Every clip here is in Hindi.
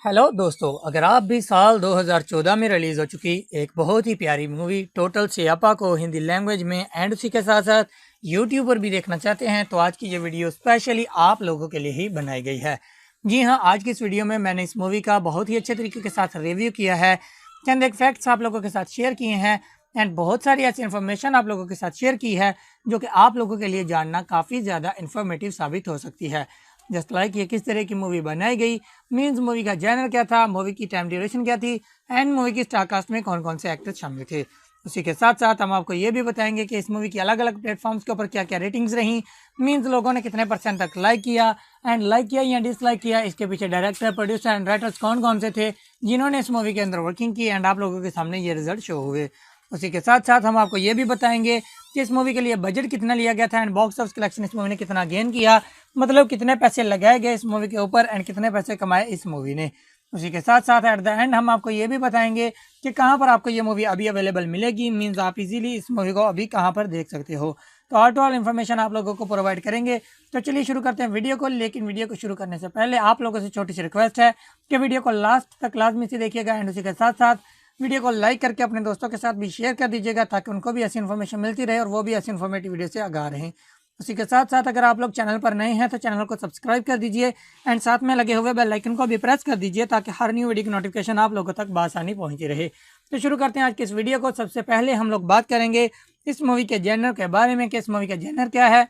हेलो दोस्तों, अगर आप भी साल 2014 में रिलीज़ हो चुकी एक बहुत ही प्यारी मूवी टोटल सियापा को हिंदी लैंग्वेज में एंड उसी के साथ साथ यूट्यूब पर भी देखना चाहते हैं तो आज की ये वीडियो स्पेशली आप लोगों के लिए ही बनाई गई है। जी हाँ, आज की इस वीडियो में मैंने इस मूवी का बहुत ही अच्छे तरीके के साथ रिव्यू किया है, चंद एक फैक्ट्स आप लोगों के साथ शेयर किए हैं एंड बहुत सारी ऐसी इन्फॉर्मेशन आप लोगों के साथ शेयर की है जो कि आप लोगों के लिए जानना काफ़ी ज़्यादा इन्फॉर्मेटिव साबित हो सकती है। जस्ट लाइक ये किस तरह की मूवी बनाई गई, मीन्स मूवी का जैनर क्या था, मूवी की टाइम ड्यूरेशन क्या थी एंड मूवी की स्टार कास्ट में कौन कौन से एक्टर्स शामिल थे। उसी के साथ साथ हम आपको ये भी बताएंगे कि इस मूवी की अलग अलग प्लेटफॉर्म्स के ऊपर क्या क्या रेटिंग्स रही, मीन्स लोगों ने कितने परसेंट तक लाइक किया एंड लाइक किया या डिसलाइक किया, इसके पीछे डायरेक्टर, प्रोड्यूसर एंड राइटर्स कौन कौन से थे जिन्होंने इस मूवी के अंदर वर्किंग की एंड आप लोगों के सामने ये रिजल्ट शो हुए। उसी के साथ साथ हम आपको ये भी बताएंगे कि इस मूवी के लिए बजट कितना लिया गया था एंड बॉक्स ऑफिस कलेक्शन इस मूवी ने कितना गेन किया, मतलब कितने पैसे लगाए गए इस मूवी के ऊपर एंड कितने पैसे कमाए इस मूवी ने। उसी के साथ साथ एट द एंड हम आपको ये भी बताएंगे कि कहाँ पर आपको ये मूवी अभी अवेलेबल मिलेगी, मीन्स आप इजीली इस मूवी को अभी कहाँ पर देख सकते हो। तो ऑल टू ऑल इन्फॉर्मेशन आप लोगों को प्रोवाइड करेंगे। तो चलिए शुरू करते हैं वीडियो को, लेकिन वीडियो को शुरू करने से पहले आप लोगों से छोटी सी रिक्वेस्ट है कि वीडियो को लास्ट तक लाजमी से देखिएगा एंड उसी के साथ साथ वीडियो को लाइक करके अपने दोस्तों के साथ भी शेयर कर दीजिएगा ताकि उनको भी ऐसी इन्फॉर्मेशन मिलती रहे और वो भी ऐसी इन्फॉर्मेटिव वीडियो से आगाह रहें। उसी के साथ साथ अगर आप लोग चैनल पर नए हैं तो चैनल को सब्सक्राइब कर दीजिए एंड साथ में लगे हुए बेल आइकन को भी प्रेस कर दीजिए ताकि हर न्यू वीडियो की नोटिफिकेशन आप लोगों तक बआसानी पहुंची रहे। तो शुरू करते हैं आज की इस वीडियो को। सबसे पहले हम लोग बात करेंगे इस मूवी के जेनर के बारे में कि इस मूवी का जेनर क्या है,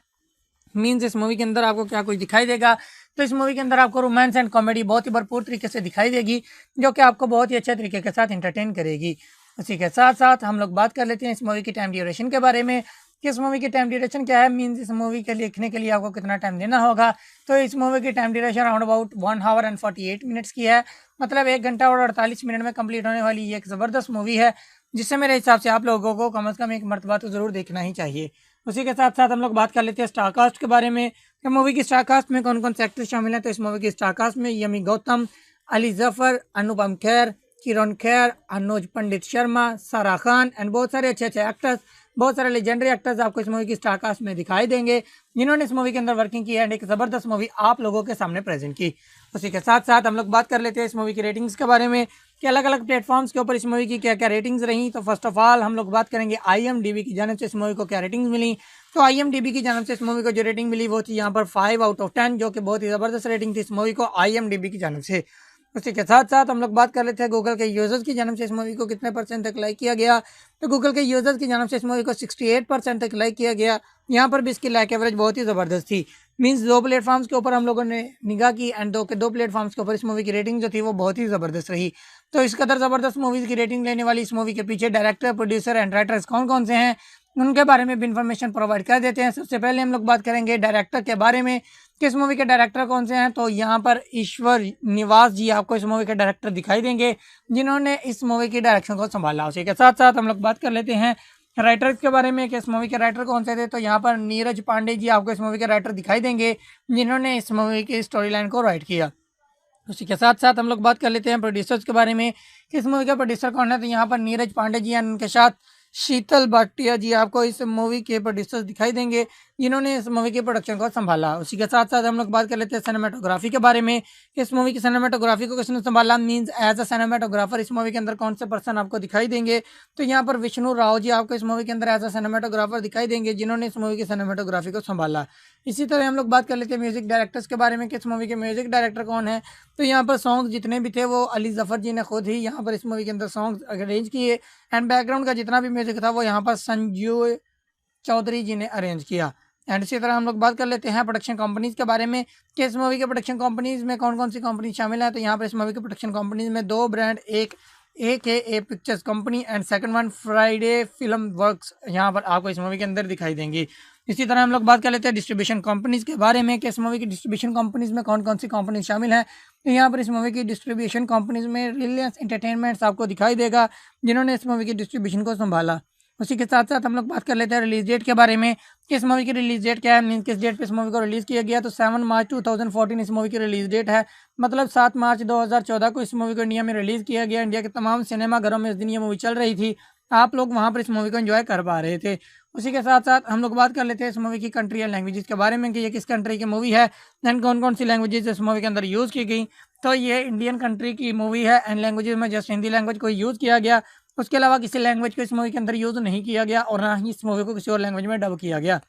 मीन्स इस मूवी के अंदर आपको क्या कुछ दिखाई देगा। तो इस मूवी के अंदर आपको रोमांस एंड कॉमेडी बहुत ही भरपूर तरीके से दिखाई देगी जो कि आपको बहुत ही अच्छे तरीके के साथ इंटरटेन करेगी। उसी के साथ साथ हम लोग बात कर लेते हैं इस मूवी की टाइम ड्यूरेशन के बारे में कि इस मूवी की टाइम ड्यूरेशन क्या है, मीन्स इस मूवी के लिखने के लिए आपको कितना टाइम देना होगा। तो इस मूवी की time duration around about 1 our and 48 minutes की है, मतलब 1 घंटा और 48 मिनट में कंप्लीट होने वाली ये एक ज़बरदस्त मूवी है जिससे मेरे हिसाब से आप लोगों को कम से कम एक मरतबा तो ज़रूर देखना ही चाहिए। उसी के साथ साथ हम लोग बात कर लेते हैं स्टार कास्ट के बारे में कि मूवी की स्टार कास्ट में कौन कौन से एक्टर्स शामिल हैं। तो इस मूवी की स्टार कास्ट में यमी गौतम, अली जफर, अनुपम खेर, किरण खेर, अनुज पंडित शर्मा, सारा खान एंड बहुत सारे अच्छे अच्छे एक्टर्स, बहुत सारे लेजेंडरी एक्टर्स आपको इस मूवी की स्टार कास्ट में दिखाई देंगे जिन्होंने इस मूवी के अंदर वर्किंग की है एंड एक ज़बरदस्त मूवी आप लोगों के सामने प्रेजेंट की। उसी के साथ साथ हम लोग बात कर लेते हैं इस मूवी की रेटिंग्स के बारे में कि अलग अलग प्लेटफॉर्म्स के ऊपर इस मूवी की क्या क्या रेटिंग्स रही। तो फर्स्ट ऑफ ऑल हम लोग बात करेंगे IMDb की जानिब से इस मूवी को क्या रेटिंग्स मिली। तो IMDb की जानिब से इस मूवी को जो रेटिंग मिली वो थी यहाँ पर 5 आउट ऑफ 10, जो कि बहुत ही ज़बरदस्त रेटिंग थी इस मूवी को IMDb की जानिब से। उसी के साथ साथ हम लोग बात कर लेते हैं गूगल के यूजर्स की जानिब से इस मूवी को कितने परसेंट तक लाइक किया गया। तो गूगल के यूजर्स की जानिब से इस मूवी को 68% तक लाइक किया गया। यहाँ पर भी इसकी लाइक एवरेज बहुत ही ज़बरदस्त थी, मीन्स 2 प्लेटफॉर्म्स के ऊपर हम लोगों ने निगाह की एंड दो प्लेटफॉर्म्स के ऊपर इस मूवी की रेटिंग जो थी वो बहुत ही ज़बरदस्त रही। तो इस कदर ज़बरदस्त मूवीज़ की रेटिंग लेने वाली इस मूवी के पीछे डायरेक्टर, प्रोड्यूसर एंड राइटर्स कौन कौन से हैं उनके बारे में भी इन्फॉर्मेशन प्रोवाइड कर देते हैं। सबसे पहले हम लोग बात करेंगे डायरेक्टर के बारे में कि इस मूवी के डायरेक्टर कौन से हैं। तो यहाँ पर ईश्वर निवास जी आपको इस मूवी के डायरेक्टर दिखाई देंगे जिन्होंने इस मूवी की डायरेक्शन को संभाला। उसी के साथ साथ हम लोग बात कर लेते हैं राइटर्स के बारे में कि इस मूवी के राइटर कौन से थे। तो यहाँ पर नीरज पांडे जी आपको इस मूवी के राइटर दिखाई देंगे जिन्होंने इस मूवी की स्टोरी लाइन को राइट किया। उसी के साथ साथ हम लोग बात कर लेते हैं प्रोड्यूसर्स के बारे में कि इस मूवी का प्रोड्यूसर कौन है। तो यहाँ पर नीरज पांडे जी एंड उनके साथ शीतल भाटिया जी आपको इस मूवी के प्रोड्यूसर्स दिखाई देंगे जिन्होंने इस मूवी के प्रोडक्शन को संभाला। उसी के साथ साथ हम लोग बात कर लेते हैं सिनेमाटोग्राफी के बारे में कि इस मूवी की सिनेमाटोग्राफी को किसने संभाला, मीन्स एज अ सिनेमाटोग्राफर इस मूवी के अंदर कौन से पर्सन आपको दिखाई देंगे। तो यहाँ पर विष्णु राव जी आपको इस मूवी के अंदर एज अ सिनेमाटोग्राफर दिखाई देंगे जिन्होंने इस मूवी की सिनेमाटोग्राफी को संभाला। इसी तरह हम लोग बात कर लेते हैं म्यूजिक डायरेक्टर्स के बारे में कि इस मूवी के म्यूजिक डायरेक्टर कौन है। तो यहाँ पर सॉन्ग जितने भी थे वो अली जफर जी ने खुद ही यहाँ पर इस मूवी के अंदर सॉन्ग अरेंज किए एंड बैकग्राउंड का जितना भी म्यूजिक था वो यहाँ पर संजू चौधरी जी ने अरेंज किया। एंड इसी तरह हम लोग बात कर लेते हैं प्रोडक्शन कंपनीज के बारे में कि इस मूवी के प्रोडक्शन कंपनीज में कौन कौन सी कंपनी शामिल है। तो यहाँ पर इस मूवी के प्रोडक्शन कंपनीज में 2 ब्रांड, एक AKA pictures company and second one Friday film works यहाँ पर आपको इस मूवी के अंदर दिखाई देंगी। इसी तरह हम लोग बात कर लेते हैं डिस्ट्रीब्यूशन कंपनीज के बारे में कि इस मूवी की डिस्ट्रीब्यूशन कंपनीज में कौन कौन सी कंपनी शामिल है। तो यहाँ पर इस मूवी की डिस्ट्रीब्यूशन कंपनीज में रिलायंस एंटरटेनमेंट्स आपको दिखाई देगा जिन्होंने इस मूवी की डिस्ट्रीब्यूशन को संभाला। उसी के साथ साथ हम लोग बात कर लेते हैं रिलीज डेट के बारे में कि इस मूवी की रिलीज डेट क्या है, मीन्स किस डेट पे इस मूवी को रिलीज़ किया गया। तो 7 मार्च 2014 इस मूवी की रिलीज डेट है, मतलब 7 मार्च 2014 को इस मूवी को इंडिया में रिलीज़ किया गया। इंडिया के तमाम सिनेमाघरों में इस दिन ये मूवी चल रही थी, आप लोग वहाँ पर इस मूवी को एंजॉय कर पा रहे थे। उसी के साथ साथ हम लोग बात कर लेते हैं इस मूवी की कंट्री एंड लैंग्वेजेस के बारे में कि ये किस कंट्री की मूवी है एंड कौन कौन सी लैंग्वेजेस इस मूवी के अंदर यूज़ की गई। तो ये इंडियन कंट्री की मूवी है एंड लैंग्वेज में जस्ट हिंदी लैंग्वेज को यूज़ किया गया, उसके अलावा किसी लैंग्वेज को इस मूवी के अंदर यूज़ नहीं किया गया और ना ही इस मूवी को किसी और लैंग्वेज में डब किया गया।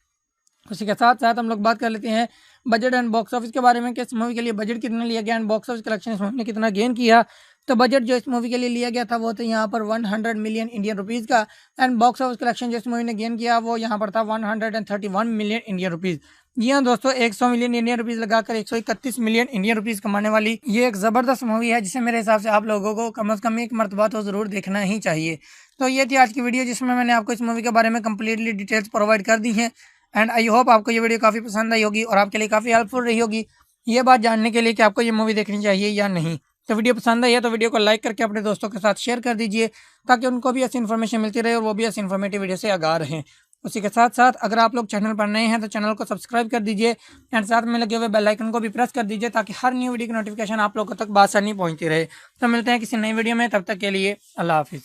उसी के साथ साथ हम लोग बात कर लेते हैं बजट एंड बॉक्स ऑफिस के बारे में कि इस मूवी के लिए बजट कितना लिया गया एंड बॉक्स ऑफिस कलेक्शन इस मूवी ने कितना गेन किया। तो बजट जो इस मूवी के लिए लिया गया था वो था यहाँ पर 100 मिलियन इंडियन रुपीज़ का एंड बॉक्स ऑफिस कलेक्शन जो इस मूवी ने गेन किया वो यहाँ पर था 131 मिलियन इंडियन रुपीज़। जी हाँ दोस्तों, 100 मिलियन इंडियन रुपीज़ लगाकर 131 मिलियन इंडियन रुपीज़ कमाने वाली ये एक ज़बरदस्त मूवी है जिसे मेरे हिसाब से आप लोगों को कम से कम एक मरतबा तो ज़रूर देखना ही चाहिए। तो ये थी आज की वीडियो जिसमें मैंने आपको इस मूवी के बारे में कम्प्लीटली डिटेल्स प्रोवाइड कर दी हैं एंड आई होप आपको ये वीडियो काफ़ी पसंद आई होगी और आपके लिए काफ़ी हेल्पफुल रही होगी ये बात जानने के लिए कि आपको ये मूवी देखनी चाहिए या नहीं। तो वीडियो पसंद आई है तो वीडियो को लाइक करके अपने दोस्तों के साथ शेयर कर दीजिए ताकि उनको भी ऐसी इन्फॉर्मेशन मिलती रहे और वो भी ऐसी इन्फॉर्मेटिव वीडियो से आगाह रहें। उसी के साथ साथ अगर आप लोग चैनल पर नए हैं तो चैनल को सब्सक्राइब कर दीजिए एंड साथ में लगे हुए बेल आइकन को भी प्रेस कर दीजिए ताकि हर न्यू वीडियो की नोटिफिकेशन आप लोगों तक बासानी पहुंचती रहे। तो मिलते हैं किसी नई वीडियो में, तब तक के लिए अल्लाह हाफिज़।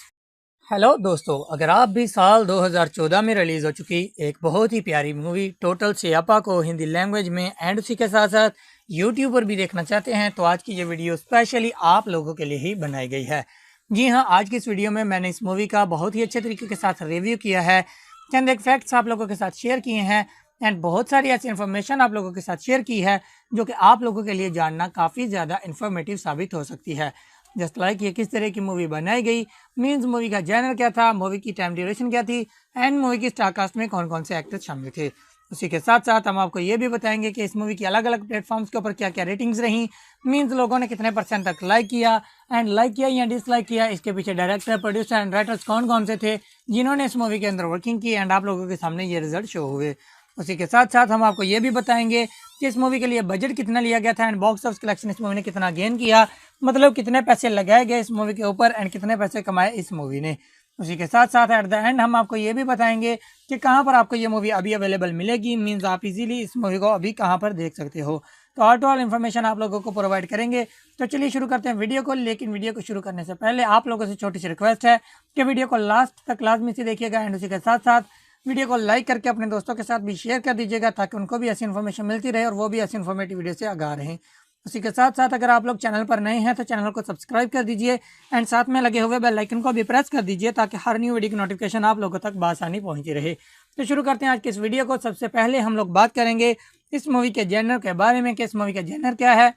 हेलो दोस्तों, अगर आप भी साल 2014 में रिलीज़ हो चुकी एक बहुत ही प्यारी मूवी टोटल सियापा को हिंदी लैंग्वेज में एंड उसी के साथ साथ यूट्यूब पर भी देखना चाहते हैं तो आज की ये वीडियो स्पेशली आप लोगों के लिए ही बनाई गई है। जी हाँ, आज की इस वीडियो में मैंने इस मूवी का बहुत ही अच्छे तरीके के साथ रिव्यू किया है, चंद एक फैक्ट्स आप लोगों के साथ शेयर किए हैं एंड बहुत सारी ऐसी इन्फॉर्मेशन आप लोगों के साथ शेयर की है जो कि आप लोगों के लिए जानना काफ़ी ज़्यादा इन्फॉर्मेटिव साबित हो सकती है। जस्ट लाइक ये किस तरह की मूवी बनाई गई, मीन्स मूवी का जैनर क्या था, मूवी की टाइम ड्यूरेशन क्या थी एंड मूवी की स्टार कास्ट में कौन कौन से एक्टर्स शामिल थे। उसी के साथ साथ हम आपको ये भी बताएंगे कि इस मूवी की अलग अलग प्लेटफॉर्म्स के ऊपर क्या क्या रेटिंग्स रहीं, मीन्स लोगों ने कितने % तक लाइक किया एंड लाइक किया या डिसलाइक किया, इसके पीछे डायरेक्टर, प्रोड्यूसर एंड राइटर्स कौन कौन से थे जिन्होंने इस मूवी के अंदर वर्किंग की एंड आप लोगों के सामने ये रिजल्ट शो हुए। उसी के साथ साथ हम आपको ये भी बताएंगे कि इस मूवी के लिए बजट कितना लिया गया था एंड बॉक्स ऑफिस कलेक्शन इस मूवी ने कितना गेन किया, मतलब कितने पैसे लगाए गए इस मूवी के ऊपर एंड कितने पैसे कमाए इस मूवी ने। उसी के साथ साथ एट द एंड हम आपको ये भी बताएंगे कि कहाँ पर आपको ये मूवी अभी अवेलेबल मिलेगी, मीन्स आप इजीली इस मूवी को अभी कहाँ पर देख सकते हो। तो ऑल टू ऑल इन्फॉर्मेशन आप लोगों को प्रोवाइड करेंगे। तो चलिए शुरू करते हैं वीडियो को, लेकिन वीडियो को शुरू करने से पहले आप लोगों से छोटी सी रिक्वेस्ट है कि वीडियो को लास्ट तक लाजमी से देखिएगा एंड उसी के साथ साथ वीडियो को लाइक करके अपने दोस्तों के साथ भी शेयर कर दीजिएगा ताकि उनको भी ऐसी इन्फॉर्मेशन मिलती रहे और वो भी ऐसी इन्फॉर्मेटिव वीडियो से आगाह रहें। उसी के साथ साथ अगर आप लोग चैनल पर नए हैं तो चैनल को सब्सक्राइब कर दीजिए एंड साथ में लगे हुए बेल आइकन को भी प्रेस कर दीजिए ताकि हर न्यू वीडियो की नोटिफिकेशन आप लोगों तक बासानी पहुंचती रहे। तो शुरू करते हैं आज की इस वीडियो को। सबसे पहले हम लोग बात करेंगे इस मूवी के जेनर के बारे में कि इस मूवी का जेनर क्या है,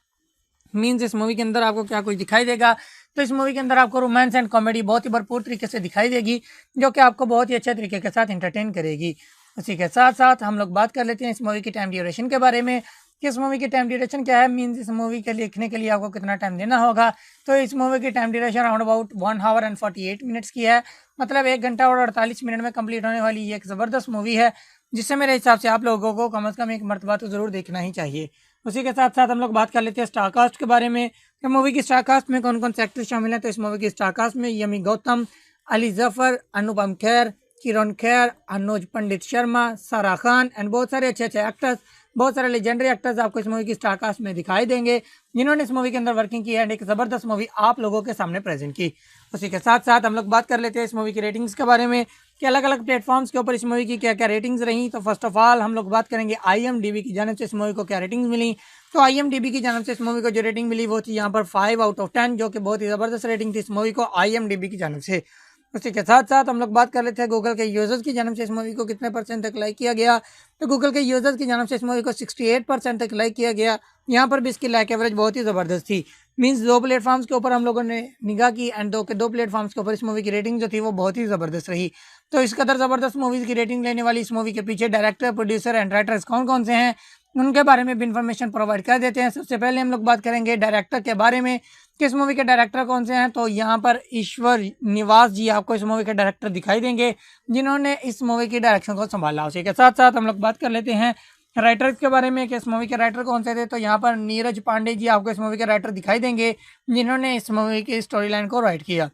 मीन्स इस मूवी के अंदर आपको क्या कुछ दिखाई देगा। तो इस मूवी के अंदर आपको रोमांस एंड कॉमेडी बहुत ही भरपूर तरीके से दिखाई देगी जो कि आपको बहुत ही अच्छे तरीके के साथ इंटरटेन करेगी। उसी के साथ साथ हम लोग बात कर लेते हैं इस मूवी की टाइम ड्यूरेशन के बारे में कि इस मूवी की टाइम ड्यूरेशन क्या है, मीन्स इस मूवी के लिखने के लिए आपको कितना टाइम देना होगा। तो इस मूवी की time duration around about 1 our and 48 minutes की है, मतलब 1 घंटा और 48 मिनट में कंप्लीट होने वाली ये एक ज़बरदस्त मूवी है जिससे मेरे हिसाब से आप लोगों को कम से कम एक मरतबा तो ज़रूर देखना ही चाहिए। उसी के साथ साथ हम लोग बात कर लेते हैं स्टार कास्ट के बारे में कि मूवी की स्टार कास्ट में कौन कौन से एक्टर्स शामिल हैं। तो इस मूवी की स्टार कास्ट में यमी गौतम, अली जफर, अनुपम खेर, किरण खेर, अनुज पंडित शर्मा, सारा खान एंड बहुत सारे अच्छे अच्छे एक्टर्स, बहुत सारे लेजेंडरी एक्टर्स आपको इस मूवी की स्टार कास्ट में दिखाई देंगे जिन्होंने इस मूवी के अंदर वर्किंग की है एंड एक ज़बरदस्त मूवी आप लोगों के सामने प्रेजेंट की। उसी के साथ साथ हम लोग बात कर लेते हैं इस मूवी की रेटिंग्स के बारे में कि अलग अलग प्लेटफॉर्म्स के ऊपर इस मूवी की क्या क्या रेटिंग्स रहीं। तो फर्स्ट ऑफ ऑल हम लोग बात करेंगे IMDb की जानिब से इस मूवी को क्या रेटिंग्स मिली। तो IMDb की जानिब से इस मूवी को जो रेटिंग मिली वो थी यहाँ पर 5 आउट ऑफ 10, जो कि बहुत ही ज़बरदस्त रेटिंग थी इस मूवी को IMDb की जानिब से। उसी के साथ साथ हम लोग बात कर लेते हैं गूगल के यूजर्स की जानिब से इस मूवी को कितने % तक लाइक किया गया। तो गूगल के यूजर्स की जानिब से इस मूवी को 68% तक लाइक किया गया। यहाँ पर भी इसकी लाइक एवरेज बहुत ही ज़बरदस्त थी, मीन्स 2 प्लेटफॉर्म्स के ऊपर हम लोगों ने निगाह की एंड 2 प्लेटफॉर्म्स के ऊपर इस मूवी की रेटिंग जो थी वो बहुत ही ज़बरदस्त रही। तो इस कदर ज़बरदस्त मूवीज़ की रेटिंग लेने वाली इस मूवी के पीछे डायरेक्टर, प्रोड्यूसर एंड राइटर्स कौन कौन से हैं उनके बारे में भी इन्फॉर्मेशन प्रोवाइड कर देते हैं। सबसे पहले हम लोग बात करेंगे डायरेक्टर के बारे में कि इस मूवी के डायरेक्टर कौन से हैं। तो यहाँ पर ईश्वर निवास जी आपको इस मूवी के डायरेक्टर दिखाई देंगे जिन्होंने इस मूवी की डायरेक्शन को संभाला। उसी के साथ साथ हम लोग बात कर लेते हैं राइटर्स के बारे में कि इस मूवी के राइटर कौन से थे। तो यहाँ पर नीरज पांडे जी आपको इस मूवी के राइटर दिखाई देंगे जिन्होंने इस मूवी की स्टोरी लाइन को राइट किया।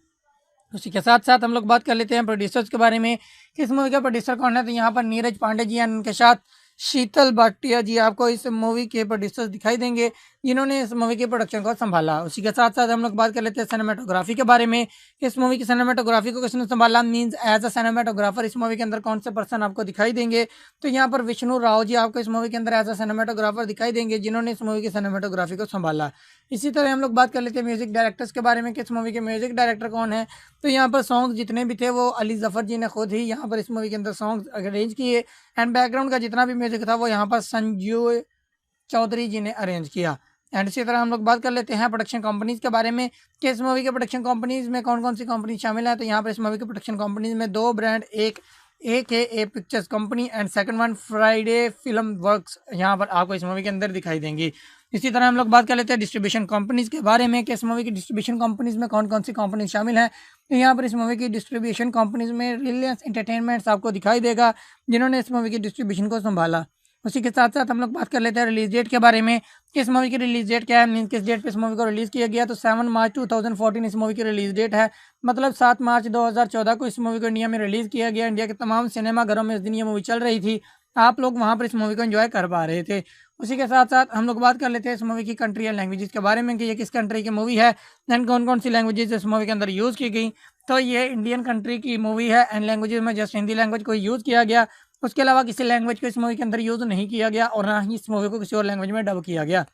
उसी के साथ साथ हम लोग बात कर लेते हैं प्रोड्यूसर्स के बारे में कि इस मूवी के प्रोड्यूसर कौन है। तो यहाँ पर नीरज पांडे जी एंड उनके साथ शीतल भाटिया जी आपको इस मूवी के प्रोड्यूसर्स दिखाई देंगे, जिन्होंने इस मूवी के प्रोडक्शन को संभाला। उसी के साथ साथ हम लोग बात कर लेते हैं सिनेमेटोग्राफी के बारे में। इस मूवी की सिनेमेटोग्राफी को किसने संभाला, मींस एज अ सिनेमेटोग्राफर इस मूवी के अंदर कौन से पर्सन आपको दिखाई देंगे। तो यहाँ पर विष्णु राव जी आपको इस मूवी के अंदर एज अ सिनेमेटोग्राफर दिखाई देंगे, जिन्होंने इस मूवी की सिनेमेटोग्राफी को संभाला। इसी तरह हम लोग बात कर लेते हैं म्यूजिक डायरेक्टर्स के बारे में कि इस मूवी के म्यूजिक डायरेक्टर कौन है। तो यहाँ पर सॉन्ग जितने भी थे वो अली जफर जी ने खुद ही यहाँ पर इस मूवी के अंदर सॉन्ग अरेंज किए, एंड बैकग्राउंड का जितना भी म्यूजिक था वो यहाँ पर संजू चौधरी जी ने अरेंज किया। एंड इसी तरह हम लोग बात कर लेते हैं प्रोडक्शन कंपनीज के बारे में कि इस मूवी के प्रोडक्शन कंपनीज में कौन कौन सी कंपनी शामिल है। तो यहाँ पर इस मूवी के प्रोडक्शन कंपनीज में दो ब्रांड, एक है A pictures company and second one Friday film works, यहाँ पर आपको इस मूवी के अंदर दिखाई देंगी। इसी तरह हम लोग बात कर लेते हैं डिस्ट्रीब्यूशन कंपनीज के बारे में कि इस मूवी की डिस्ट्रीब्यूशन कंपनीज में कौन कौन सी कंपनी शामिल है। तो यहाँ पर इस मूवी की डिस्ट्रीब्यूशन कंपनीज में रिलायंस एंटरटेनमेंट्स आपको दिखाई देगा, जिन्होंने इस मूवी की डिस्ट्रीब्यूशन को संभाला। उसी के साथ साथ हम लोग बात कर लेते हैं रिलीज डेट के बारे में कि इस मूवी की रिलीज डेट क्या है, मीन किस डेट पे इस मूवी को रिलीज किया गया। तो 7 मार्च 2014 इस मूवी की रिलीज डेट है, मतलब 7 मार्च 2014 को इस मूवी को इंडिया में रिलीज किया गया। इंडिया के तमाम सिनेमाघरों में इस दिन ये मूवी चल रही थी, आप लोग वहाँ पर इस मूवी को एंजॉय कर पा रहे थे। उसी के साथ साथ हम लोग बात कर लेते हैं इस मूवी की कंट्री एंड लैंग्वेजेस के बारे में कि ये किस कंट्री की मूवी है एंड कौन कौन सी लैंग्वेजेस इस मूवी के अंदर यूज़ की गई। तो ये इंडियन कंट्री की मूवी है एंड लैंग्वेजेस में जस्ट हिंदी लैंग्वेज को यूज़ किया गया, उसके अलावा किसी लैंग्वेज को इस मूवी के अंदर यूज़ नहीं किया गया और ना ही इस मूवी को किसी और लैंग्वेज में डब किया गया।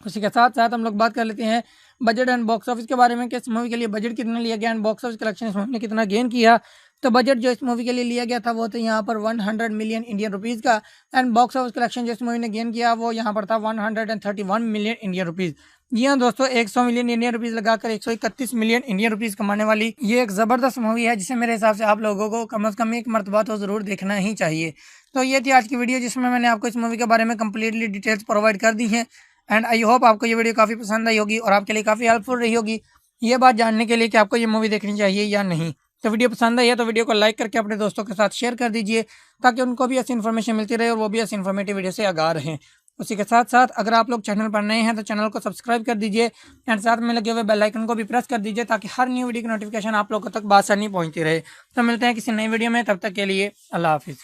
उसी के साथ साथ हम लोग बात कर लेते हैं बजट एंड बॉक्स ऑफिस के बारे में कि इस मूवी के लिए बजट कितना लिया गया एंड बॉक्स ऑफिस कलेक्शन इस मूवी ने कितना गेन किया। तो बजट जो इस मूवी के लिए लिया गया था वो तो यहाँ पर 100 मिलियन इंडियन रुपीज़ का, एंड बॉक्स ऑफिस कलेक्शन जो इस मूवी ने गेन किया वो यहाँ पर था 131 मिलियन इंडियन रुपीज़। जी हाँ दोस्तों, 100 मिलियन इंडियन रुपीज़ लगाकर 131 मिलियन इंडियन रुपीज़ कमाने वाली ये एक ज़बरदस्त मूवी है, जिसे मेरे हिसाब से आप लोगों को कम से कम एक मरतबा तो ज़रूर देखना ही चाहिए। तो ये थी आज की वीडियो, जिसमें मैंने आपको इस मूवी के बारे में कम्प्लीटली डिटेल्स प्रोवाइड कर दी हैं, एंड आई होप आपको ये वीडियो काफ़ी पसंद आई होगी और आपके लिए काफ़ी हेल्पफुल रही होगी ये बात जानने के लिए कि आपको ये मूवी देखनी चाहिए या नहीं। तो वीडियो पसंद आई है तो वीडियो को लाइक करके अपने दोस्तों के साथ शेयर कर दीजिए, ताकि उनको भी ऐसी इन्फॉर्मेशन मिलती रहे और वो भी ऐसी इन्फॉर्मेटिव वीडियो से आगाह रहें। उसी के साथ साथ अगर आप लोग चैनल पर नए हैं तो चैनल को सब्सक्राइब कर दीजिए एंड साथ में लगे हुए बेल आइकन को भी प्रेस कर दीजिए, ताकि हर न्यू वीडियो की नोटिफिकेशन आप लोगों तक बासानी पहुंचती रहे। तो मिलते हैं किसी नई वीडियो में, तब तक के लिए अल्लाह हाफिज़।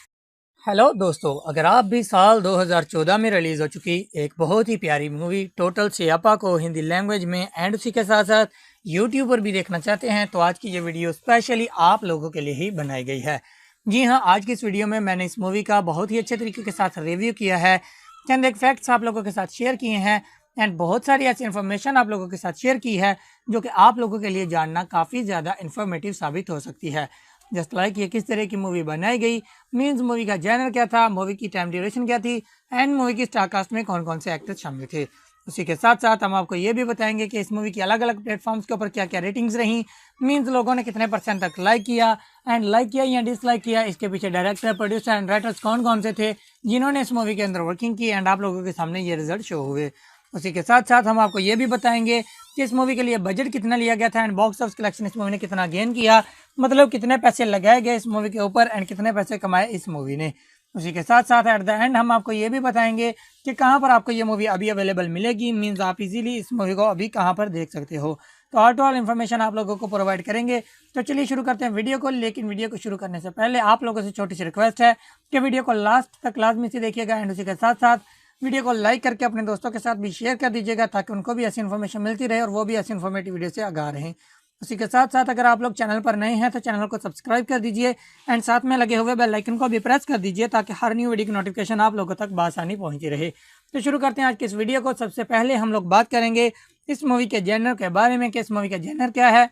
हेलो दोस्तों, अगर आप भी साल 2014 में रिलीज़ हो चुकी एक बहुत ही प्यारी मूवी टोटल सियापा को हिंदी लैंग्वेज में एंड उसी के साथ साथ यूट्यूब पर भी देखना चाहते हैं, तो आज की ये वीडियो स्पेशली आप लोगों के लिए ही बनाई गई है। जी हाँ, आज की इस वीडियो में मैंने इस मूवी का बहुत ही अच्छे तरीके के साथ रिव्यू किया है, चंद एक फैक्ट्स आप लोगों के साथ शेयर किए हैं एंड बहुत सारी ऐसी इन्फॉर्मेशन आप लोगों के साथ शेयर की है जो कि आप लोगों के लिए जानना काफ़ी ज़्यादा इन्फॉर्मेटिव साबित हो सकती है। जस्ट लाइक ये किस तरह की मूवी बनाई गई, मीन्स मूवी का जैनर क्या था, मूवी की टाइम ड्यूरेशन क्या थी एंड मूवी की स्टारकास्ट में कौन कौन से एक्टर्स शामिल थे। उसी के साथ साथ हम आपको ये भी बताएंगे कि इस मूवी की अलग अलग प्लेटफॉर्म्स के ऊपर क्या क्या रेटिंग्स रहीं, मीन्स लोगों ने कितने % तक लाइक किया एंड लाइक किया या डिसलाइक किया, इसके पीछे डायरेक्टर, प्रोड्यूसर एंड राइटर्स कौन कौन से थे जिन्होंने इस मूवी के अंदर वर्किंग की एंड आप लोगों के सामने ये रिजल्ट शो हुए। उसी के साथ साथ हम आपको ये भी बताएंगे कि इस मूवी के लिए बजट कितना लिया गया था एंड बॉक्स ऑफिस कलेक्शन इस मूवी ने कितना गेन किया, मतलब कितने पैसे लगाए गए इस मूवी के ऊपर एंड कितने पैसे कमाए इस मूवी ने। उसी के साथ साथ एट द एंड हम आपको ये भी बताएंगे कि कहाँ पर आपको ये मूवी अभी अवेलेबल मिलेगी, मीन्स आप इजीली इस मूवी को अभी कहाँ पर देख सकते हो। तो ऑल टू ऑल इन्फॉर्मेशन आप लोगों को प्रोवाइड करेंगे। तो चलिए शुरू करते हैं वीडियो को, लेकिन वीडियो को शुरू करने से पहले आप लोगों से छोटी सी रिक्वेस्ट है कि वीडियो को लास्ट तक लाजमी से देखिएगा एंड उसी के साथ साथ वीडियो को लाइक करके अपने दोस्तों के साथ भी शेयर कर दीजिएगा, ताकि उनको भी ऐसी इन्फॉर्मेशन मिलती रहे और वो भी ऐसी इन्फॉर्मेटिव वीडियो से आगाह रहें। उसी के साथ साथ अगर आप लोग चैनल पर नए हैं तो चैनल को सब्सक्राइब कर दीजिए एंड साथ में लगे हुए बेल आइकन को भी प्रेस कर दीजिए, ताकि हर न्यू वीडियो की नोटिफिकेशन आप लोगों तक बासानी पहुंची रहे। तो शुरू करते हैं आज की इस वीडियो को। सबसे पहले हम लोग बात करेंगे इस मूवी के जेनर के बारे में कि इस मूवी का जेनर क्या है,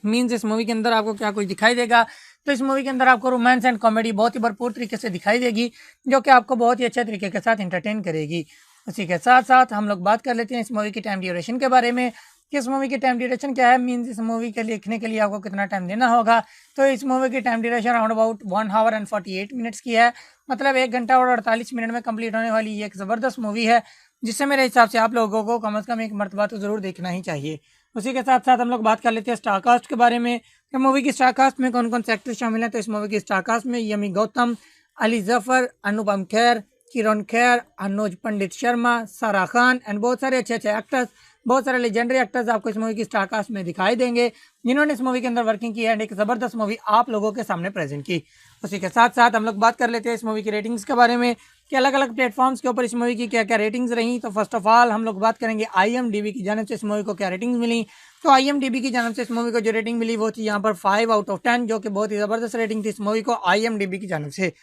मीन्स इस मूवी के अंदर आपको क्या कुछ दिखाई देगा। तो इस मूवी के अंदर आपको रोमांस एंड कॉमेडी बहुत ही भरपूर तरीके से दिखाई देगी, जो कि आपको बहुत ही अच्छे तरीके के साथ इंटरटेन करेगी। उसी के साथ साथ हम लोग बात कर लेते हैं इस मूवी की टाइम ड्यूरेशन के बारे में कि इस मूवी की टाइम ड्यूरेशन क्या है, मीन्स इस मूवी के लिखने के लिए आपको कितना टाइम देना होगा। तो इस मूवी की time duration around about 1 our and 48 minutes की है, मतलब 1 घंटा और 48 मिनट में कंप्लीट होने वाली ये एक ज़बरदस्त मूवी है, जिससे मेरे हिसाब से आप लोगों को कम से कम एक मरतबा तो ज़रूर देखना ही चाहिए। उसी के साथ साथ हम लोग बात कर लेते हैं स्टारकास्ट के बारे में कि मूवी की स्टारकास्ट में कौन कौन से एक्टर्स शामिल हैं। तो इस मूवी की स्टारकास्ट में यमी गौतम, अली जफ़र, अनुपम खेर, किरण खेर, अनुज पंडित शर्मा, सारा खान एंड बहुत सारे अच्छे अच्छे एक्टर्स, बहुत सारे लेजेंडरी एक्टर्स आपको इस मूवी की स्टार कास्ट में दिखाई देंगे, जिन्होंने इस मूवी के अंदर वर्किंग की एंड एक ज़बरदस्त मूवी आप लोगों के सामने प्रेजेंट की। उसी के साथ साथ हम लोग बात कर लेते हैं इस मूवी की रेटिंग्स के बारे में कि अलग अलग प्लेटफॉर्म्स के ऊपर इस मूवी की क्या क्या रेटिंग्स रही। तो फर्स्ट ऑफ ऑल हम लोग बात करेंगे IMDb की जानिब से इस मूवी को क्या रेटिंग्स मिली। तो IMDb की जानिब से इस मूवी को जो रेटिंग मिली वो थी यहाँ पर 5/10, जो कि बहुत ही ज़बरदस्त रेटिंग थी इस मूवी को IMDb की जानिब से।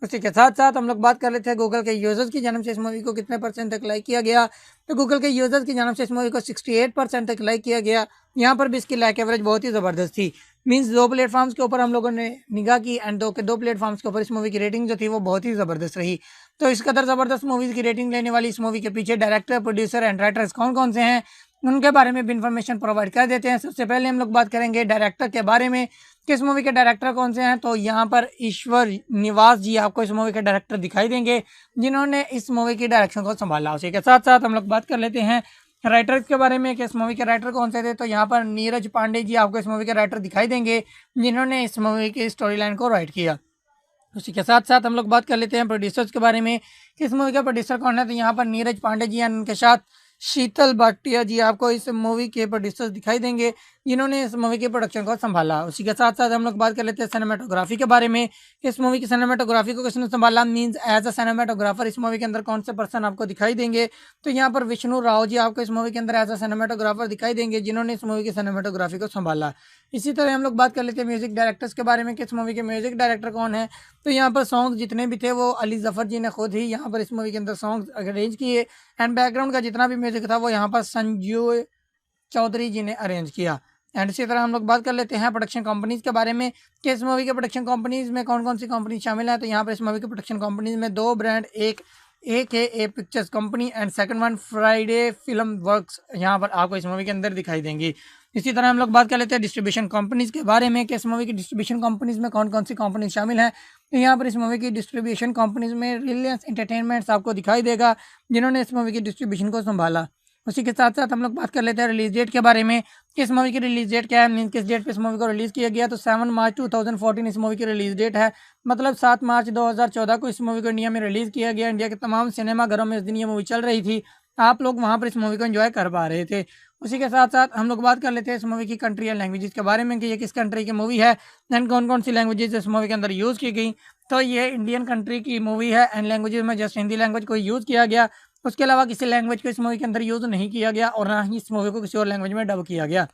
उसी के साथ साथ हम लोग बात कर लेते हैं गूगल के यूजर्स की जानिब से इस मूवी को कितने परसेंट तक लाइक किया गया। तो गूगल के यूजर्स की जानिब से इस मूवी को 68% तक लाइक किया गया। यहाँ पर भी इसकी लाइक एवरेज बहुत ही ज़बरदस्त थी। मीन्स दो प्लेटफॉर्म्स के ऊपर हम लोगों ने निगाह की एंड दो प्लेटफॉर्म्स के ऊपर इस मूवी की रेटिंग जो थी वो बहुत ही ज़बरदस्त रही। तो इस कदर ज़बरदस्त मूवीज़ की रेटिंग लेने वाली इस मूवी के पीछे डायरेक्टर, प्रोड्यूसर एंड राइटर्स कौन कौन से हैं उनके बारे में भी इन्फॉर्मेशन प्रोवाइड कर देते हैं। सबसे पहले हम लोग बात करेंगे डायरेक्टर के बारे में कि इस मूवी के डायरेक्टर कौन से हैं। तो यहाँ पर ईश्वर निवास जी आपको इस मूवी के डायरेक्टर दिखाई देंगे, जिन्होंने इस मूवी की डायरेक्शन को संभाला। उसी के साथ साथ हम लोग बात कर लेते हैं राइटर्स के बारे में कि इस मूवी के राइटर कौन से थे। तो यहाँ पर नीरज पांडे जी आपको इस मूवी के राइटर दिखाई देंगे, जिन्होंने इस मूवी की स्टोरी लाइन को राइट किया। उसी के साथ साथ हम लोग बात कर लेते हैं प्रोड्यूसर्स के बारे में कि इस मूवी का प्रोड्यूसर कौन है। तो यहाँ पर नीरज पांडे जी एंड उनके साथ शीतल भाटिया जी आपको इस मूवी के प्रोड्यूसर्स दिखाई देंगे, जिन्होंने इस मूवी के प्रोडक्शन को संभाला। उसी के साथ साथ हम लोग बात कर लेते हैं सिनेमाटोग्राफी के बारे में कि इस मूवी की सिनेमाटोग्राफी को किसने संभाला। मींस एज अ सिनेमाटोग्राफर इस मूवी के अंदर कौन से पर्सन आपको दिखाई देंगे। तो यहाँ पर विष्णु राव जी आपको इस मूवी के अंदर एज अ सिनेमाटोग्राफर दिखाई देंगे, जिन्होंने इस मूवी की सिनेमाटोग्राफी को संभाला। इसी तरह हम लोग बात कर लेते हैं म्यूजिक डायरेक्टर्स के बारे में कि इस मूवी के म्यूजिक डायरेक्टर कौन है। तो यहाँ पर सॉन्ग जितने भी थे वो अली जफर जी ने खुद ही यहाँ पर इस मूवी के अंदर सॉन्ग अरेंज किए एंड बैकग्राउंड का जितना भी म्यूजिक था वो यहाँ पर संजू चौधरी जी ने अरेंज किया। एंड इसी तरह हम लोग बात कर लेते हैं प्रोडक्शन कंपनीज के बारे में कि इस मूवी के प्रोडक्शन कंपनीज में कौन कौन सी कंपनी शामिल है। तो यहाँ पर इस मूवी के प्रोडक्शन कंपनीज में दो ब्रांड, एक AKA pictures company and second one Friday film works यहाँ पर आपको इस मूवी के अंदर दिखाई देंगी। इसी तरह हम लोग बात कर लेते हैं डिस्ट्रीब्यूशन कंपनीज के बारे में कि इस मूवी की डिस्ट्रीब्यूशन कंपनीज में कौन कौन सी कंपनी शामिल है। तो यहाँ पर इस मूवी की डिस्ट्रीब्यूशन कंपनीज में रिलायंस एंटरटेनमेंट्स आपको दिखाई देगा, जिन्होंने इस मूवी की डिस्ट्रीब्यूशन को संभाला। उसी के साथ साथ हम लोग बात कर लेते हैं रिलीज डेट के बारे में कि इस मूवी की रिलीज डेट क्या है, मीन किस डेट पे इस मूवी को रिलीज़ किया गया। तो 7 मार्च 2014 इस मूवी की रिलीज डेट है, मतलब 7 मार्च 2014 को इस मूवी को इंडिया में रिलीज़ किया गया। इंडिया के तमाम सिनेमाघरों में इस दिन ये मूवी चल रही थी, आप लोग वहाँ पर इस मूवी को एंजॉय कर पा रहे थे। उसी के साथ साथ हम लोग बात कर लेते हैं इस मूवी की कंट्री एंड लैंग्वेजेस के बारे में कि ये किस कंट्री की मूवी है एंड कौन कौन सी लैंग्वेजेस इस मूवी के अंदर यूज़ की गई। तो ये इंडियन कंट्री की मूवी है एंड लैंग्वेजेस में जस्ट हिंदी लैंग्वेज को यूज़ किया गया, उसके अलावा किसी लैंग्वेज को इस मूवी के अंदर यूज़ नहीं किया गया और ना ही इस मूवी को किसी और लैंग्वेज में डब किया गया।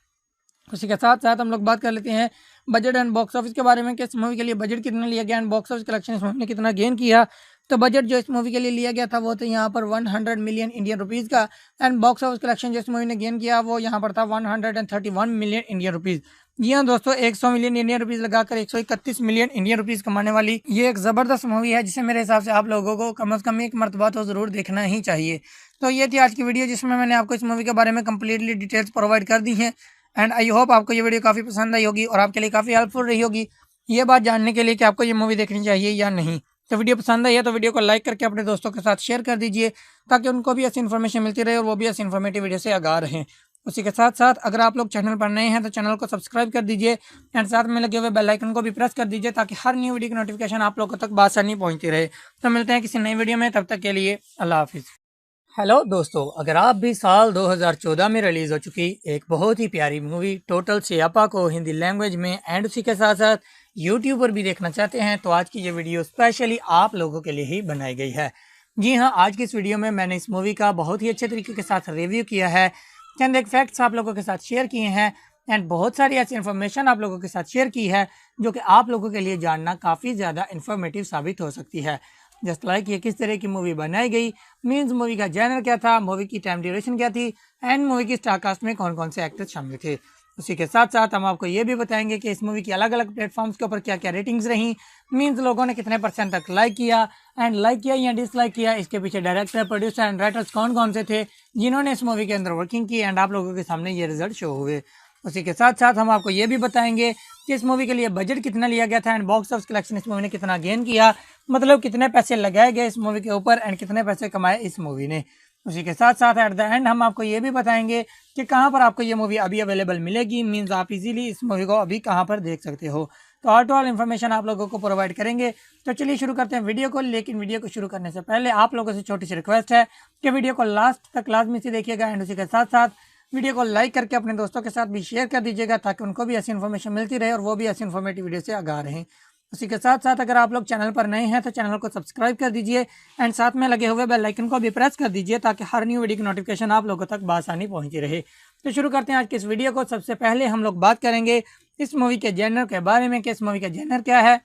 उसी के साथ साथ हम लोग बात कर लेते हैं बजट एंड बॉक्स ऑफिस के बारे में कि इस मूवी के लिए बजट कितना लिया गया एंड बॉक्स ऑफिस कलेक्शन इस मूवी ने कितना गेन किया। तो बजट जो इस मूवी के लिए लिया गया था वो तो यहाँ पर 100 मिलियन इंडियन रुपीज़ का एंड बॉक्स ऑफिस कलेक्शन जो इस मूवी ने गेन किया वो यहाँ पर था 131 मिलियन इंडियन रुपीज़। जी हाँ दोस्तों, 100 मिलियन इंडियन रुपीज़ लगाकर 131 मिलियन इंडियन रुपीज़ कमाने वाली ये एक ज़बरदस्त मूवी है, जिसे मेरे हिसाब से आप लोगों को कम से कम एक मरतबा तो ज़रूर देखना ही चाहिए। तो ये थी आज की वीडियो, जिसमें मैंने आपको इस मूवी के बारे में कम्प्लीटली डिटेल्स प्रोवाइड कर दी हैं एंड आई होप आपको ये वीडियो काफ़ी पसंद आई होगी और आपके लिए काफ़ी हेल्पफुल रही होगी ये बात जानने के लिए कि आपको ये मूवी देखनी चाहिए या नहीं। तो वीडियो पसंद आई है तो वीडियो को लाइक करके अपने दोस्तों के साथ शेयर कर दीजिए, ताकि उनको भी ऐसी इन्फॉर्मेशन मिलती रहे और वो भी ऐसी इन्फॉर्मेटिव वीडियो से आगाह रहें। उसी के साथ साथ अगर आप लोग चैनल पर नए हैं तो चैनल को सब्सक्राइब कर दीजिए एंड साथ में लगे हुए बेल आइकन को भी प्रेस कर दीजिए, ताकि हर न्यू वीडियो की नोटिफिकेशन आप लोगों तक बासानी पहुंचती रहे। तो मिलते हैं किसी नई वीडियो में, तब तक के लिए अल्लाह हाफिज़। हेलो दोस्तों, अगर आप भी साल 2014 में रिलीज़ हो चुकी एक बहुत ही प्यारी मूवी टोटल सियापा को हिंदी लैंग्वेज में एंड उसी के साथ साथ यूट्यूब पर भी देखना चाहते हैं तो आज की ये वीडियो स्पेशली आप लोगों के लिए ही बनाई गई है। जी हाँ, आज की इस वीडियो में मैंने इस मूवी का बहुत ही अच्छे तरीके के साथ रिव्यू किया है, चंद एक फैक्ट्स आप लोगों के साथ शेयर किए हैं एंड बहुत सारी ऐसी इन्फॉर्मेशन आप लोगों के साथ शेयर की है जो कि आप लोगों के लिए जानना काफ़ी ज़्यादा इन्फॉर्मेटिव साबित हो सकती है। जस्ट लाइक ये किस तरह की मूवी बनाई गई, मीन्स मूवी का जैनर क्या था, मूवी की टाइम ड्यूरेशन क्या थी एंड मूवी की स्टार कास्ट में कौन कौन से एक्टर्स शामिल थे। उसी के साथ साथ हम आपको ये भी बताएंगे कि इस मूवी की अलग अलग प्लेटफॉर्म्स के ऊपर क्या क्या रेटिंग्स रहीं, मीन्स लोगों ने कितने % तक लाइक किया एंड लाइक किया या डिसलाइक किया, इसके पीछे डायरेक्टर, प्रोड्यूसर एंड राइटर्स कौन कौन से थे जिन्होंने इस मूवी के अंदर वर्किंग की एंड आप लोगों के सामने ये रिजल्ट शो हुए। उसी के साथ साथ हम आपको ये भी बताएंगे कि इस मूवी के लिए बजट कितना लिया गया था एंड बॉक्स ऑफिस कलेक्शन इस मूवी ने कितना गेन किया, मतलब कितने पैसे लगाए गए इस मूवी के ऊपर एंड कितने पैसे कमाए इस मूवी ने। उसी के साथ साथ एट द एंड हम आपको ये भी बताएंगे कि कहाँ पर आपको ये मूवी अभी अवेलेबल मिलेगी, मीन्स आप इजीली इस मूवी को अभी कहाँ पर देख सकते हो। तो ऑल टू ऑल इन्फॉर्मेशन आप लोगों को प्रोवाइड करेंगे। तो चलिए शुरू करते हैं वीडियो को। लेकिन वीडियो को शुरू करने से पहले आप लोगों से छोटी सी रिक्वेस्ट है कि वीडियो को लास्ट तक लाजमी से देखिएगा एंड उसी के साथ साथ वीडियो को लाइक करके अपने दोस्तों के साथ भी शेयर कर दीजिएगा ताकि उनको भी ऐसी इन्फॉर्मेशन मिलती रहे और वो भी ऐसी इन्फॉर्मेटिव वीडियो से आगाह रहें। उसी के साथ साथ अगर आप लोग चैनल पर नए हैं तो चैनल को सब्सक्राइब कर दीजिए एंड साथ में लगे हुए बेल आइकन को भी प्रेस कर दीजिए ताकि हर न्यू वीडियो की नोटिफिकेशन आप लोगों तक बआसानी पहुंचती रहे। तो शुरू करते हैं आज के इस वीडियो को। सबसे पहले हम लोग बात करेंगे इस मूवी के जेनर के बारे में कि इस मूवी का जेनर क्या है,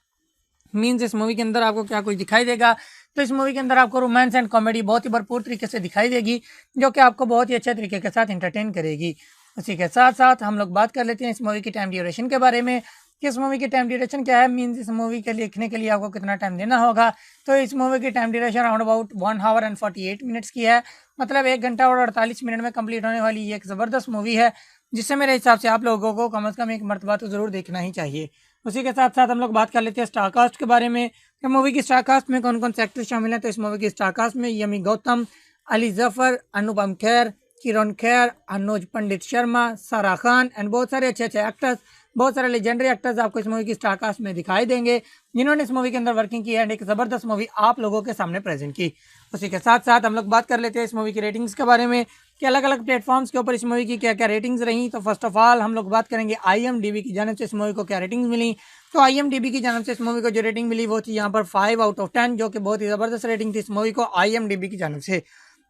मीन्स इस मूवी के अंदर आपको क्या कुछ दिखाई देगा। तो इस मूवी के अंदर आपको रोमांस एंड कॉमेडी बहुत ही भरपूर तरीके से दिखाई देगी जो कि आपको बहुत ही अच्छे तरीके के साथ इंटरटेन करेगी। उसी के साथ साथ हम लोग बात कर लेते हैं इस मूवी की टाइम ड्यूरेशन के बारे में कि इस मूवी की टाइम ड्यूरेशन क्या है, मीन्स इस मूवी के लिखने के लिए आपको कितना टाइम देना होगा। तो इस मूवी की time duration around about 1 our and 48 minutes की है, मतलब 1 घंटा और 48 मिनट में कंप्लीट होने वाली ये एक ज़बरदस्त मूवी है जिससे मेरे हिसाब से आप लोगों को कम से कम एक मरतबा तो ज़रूर देखना ही चाहिए। उसी के साथ साथ हम लोग बात कर लेते हैं स्टार कास्ट के बारे में कि मूवी की स्टार कास्ट में कौन कौन से एक्टर्स शामिल हैं। तो इस मूवी की स्टार कास्ट में यमी गौतम, अली जफर, अनुपम खेर, किरण खेर, अनुज पंडित शर्मा, सारा खान एंड बहुत सारे अच्छे अच्छे एक्टर्स, बहुत सारे लेजेंडरी एक्टर्स आपको इस मूवी की स्टार कास्ट में दिखाई देंगे जिन्होंने इस मूवी के अंदर वर्किंग की है एंड एक ज़बरदस्त मूवी आप लोगों के सामने प्रेजेंट की। उसी के साथ साथ हम लोग बात कर लेते हैं इस मूवी की रेटिंग्स के बारे में कि अलग अलग प्लेटफॉर्म्स के ऊपर इस मूवी की क्या क्या रेटिंग्स रही। तो फर्स्ट ऑफ ऑल हम लोग बात करेंगे IMDb की जानिब से इस मूवी को क्या रेटिंग्स मिली। तो IMDb की जानिब से इस मूवी को जो रेटिंग मिली वो थी यहाँ पर 5 आउट ऑफ 10, जो कि बहुत ही ज़बरदस्त रेटिंग थी इस मूवी को IMDb की जानिब से।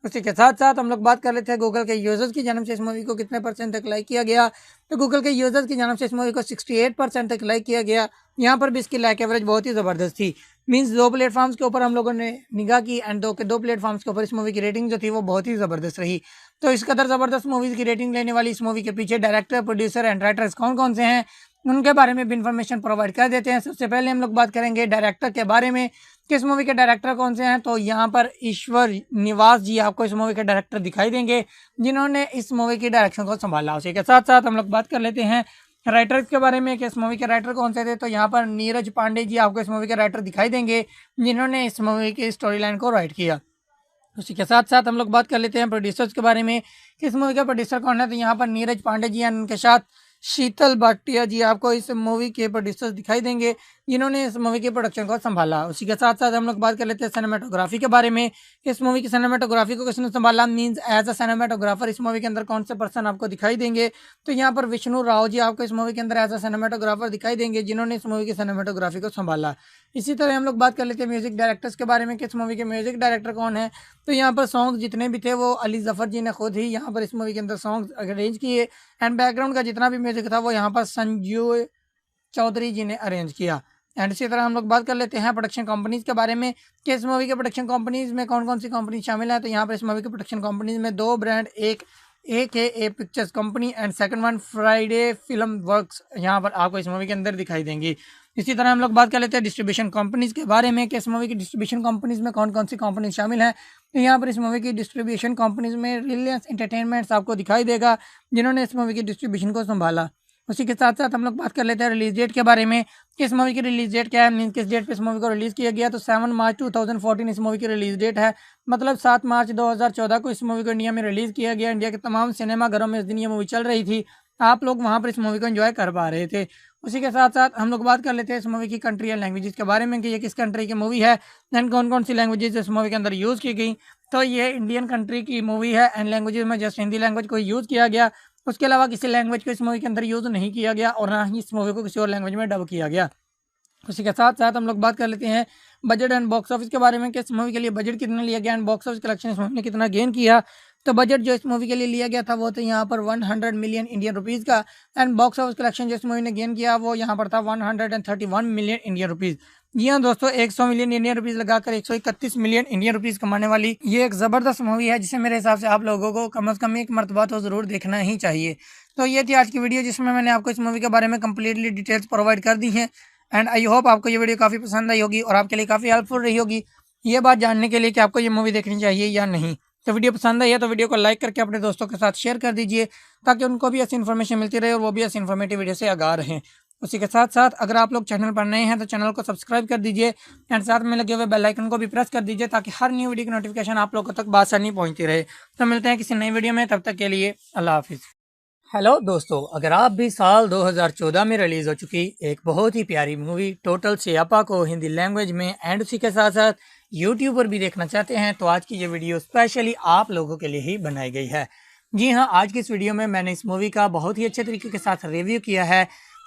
उसी के साथ साथ हम लोग बात कर लेते हैं गूगल के यूजर्स की जानिब से इस मूवी को कितने % तक लाइक किया गया। तो गूगल के यूजर्स की जानिब से इस मूवी को 68% तक लाइक किया गया। यहाँ पर भी इसकी लाइक एवरेज बहुत ही ज़बरदस्त थी, मीन्स 2 प्लेटफॉर्म्स के ऊपर हम लोगों ने निगाह की एंड दो प्लेटफॉर्म्स के ऊपर इस मूवी की रेटिंग जो थी वो बहुत ही ज़बरदस्त रही। तो इस कदर ज़बरदस्त मूवीज़ की रेटिंग लेने वाली इस मूवी के पीछे डायरेक्टर, प्रोड्यूसर एंड राइटर्स कौन कौन से हैं उनके बारे में भी इन्फॉर्मेशन प्रोवाइड कर देते हैं। सबसे पहले हम लोग बात करेंगे डायरेक्टर के बारे में कि इस मूवी के डायरेक्टर कौन से हैं। तो यहाँ पर ईश्वर निवास जी आपको इस मूवी के डायरेक्टर दिखाई देंगे जिन्होंने इस मूवी की डायरेक्शन को संभाला। उसी के साथ साथ हम लोग बात कर लेते हैं राइटर्स के बारे में कि इस मूवी के राइटर कौन से थे। तो यहाँ पर नीरज पांडे जी आपको इस मूवी के राइटर दिखाई देंगे जिन्होंने इस मूवी की स्टोरी लाइन को राइट किया। उसी के साथ साथ हम लोग बात कर लेते हैं प्रोड्यूसर्स के बारे में कि इस मूवी का प्रोड्यूसर कौन है। तो यहाँ पर नीरज पांडे जी एंड उनके साथ शीतल भाटिया जी आपको इस मूवी के प्रोड्यूसर्स दिखाई देंगे जिन्होंने इस मूवी के प्रोडक्शन को संभाला। उसी के साथ साथ हम लोग बात कर लेते हैं सिनेमेटोग्राफी के बारे में कि इस मूवी की सिनेमेटोग्राफी को किसने संभाला, मींस एज अ सिनेमेटोग्राफर इस मूवी के अंदर कौन से पर्सन आपको दिखाई देंगे। तो यहाँ पर विष्णु राव जी आपको इस मूवी के अंदर एज अ सिनेमेटोग्राफर दिखाई देंगे जिन्होंने इस मूवी की सिनेमेटोग्राफी को संभाला। इसी तरह हम लोग बात कर लेते हैं म्यूजिक डायरेक्टर्स के बारे में कि इस मूवी के म्यूजिक डायरेक्टर कौन है। तो यहाँ पर सॉन्ग जितने भी थे वो अली जफर जी ने खुद ही यहाँ पर इस मूवी के अंदर सॉन्ग अरेंज किए एंड बैकग्राउंड का जितना भी म्यूजिक था वो यहाँ पर संजू चौधरी जी ने अरेंज किया। एंड इसी तरह हम लोग बात कर लेते हैं प्रोडक्शन कंपनीज के बारे में कि इस मूवी के प्रोडक्शन कंपनीज में कौन कौन सी कंपनी शामिल है। तो यहाँ पर इस मूवी के प्रोडक्शन कंपनीज में 2 ब्रांड, एक AKA pictures company and second one Friday film works यहाँ पर आपको इस मूवी के अंदर दिखाई देंगी। इसी तरह हम लोग बात कर लेते हैं डिस्ट्रीब्यूशन कंपनीज के बारे में कि इस मूवी की डिस्ट्रीब्यूशन कंपनीज में कौन कौन सी कंपनी शामिल है। तो यहाँ पर इस मूवी की डिस्ट्रीब्यूशन कंपनीज में रिलायंस एंटरटेनमेंट्स आपको दिखाई देगा जिन्होंने इस मूवी की डिस्ट्रीब्यूशन को संभाला। उसी के साथ साथ हम लोग बात कर लेते हैं रिलीज डेट के बारे में कि इस मूवी की रिलीज डेट क्या है, मीन किस डेट पे इस मूवी को रिलीज़ किया गया। तो 7 मार्च 2014 इस मूवी की रिलीज डेट है, मतलब 7 मार्च 2014 को इस मूवी को इंडिया में रिलीज़ किया गया। इंडिया के तमाम सिनेमा घरों में इस दिन ये मूवी चल रही थी, आप लोग वहाँ पर इस मूवी को एंजॉय कर पा रहे थे। उसी के साथ साथ हम लोग बात कर लेते हैं इस मूवी की कंट्री एंड लैंग्वेजेस के बारे में कि ये किस कंट्री की मूवी है एंड कौन कौन सी लैंग्वेजेस इस मूवी के अंदर यूज़ की गई। तो ये इंडियन कंट्री की मूवी है एंड लैंग्वेजेस में जस्ट हिंदी लैंग्वेज को यूज़ किया गया, उसके अलावा किसी लैंग्वेज को इस मूवी के अंदर यूज़ नहीं किया गया और ना ही इस मूवी को किसी और लैंग्वेज में डब किया गया। उसी के साथ साथ हम लोग बात कर लेते हैं बजट एंड बॉक्स ऑफिस के बारे में कि इस मूवी के लिए बजट कितना लिया गया एंड बॉक्स ऑफिस कलेक्शन इस मूवी ने कितना गेन किया। तो बजट जो इस मूवी के लिए लिया गया था वो तो यहाँ पर 100 मिलियन इंडियन रुपीज़ का एंड बॉक्स ऑफिस कलेक्शन जो इस मूवी ने गेन किया वो यहाँ पर था 131 मिलियन इंडियन रुपीज़। जी हाँ दोस्तों, 100 मिलियन इंडियन रुपीज़ लगाकर 131 मिलियन इंडियन रुपीज़ कमाने वाली ये एक ज़बरदस्त मूवी है जिसे मेरे हिसाब से आप लोगों को कम से कम एक मरतबा तो ज़रूर देखना ही चाहिए। तो ये थी आज की वीडियो जिसमें मैंने आपको इस मूवी के बारे में कम्प्लीटली डिटेल्स प्रोवाइड कर दी हैं एंड आई होप आपको ये वीडियो काफ़ी पसंद आई होगी और आपके लिए काफ़ी हेल्पफुल रही होगी ये बात जानने के लिए कि आपको ये मूवी देखनी चाहिए या नहीं। तो वीडियो पसंद आई है तो वीडियो को लाइक करके अपने दोस्तों के साथ शेयर कर दीजिए ताकि उनको भी ऐसी इन्फॉर्मेशन मिलती रहे और वो भी ऐसी इन्फॉर्मेटिव वीडियो से आगाह रहें। उसी के साथ साथ अगर आप लोग चैनल पर नए हैं तो चैनल को सब्सक्राइब कर दीजिए एंड साथ में लगे हुए बेल आइकन को भी प्रेस कर दीजिए ताकि हर न्यू वीडियो की नोटिफिकेशन आप लोगों तक बआसानी पहुंचती रहे। तो मिलते हैं किसी नई वीडियो में, तब तक के लिए अल्लाह हाफिज़। हेलो दोस्तों, अगर आप भी साल 2014 में रिलीज़ हो चुकी एक बहुत ही प्यारी मूवी टोटल सियापा को हिंदी लैंग्वेज में एंड उसी के साथ साथ यूट्यूब पर भी देखना चाहते हैं तो आज की ये वीडियो स्पेशली आप लोगों के लिए ही बनाई गई है। जी हाँ, आज की इस वीडियो में मैंने इस मूवी का बहुत ही अच्छे तरीके के साथ रिव्यू किया है,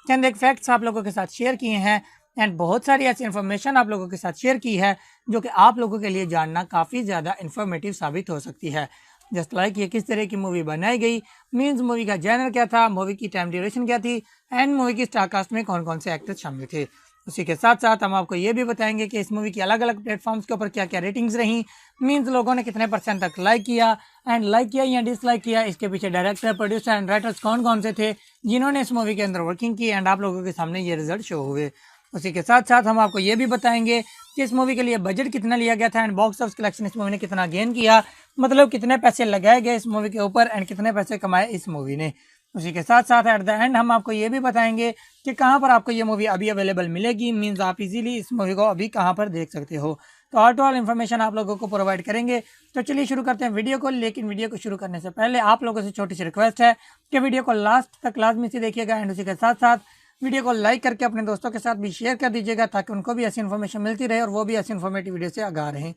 चंद एक फैक्ट्स आप लोगों के साथ शेयर किए हैं एंड बहुत सारी ऐसी इन्फॉर्मेशन आप लोगों के साथ शेयर की है जो कि आप लोगों के लिए जानना काफ़ी ज़्यादा इन्फॉर्मेटिव साबित हो सकती है। जस्ट लाइक ये किस तरह की मूवी बनाई गई, मीन्स मूवी का जैनर क्या था, मूवी की टाइम ड्यूरेशन क्या थी एंड मूवी की स्टार कास्ट में कौन कौन से एक्टर्स शामिल थे। उसी के साथ साथ हम आपको ये भी बताएंगे कि इस मूवी की अलग अलग प्लेटफॉर्म्स के ऊपर क्या क्या रेटिंग्स रही, मीन्स लोगों ने कितने % तक लाइक किया एंड लाइक किया या डिसलाइक किया, इसके पीछे डायरेक्टर, प्रोड्यूसर एंड राइटर्स कौन कौन से थे जिन्होंने इस मूवी के अंदर वर्किंग की एंड आप लोगों के सामने ये रिजल्ट शो हुए। उसी के साथ साथ हम आपको ये भी बताएंगे कि इस मूवी के लिए बजट कितना लिया गया था एंड बॉक्स ऑफिस कलेक्शन इस मूवी ने कितना गेन किया, मतलब कितने पैसे लगाए गए इस मूवी के ऊपर एंड कितने पैसे कमाए इस मूवी ने। उसी के साथ साथ एट द एंड हम आपको ये भी बताएंगे कि कहाँ पर आपको ये मूवी अभी अवेलेबल मिलेगी, मीन्स आप इजीली इस मूवी को अभी कहाँ पर देख सकते हो। तो ऑल टू ऑल इन्फॉर्मेशन आप लोगों को प्रोवाइड करेंगे। तो चलिए शुरू करते हैं वीडियो को, लेकिन वीडियो को शुरू करने से पहले आप लोगों से छोटी सी रिक्वेस्ट है कि वीडियो को लास्ट तक लाजमी से देखिएगा एंड उसी के साथ साथ वीडियो को लाइक करके अपने दोस्तों के साथ भी शेयर कर दीजिएगा ताकि उनको भी ऐसी इन्फॉर्मेशन मिलती रहे और वो भी ऐसी इन्फॉर्मेटिव वीडियो से आगाह रहें।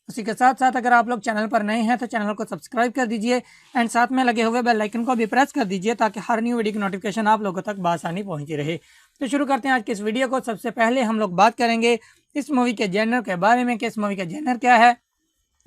उसी के साथ साथ अगर आप लोग चैनल पर नए हैं तो चैनल को सब्सक्राइब कर दीजिए एंड साथ में लगे हुए बेल आइकन को भी प्रेस कर दीजिए ताकि हर न्यू वीडियो की नोटिफिकेशन आप लोगों तक बआसानी पहुंची रहे। तो शुरू करते हैं आज की इस वीडियो को। सबसे पहले हम लोग बात करेंगे इस मूवी के जेनर के बारे में कि इस मूवी का जेनर क्या है,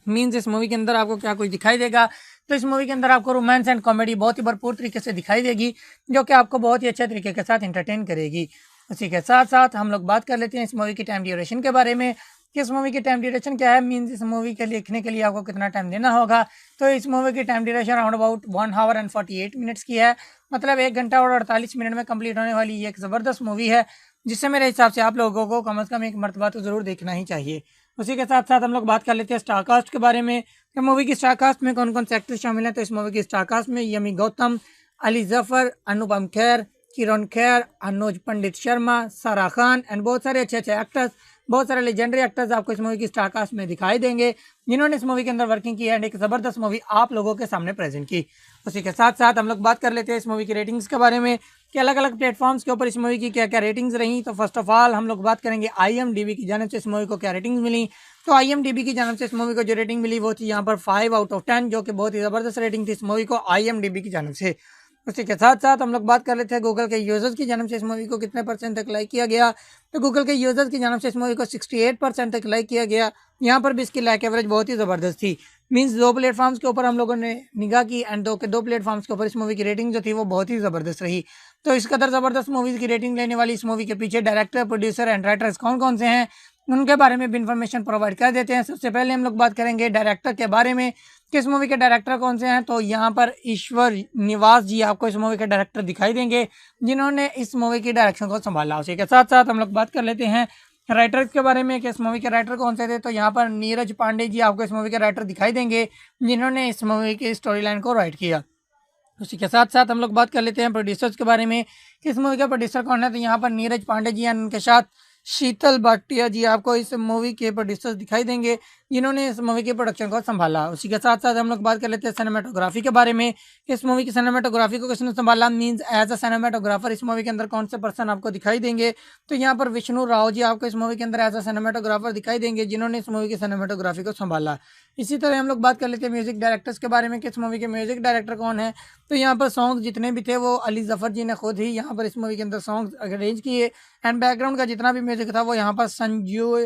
मीन्स इस मूवी के अंदर आपको क्या कुछ दिखाई देगा। तो इस मूवी के अंदर आपको रोमांस एंड कॉमेडी बहुत ही भरपूर तरीके से दिखाई देगी जो कि आपको बहुत ही अच्छे तरीके के साथ इंटरटेन करेगी। उसी के साथ साथ हम लोग बात कर लेते हैं इस मूवी की टाइम ड्यूरेशन के बारे में कि इस मूवी की टाइम ड्यूरेशन क्या है, मीन्स इस मूवी के लिखने के लिए आपको कितना टाइम देना होगा। तो इस मूवी की time duration around about 1 our and 48 minutes की है, मतलब 1 घंटा और 48 मिनट में कंप्लीट होने वाली ये एक ज़बरदस्त मूवी है जिससे मेरे हिसाब से आप लोगों को कम से कम एक मरतबा तो ज़रूर देखना ही चाहिए। उसी के साथ साथ हम लोग बात कर लेते हैं स्टार कास्ट के बारे में कि मूवी की स्टार कास्ट में कौन कौन से एक्टर्स शामिल हैं। तो इस मूवी की स्टार कास्ट में यमी गौतम, अली जफर, अनुपम खेर, किरण खेर, अनुज पंडित शर्मा, सारा खान एंड बहुत सारे अच्छे अच्छे एक्टर्स, बहुत सारे लेजेंडरी एक्टर्स आपको इस मूवी की स्टार कास्ट में दिखाई देंगे जिन्होंने इस मूवी के अंदर वर्किंग की है एंड एक ज़बरदस्त मूवी आप लोगों के सामने प्रेजेंट की। उसी के साथ साथ हम लोग बात कर लेते हैं इस मूवी की रेटिंग्स के बारे में कि अलग अलग प्लेटफॉर्म्स के ऊपर इस मूवी की क्या क्या रेटिंग्स रही। तो फर्स्ट ऑफ ऑल हम लोग बात करेंगे IMDb की जानिब से इस मूवी को क्या रेटिंग्स मिली। तो IMDb की जानिब से इस मूवी को जो रेटिंग मिली वो थी यहाँ पर 5 आउट ऑफ 10, जो कि बहुत ही ज़बरदस्त रेटिंग थी इस मूवी को IMDb की जानिब से। उसी के साथ साथ हम लोग बात कर लेते हैं गूगल के यूजर्स की जानिब से इस मूवी को कितने % तक लाइक किया गया। तो गूगल के यूजर्स की जानिब से इस मूवी को 68% तक लाइक किया गया। यहाँ पर भी इसकी लाइक एवरेज बहुत ही ज़बरदस्त थी, मीन्स 2 प्लेटफॉर्म्स के ऊपर हम लोगों ने निगाह की एंड दो प्लेटफॉर्म्स के ऊपर इस मूवी की रेटिंग जो थी वो बहुत ही ज़बरदस्त रही। तो इस कदर ज़बरदस्त मूवीज़ की रेटिंग लेने वाली इस मूवी के पीछे डायरेक्टर, प्रोड्यूसर एंड राइटर्स कौन कौन से हैं उनके बारे में भी इन्फॉर्मेशन प्रोवाइड कर देते हैं। सबसे पहले हम लोग बात करेंगे डायरेक्टर के बारे में कि इस मूवी के डायरेक्टर कौन से हैं। तो यहाँ पर ईश्वर निवास जी आपको इस मूवी के डायरेक्टर दिखाई देंगे जिन्होंने इस मूवी की डायरेक्शन को संभाला। उसी के साथ साथ हम लोग बात कर लेते हैं राइटर्स के बारे में कि इस मूवी के राइटर कौन से थे। तो यहाँ पर नीरज पांडे जी आपको इस मूवी के राइटर दिखाई देंगे जिन्होंने इस मूवी की स्टोरी लाइन को राइट किया। उसी के साथ साथ हम लोग बात कर लेते हैं प्रोड्यूसर्स के बारे में कि इस मूवी का प्रोड्यूसर कौन है। तो यहाँ पर नीरज पांडे जी एंड उनके साथ शीतल भाटिया जी आपको इस मूवी के प्रोड्यूसर्स दिखाई देंगे जिन्होंने इस मूवी के प्रोडक्शन को संभाला। उसी के साथ साथ हम लोग बात कर लेते हैं सिनेमेटोग्राफी के बारे में कि इस मूवी की सिनेमेटोग्राफी को किसने संभाला, मींस एज अ सिनेमेटोग्राफर इस मूवी के अंदर कौन से पर्सन आपको दिखाई देंगे। तो यहाँ पर विष्णु राव जी आपको इस मूवी के अंदर एज अ सिनेमेटोग्राफर दिखाई देंगे जिन्होंने इस मूवी की सिनेमेटोग्राफी को संभाला। इसी तरह हम लोग बात कर लेते हैं म्यूजिक डायरेक्टर्स के बारे में कि इस मूवी के म्यूजिक डायरेक्टर कौन है। तो यहाँ पर सॉन्ग जितने भी थे वो अली जफर जी ने खुद ही यहाँ पर इस मूवी के अंदर सॉन्ग अरेंज किए एंड बैकग्राउंड का जितना भी म्यूजिक था वो यहाँ पर संजू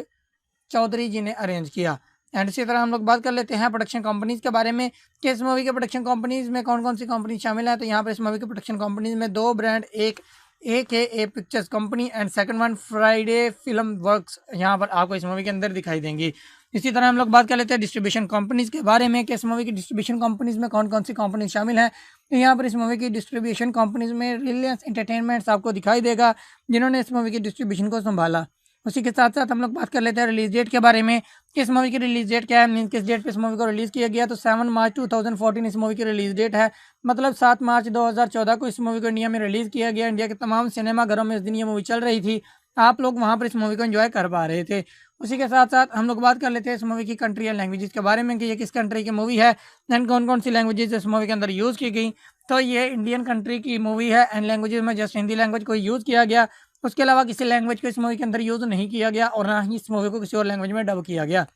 चौधरी जी ने अरेंज किया। एंड इसी तरह हम लोग बात कर लेते हैं प्रोडक्शन कंपनीज के बारे में कि इस मूवी के प्रोडक्शन कंपनीज में कौन कौन सी कंपनी शामिल है। तो यहाँ पर इस मूवी के प्रोडक्शन कंपनीज में 2 ब्रांड, एक AKA pictures company and second one Friday film works यहाँ पर आपको इस मूवी के अंदर दिखाई देंगी। इसी तरह हम लोग बात कर लेते हैं डिस्ट्रीब्यूशन कंपनीज के बारे में कि इस मूवी की डिस्ट्रीब्यूशन कंपनीज में कौन कौन सी कंपनी शामिल है। तो यहाँ पर इस मूवी की डिस्ट्रीब्यूशन कंपनीज में रिलायंस एंटरटेनमेंट्स आपको दिखाई देगा जिन्होंने इस मूवी की डिस्ट्रीब्यूशन को संभाला। उसी के साथ साथ हम लोग बात कर लेते हैं रिलीज डेट के बारे में कि इस मूवी की रिलीज डेट क्या है, मीन किस डेट पे इस मूवी को रिलीज़ किया गया। तो 7 मार्च 2014 इस मूवी की रिलीज डेट है, मतलब 7 मार्च 2014 को इस मूवी को इंडिया में रिलीज़ किया गया। इंडिया के तमाम सिनेमा घरों में इस दिन ये मूवी चल रही थी, आप लोग वहाँ पर इस मूवी को एंजॉय कर पा रहे थे। उसी के साथ साथ हम लोग बात कर लेते हैं इस मूवी की कंट्री एंड लैंग्वेजेस के बारे में कि ये किस कंट्री की मूवी है एंड कौन कौन सी लैंग्वेजेस इस मूवी के अंदर यूज़ की गई। तो ये इंडियन कंट्री की मूवी है एंड लैंग्वेजेस में जस्ट हिंदी लैंग्वेज को यूज़ किया गया। उसके अलावा किसी लैंग्वेज को इस मूवी के अंदर यूज़ नहीं किया गया और ना ही इस मूवी को किसी और लैंग्वेज में डब किया गया।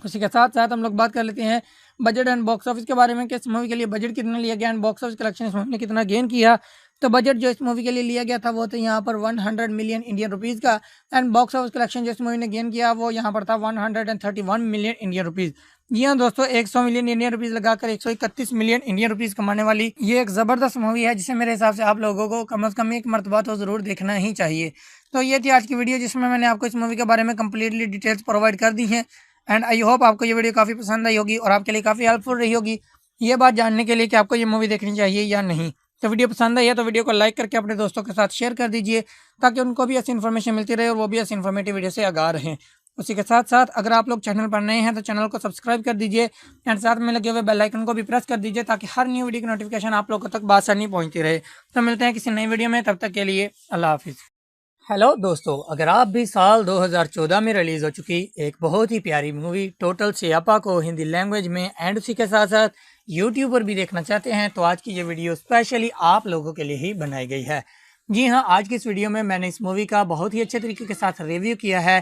उसी के साथ साथ हम लोग बात कर लेते हैं बजट एंड बॉक्स ऑफिस के बारे में कि इस मूवी के लिए बजट कितना लिया गया एंड बॉक्स ऑफिस कलेक्शन इस मूवी ने कितना गेन किया। तो बजट जो इस मूवी के लिए लिया गया था वो था यहाँ पर 100 मिलियन इंडियन रुपीज़ का एंड बॉक्स ऑफिस कलेक्शन जो इस मूवी ने गेन किया वो यहाँ पर था 131 मिलियन इंडियन रुपीज़। जी हाँ दोस्तों, 100 मिलियन इंडियन रुपीज़ लगाकर 131 मिलियन इंडियन रुपीज़ कमाने वाली ये एक ज़बरदस्त मूवी है जिसे मेरे हिसाब से आप लोगों को कम से कम एक मरतबा तो ज़रूर देखना ही चाहिए। तो ये थी आज की वीडियो जिसमें मैंने आपको इस मूवी के बारे में कम्प्लीटली डिटेल्स प्रोवाइड कर दी हैं एंड आई होप आपको ये वीडियो काफ़ी पसंद आई होगी और आपके लिए काफ़ी हेल्पफुल रही होगी ये बात जानने के लिए कि आपको ये मूवी देखनी चाहिए या नहीं। तो वीडियो पसंद आई है तो वीडियो को लाइक करके अपने दोस्तों के साथ शेयर कर दीजिए ताकि उनको भी ऐसी इन्फॉर्मेशन मिलती रहे और वो भी ऐसी इन्फॉर्मेटिव वीडियो से आगाह रहें। उसी के साथ साथ अगर आप लोग चैनल पर नए हैं तो चैनल को सब्सक्राइब कर दीजिए एंड साथ में लगे हुए बेल आइकन को भी प्रेस कर दीजिए ताकि हर न्यू वीडियो की नोटिफिकेशन आप लोगों तक बासानी पहुंचती रहे। तो मिलते हैं किसी नई वीडियो में, तब तक के लिए अल्लाह हाफिज़। हेलो दोस्तों, अगर आप भी साल 2014 में रिलीज़ हो चुकी एक बहुत ही प्यारी मूवी टोटल सियापा को हिंदी लैंग्वेज में एंड उसी के साथ साथ यूट्यूब पर भी देखना चाहते हैं तो आज की ये वीडियो स्पेशली आप लोगों के लिए ही बनाई गई है। जी हाँ, आज की इस वीडियो में मैंने इस मूवी का बहुत ही अच्छे तरीके के साथ रिव्यू किया है,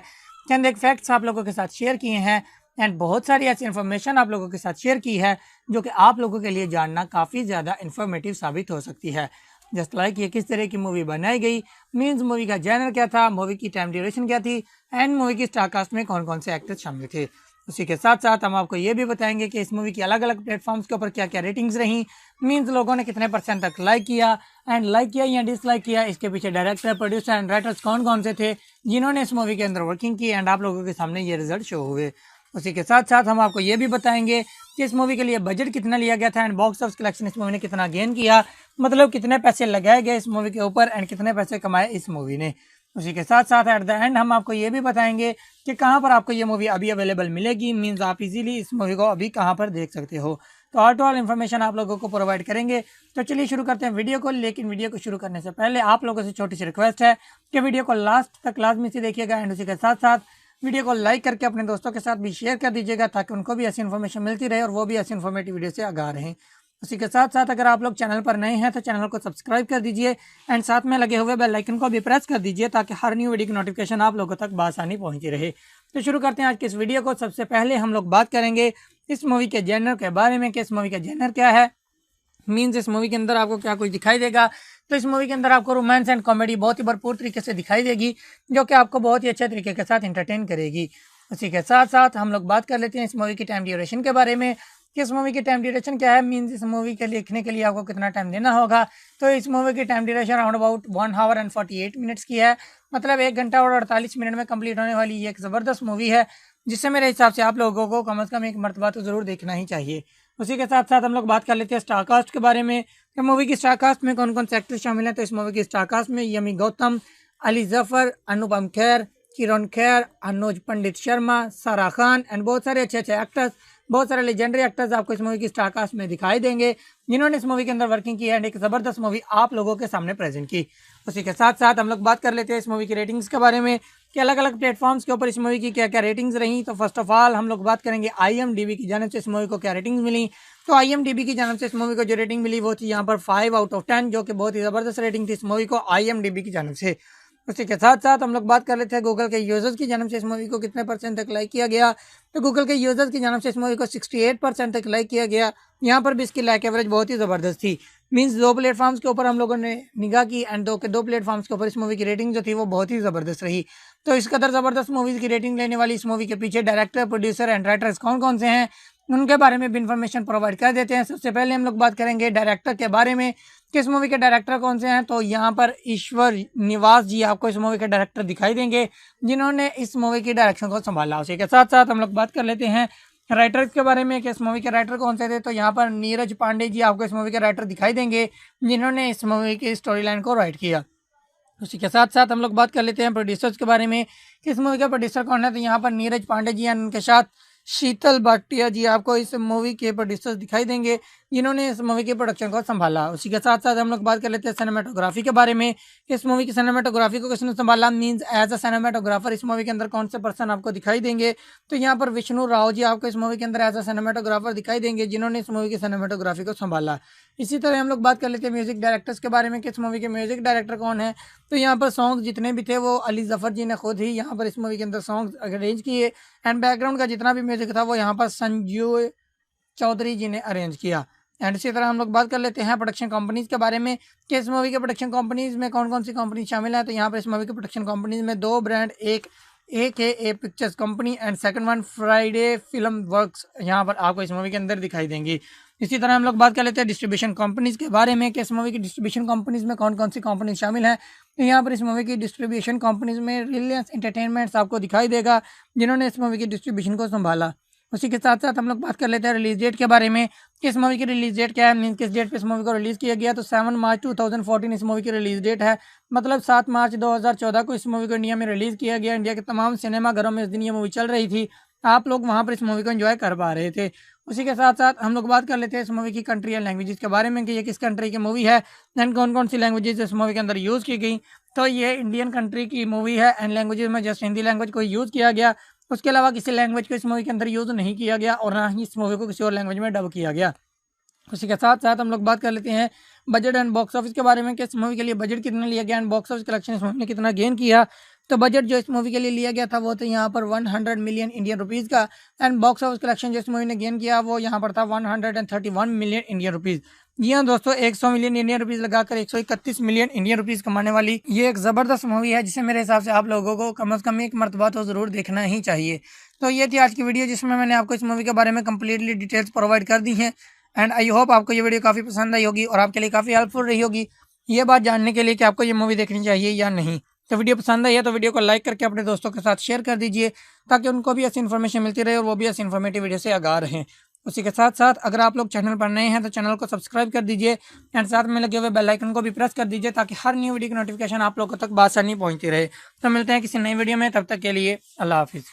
चंद एक फैक्ट्स आप लोगों के साथ शेयर किए हैं एंड बहुत सारी ऐसी इन्फॉर्मेशन आप लोगों के साथ शेयर की है जो कि आप लोगों के लिए जानना काफ़ी ज़्यादा इन्फॉर्मेटिव साबित हो सकती है। जस्ट लाइक ये किस तरह की मूवी बनाई गई, मीन्स मूवी का जैनर क्या था, मूवी की टाइम ड्यूरेशन क्या थी एंड मूवी की स्टार कास्ट में कौन कौन से एक्टर्स शामिल थे। उसी के साथ साथ हम आपको ये भी बताएंगे कि इस मूवी की अलग अलग प्लेटफॉर्म्स के ऊपर क्या क्या रेटिंग्स रहीं, मीन्स लोगों ने कितने % तक लाइक किया एंड लाइक किया या डिसलाइक किया, इसके पीछे डायरेक्टर, प्रोड्यूसर एंड राइटर्स कौन कौन से थे जिन्होंने इस मूवी के अंदर वर्किंग की एंड आप लोगों के सामने ये रिजल्ट शो हुए। उसी के साथ साथ हम आपको ये भी बताएंगे कि इस मूवी के लिए बजट कितना लिया गया था एंड बॉक्स ऑफिस कलेक्शन इस मूवी ने कितना गेन किया, मतलब कितने पैसे लगाए गए इस मूवी के ऊपर एंड कितने पैसे कमाए इस मूवी ने। उसी के साथ साथ एट द एंड हम आपको ये भी बताएंगे कि कहाँ पर आपको ये मूवी अभी अवेलेबल मिलेगी, मीन्स आप इजीली इस मूवी को अभी कहाँ पर देख सकते हो। तो ऑल टू ऑल इन्फॉर्मेशन आप लोगों को प्रोवाइड करेंगे। तो चलिए शुरू करते हैं वीडियो को, लेकिन वीडियो को शुरू करने से पहले आप लोगों से छोटी सी रिक्वेस्ट है कि वीडियो को लास्ट तक लाजमी से देखिएगा एंड उसी के साथ साथ वीडियो को लाइक करके अपने दोस्तों के साथ भी शेयर कर दीजिएगा ताकि उनको भी ऐसी इन्फॉर्मेशन मिलती रहे और वो भी ऐसी इन्फॉर्मेटिव वीडियो से आगाह रहें। उसी के साथ साथ अगर आप लोग चैनल पर नए हैं तो चैनल को सब्सक्राइब कर दीजिए एंड साथ में लगे हुए बेल आइकन को भी प्रेस कर दीजिए ताकि हर न्यू वीडियो की नोटिफिकेशन आप लोगों तक बासानी पहुंची रहे। तो शुरू करते हैं आज की इस वीडियो को। सबसे पहले हम लोग बात करेंगे इस मूवी के जेनर के बारे में कि इस मूवी का जेनर क्या है, मीन्स इस मूवी के अंदर आपको क्या कुछ दिखाई देगा। तो इस मूवी के अंदर आपको रोमांस एंड कॉमेडी बहुत ही भरपूर तरीके से दिखाई देगी जो कि आपको बहुत ही अच्छे तरीके के साथ इंटरटेन करेगी। उसी के साथ साथ हम लोग बात कर लेते हैं इस मूवी की टाइम ड्यूरेशन के बारे में कि इस मूवी की टाइम ड्यूरेशन क्या है, मीन्स इस मूवी के लिखने के लिए आपको कितना टाइम देना होगा। तो इस मूवी की time duration around about 1 our and 48 minutes की है, मतलब 1 घंटा और 48 मिनट में कंप्लीट होने वाली ये एक ज़बरदस्त मूवी है जिससे मेरे हिसाब से आप लोगों को कम से कम एक मरतबा तो ज़रूर देखना ही चाहिए। उसी के साथ साथ हम लोग बात कर लेते हैं स्टार कास्ट के बारे में कि मूवी की स्टार कास्ट में कौन कौन से एक्टर्स शामिल हैं। तो इस मूवी की स्टार कास्ट में यमी गौतम, अली जफर, अनुपम खेर, किरण खेर, अनुज पंडित शर्मा, सारा खान एंड बहुत सारे अच्छे अच्छे एक्टर्स, बहुत सारे लेजेंडरी एक्टर्स आपको इस मूवी की स्टार कास्ट में दिखाई देंगे जिन्होंने इस मूवी के अंदर वर्किंग की है एंड एक ज़बरदस्त मूवी आप लोगों के सामने प्रेजेंट की। उसी के साथ साथ हम लोग बात कर लेते हैं इस मूवी की रेटिंग्स के बारे में कि अलग अलग प्लेटफॉर्म्स के ऊपर इस मूवी की क्या क्या रेटिंग्स रहीं। तो फर्स्ट ऑफ ऑल हम लोग बात करेंगे IMDb की जानिब से इस मूवी को क्या रेटिंग्स मिली। तो IMDb की जानिब से इस मूवी को जो रेटिंग मिली वो थी यहाँ पर 5 आउट ऑफ 10, जो कि बहुत ही ज़बरदस्त रेटिंग थी इस मूवी को IMDb की जानिब से। उसी के साथ साथ हम लोग बात कर लेते हैं गूगल के यूजर्स की जानिब से इस मूवी को कितने % तक लाइक किया गया। तो गूगल के यूजर्स की जानिब से इस मूवी को 68% तक लाइक किया गया। यहाँ पर भी इसकी लाइक एवरेज बहुत ही ज़बरदस्त थी, मीन्स 2 प्लेटफॉर्म्स के ऊपर हम लोगों ने निगाह की एंड दो प्लेटफॉर्म्स के ऊपर इस मूवी की रेटिंग जो थी वो बहुत ही ज़बरदस्त रही। तो इस कदर ज़बरदस्त मूवीज़ की रेटिंग लेने वाली इस मूवी के पीछे डायरेक्टर, प्रोड्यूसर एंड राइटर्स कौन कौन से हैं उनके बारे में भी इन्फॉर्मेशन प्रोवाइड कर देते हैं। सबसे पहले हम लोग बात करेंगे डायरेक्टर के बारे में कि इस मूवी के डायरेक्टर कौन से हैं। तो यहाँ पर ईश्वर निवास जी आपको इस मूवी के डायरेक्टर दिखाई देंगे जिन्होंने इस मूवी की डायरेक्शन को संभाला। उसी के साथ साथ हम लोग बात कर लेते हैं राइटर्स के बारे में कि इस मूवी के राइटर कौन से थे। तो यहाँ पर नीरज पांडे जी आपको इस मूवी के राइटर दिखाई देंगे जिन्होंने इस मूवी की स्टोरी लाइन को राइट किया। उसी के साथ साथ हम लोग बात कर लेते हैं प्रोड्यूसर्स के बारे में कि इस मूवी का प्रोड्यूसर कौन है। तो यहाँ पर नीरज पांडे जी हैं, उनके साथ शीतल भाटिया जी आपको इस मूवी के प्रोड्यूसर्स दिखाई देंगे, जिन्होंने इस मूवी के प्रोडक्शन को संभाला। उसी के साथ साथ हम लोग बात कर लेते हैं सिनेमेटोग्राफी के बारे में। इस मूवी की सिनेमेटोग्राफी को किसने संभाला, मींस एज अ सिनेमेटोग्राफर इस मूवी के अंदर कौन से पर्सन आपको दिखाई देंगे। तो यहाँ पर विष्णु राव जी आपको इस मूवी के अंदर एज अ सिनेमेटोग्राफर दिखाई देंगे, जिन्होंने इस मूवी की सिनेमेटोग्राफी को संभाला। इसी तरह हम लोग बात कर लेते हैं म्यूजिक डायरेक्टर्स के बारे में कि इस मूवी के म्यूजिक डायरेक्टर कौन है। तो यहाँ पर सॉन्ग जितने भी थे वो अली जफर जी ने खुद ही यहाँ पर इस मूवी के अंदर सॉन्ग अरेंज किए, एंड बैकग्राउंड का जितना भी म्यूजिक था वो यहाँ पर संजू चौधरी जी ने अरेंज किया। एंड इसी तरह हम लोग बात कर लेते हैं प्रोडक्शन कंपनीज के बारे में कि इस मूवी के प्रोडक्शन कंपनीज में कौन कौन सी कंपनी शामिल है। तो यहाँ पर इस मूवी के प्रोडक्शन कंपनीज में दो ब्रांड, एक है A pictures company and second one Friday film works, यहाँ पर आपको इस मूवी के अंदर दिखाई देंगी। इसी तरह हम लोग बात कर लेते हैं डिस्ट्रीब्यूशन कंपनीज के बारे में कि इस मूवी की डिस्ट्रीब्यूशन कंपनीज में कौन कौन सी कंपनी शामिल है। तो यहाँ पर इस मूवी की डिस्ट्रीब्यूशन कंपनीज में रिलायंस एंटरटेनमेंट्स आपको दिखाई देगा, जिन्होंने इस मूवी की डिस्ट्रीब्यूशन को संभाला। उसी के साथ साथ हम लोग बात कर लेते हैं रिलीज डेट के बारे में कि इस मूवी की रिलीज डेट क्या है, मीन किस डेट पे इस मूवी को रिलीज किया गया। तो 7 मार्च 2014 इस मूवी की रिलीज डेट है, मतलब 7 मार्च 2014 को इस मूवी को इंडिया में रिलीज किया गया। इंडिया के तमाम सिनेमाघरों में इस दिन ये मूवी चल रही थी, आप लोग वहाँ पर इस मूवी को एंजॉय कर पा रहे थे। उसी के साथ साथ हम लोग बात कर लेते हैं इस मूवी की कंट्री एंड लैंग्वेजेस के बारे में कि ये किस कंट्री की मूवी है एंड कौन कौन सी लैंग्वेजेस इस मूवी के अंदर यूज़ की गई। तो ये इंडियन कंट्री की मूवी है एंड लैंग्वेजेस में जस्ट हिंदी लैंग्वेज को यूज़ किया गया, उसके अलावा किसी लैंग्वेज को इस मूवी के अंदर यूज़ नहीं किया गया और ना ही इस मूवी को किसी और लैंग्वेज में डब किया गया। उसी के साथ साथ हम लोग बात कर लेते हैं बजट एंड बॉक्स ऑफिस के बारे में कि इस मूवी के लिए बजट कितना लिया गया एंड बॉक्स ऑफिस कलेक्शन इस मूवी ने कितना गेन किया। तो बजट जो इस मूवी के लिए लिया गया था वो था यहाँ पर 100 मिलियन इंडियन रुपीज़ का, एंड बॉक्स ऑफिस कलेक्शन जो इस मूवी ने गेन किया वो यहाँ पर था 131 मिलियन इंडियन रुपीज़। जी हाँ दोस्तों, 100 मिलियन इंडियन रुपीज़ लगाकर 131 मिलियन इंडियन रुपीज़ कमाने वाली ये एक ज़बरदस्त मूवी है, जिसे मेरे हिसाब से आप लोगों को कम से कम एक मरतबा तो ज़रूर देखना ही चाहिए। तो ये थी आज की वीडियो, जिसमें मैंने आपको इस मूवी के बारे में कम्प्लीटली डिटेल्स प्रोवाइड कर दी हैं, एंड आई होप आपको ये वीडियो काफ़ी पसंद आई होगी और आपके लिए काफ़ी हेल्पफुल रही होगी ये बात जानने के लिए कि आपको ये मूवी देखनी चाहिए या नहीं। तो वीडियो पसंद आई है तो वीडियो को लाइक करके अपने दोस्तों के साथ शेयर कर दीजिए, ताकि उनको भी ऐसी इन्फॉर्मेशन मिलती रहे और वो भी ऐसी इन्फॉर्मेटिव वीडियो से आगाह रहें। उसी के साथ साथ अगर आप लोग चैनल पर नए हैं तो चैनल को सब्सक्राइब कर दीजिए एंड साथ में लगे हुए बेल आइकन को भी प्रेस कर दीजिए, ताकि हर न्यू वीडियो की नोटिफिकेशन आप लोगों तक बासानी पहुंचती रहे। तो मिलते हैं किसी नई वीडियो में, तब तक के लिए अल्लाह हाफिज़।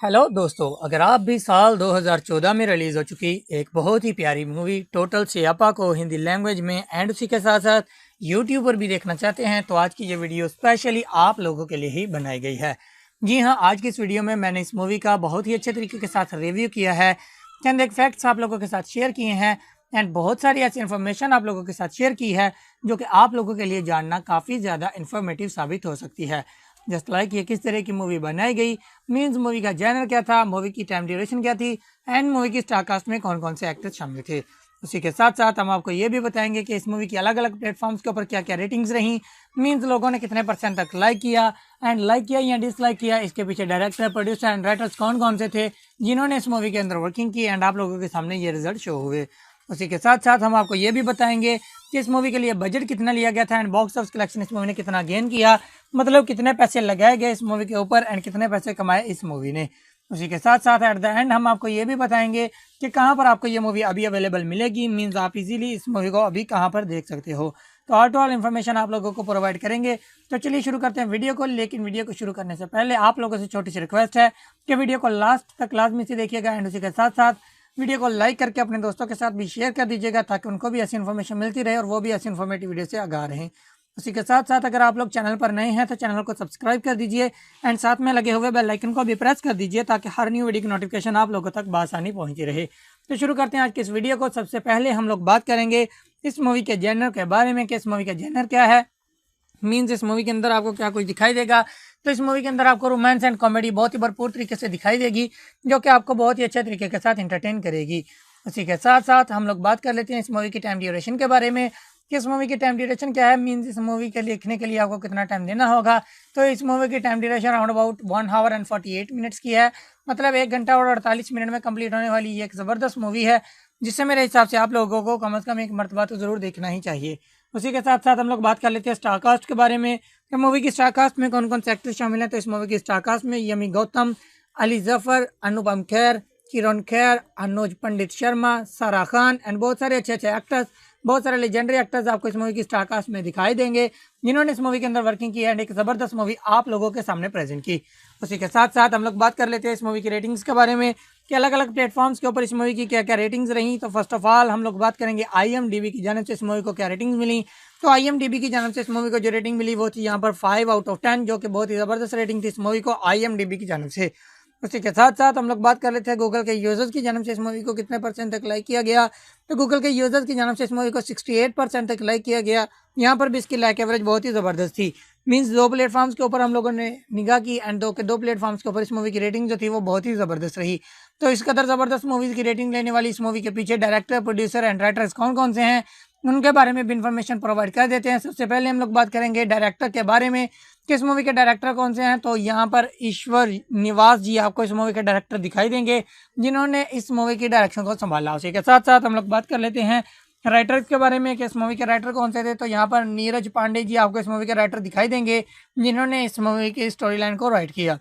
हेलो दोस्तों, अगर आप भी साल 2014 में रिलीज़ हो चुकी एक बहुत ही प्यारी मूवी टोटल सियापा को हिंदी लैंग्वेज में एंड उसी के साथ साथ यूट्यूब पर भी देखना चाहते हैं, तो आज की ये वीडियो स्पेशली आप लोगों के लिए ही बनाई गई है। जी हाँ, आज की इस वीडियो में मैंने इस मूवी का बहुत ही अच्छे तरीके के साथ रिव्यू किया है, चंद एक फैक्ट्स आप लोगों के साथ शेयर किए हैं एंड बहुत सारी ऐसी इन्फॉर्मेशन आप लोगों के साथ शेयर की है जो कि आप लोगों के लिए जानना काफ़ी ज़्यादा इन्फॉर्मेटिव साबित हो सकती है। जस्ट लाइक ये किस तरह की मूवी बनाई गई, मीन्स मूवी का जैनर क्या था, मूवी की टाइम ड्यूरेशन क्या थी एंड मूवी की स्टारकास्ट में कौन कौन से एक्टर्स शामिल थे। उसी के साथ साथ हम आपको ये भी बताएंगे कि इस मूवी की अलग अलग प्लेटफॉर्म्स के ऊपर क्या क्या रेटिंग्स रहीं, मीन्स लोगों ने कितने % तक लाइक किया एंड लाइक किया या डिसलाइक किया, इसके पीछे डायरेक्टर, प्रोड्यूसर एंड राइटर्स कौन कौन से थे जिन्होंने इस मूवी के अंदर वर्किंग की एंड आप लोगों के सामने ये रिजल्ट शो हुए। उसी के साथ साथ हम आपको ये भी बताएंगे कि इस मूवी के लिए बजट कितना लिया गया था एंड बॉक्स ऑफिस कलेक्शन इस मूवी ने कितना गेन किया, मतलब कितने पैसे लगाए गए इस मूवी के ऊपर एंड कितने पैसे कमाए इस मूवी ने। उसी के साथ साथ एट द एंड हम आपको ये भी बताएंगे कि कहाँ पर आपको ये मूवी अभी अवेलेबल मिलेगी, मीन्स आप इजीली इस मूवी को अभी कहाँ पर देख सकते हो। तो ऑल टू ऑल इन्फॉर्मेशन आप लोगों को प्रोवाइड करेंगे। तो चलिए शुरू करते हैं वीडियो को, लेकिन वीडियो को शुरू करने से पहले आप लोगों से छोटी सी रिक्वेस्ट है कि वीडियो को लास्ट तक लाजमी से देखिएगा एंड उसी के साथ साथ वीडियो को लाइक करके अपने दोस्तों के साथ भी शेयर कर दीजिएगा, ताकि उनको भी ऐसी इन्फॉर्मेशन मिलती रहे और वो भी ऐसी इन्फॉर्मेटिव वीडियो से आगाह रहें। उसी के साथ साथ अगर आप लोग चैनल पर नए हैं तो चैनल को सब्सक्राइब कर दीजिए एंड साथ में लगे हुए बेल आइकन को भी प्रेस कर दीजिए, ताकि हर न्यू वीडियो की नोटिफिकेशन आप लोगों तक बआसानी पहुंची रहे। तो शुरू करते हैं आज की इस वीडियो को। सबसे पहले हम लोग बात करेंगे इस मूवी के जेनर के बारे में कि इस मूवी का जेनर क्या है, मीन्स इस मूवी के अंदर आपको क्या कुछ दिखाई देगा। तो इस मूवी के अंदर आपको रोमांस एंड कॉमेडी बहुत ही भरपूर तरीके से दिखाई देगी, जो कि आपको बहुत ही अच्छे तरीके के साथ इंटरटेन करेगी। उसी के साथ साथ हम लोग बात कर लेते हैं इस मूवी की टाइम ड्यूरेशन के बारे में कि इस मूवी की टाइम ड्यूरेशन क्या है, मीन्स इस मूवी के लिखने के लिए आपको कितना टाइम देना होगा। तो इस मूवी की time duration around about 1 our and 48 minutes की है, मतलब 1 घंटा और 48 मिनट में कंप्लीट होने वाली ये एक ज़बरदस्त मूवी है, जिससे मेरे हिसाब से आप लोगों को कम से कम एक मरतबा तो ज़रूर देखना ही चाहिए। उसी के साथ साथ हम लोग बात कर लेते हैं स्टारकास्ट के बारे में कि मूवी की स्टारकास्ट में कौन कौन से एक्टर्स शामिल हैं। तो इस मूवी की स्टारकास्ट में यमी गौतम, अली जफर, अनुपम खेर, किरण खेर, अनुज पंडित शर्मा, सारा खान एंड बहुत सारे अच्छे अच्छे एक्टर्स, बहुत सारे लेजेंडरी एक्टर्स आपको इस मूवी की स्टारकास्ट में दिखाई देंगे, जिन्होंने इस मूवी के अंदर वर्किंग की एंड एक ज़बरदस्त मूवी आप लोगों के सामने प्रेजेंट की। उसी के साथ साथ हम लोग बात कर लेते हैं इस मूवी की रेटिंग्स के बारे में कि अलग अलग प्लेटफॉर्म्स के ऊपर इस मूवी की क्या क्या रेटिंग्स रही। तो फर्स्ट ऑफ ऑल हम लोग बात करेंगे IMDb की जानिब से इस मूवी को क्या रेटिंग्स मिली। तो IMDb की जानिब से इस मूवी को जो रेटिंग मिली वो थी यहाँ पर 5/10, जो कि बहुत ही ज़बरदस्त रेटिंग थी इस मूवी को IMDb की जानिब से। उसी के साथ साथ हम लोग बात कर लेते हैं गूगल के यूजर्स की जानिब से इस मूवी को कितने परसेंट तक लाइक किया गया। तो गूगल के यूजर्स की जानिब से इस मूवी को 68% तक लाइक किया गया। यहाँ पर भी इसकी लाइक एवरेज बहुत ही ज़बरदस्त थी। मीन्स दो प्लेटफॉर्म्स के ऊपर हम लोगों ने निगाह की एंड दो प्लेटफॉर्म्स के ऊपर इस मूवी की रेटिंग जो थी वो बहुत ही ज़बरदस्त रही। तो इस कदर ज़बरदस्त मूवीज़ की रेटिंग लेने वाली इस मूवी के पीछे डायरेक्टर, प्रोड्यूसर एंड राइटर्स कौन कौन से हैं उनके बारे में भी इन्फॉर्मेशन प्रोवाइड कर देते हैं। सबसे पहले हम लोग बात करेंगे डायरेक्टर के बारे में, किस मूवी के डायरेक्टर कौन से हैं। तो यहाँ पर ईश्वर निवास जी आपको इस मूवी के डायरेक्टर दिखाई देंगे, जिन्होंने इस मूवी की डायरेक्शन को संभाला। उसी के साथ साथ हम लोग बात कर लेते हैं राइटर्स के बारे में कि इस मूवी के राइटर कौन से थे। तो यहाँ पर नीरज पांडे जी आपको इस मूवी के राइटर दिखाई देंगे, जिन्होंने इस मूवी की स्टोरी लाइन को राइट किया।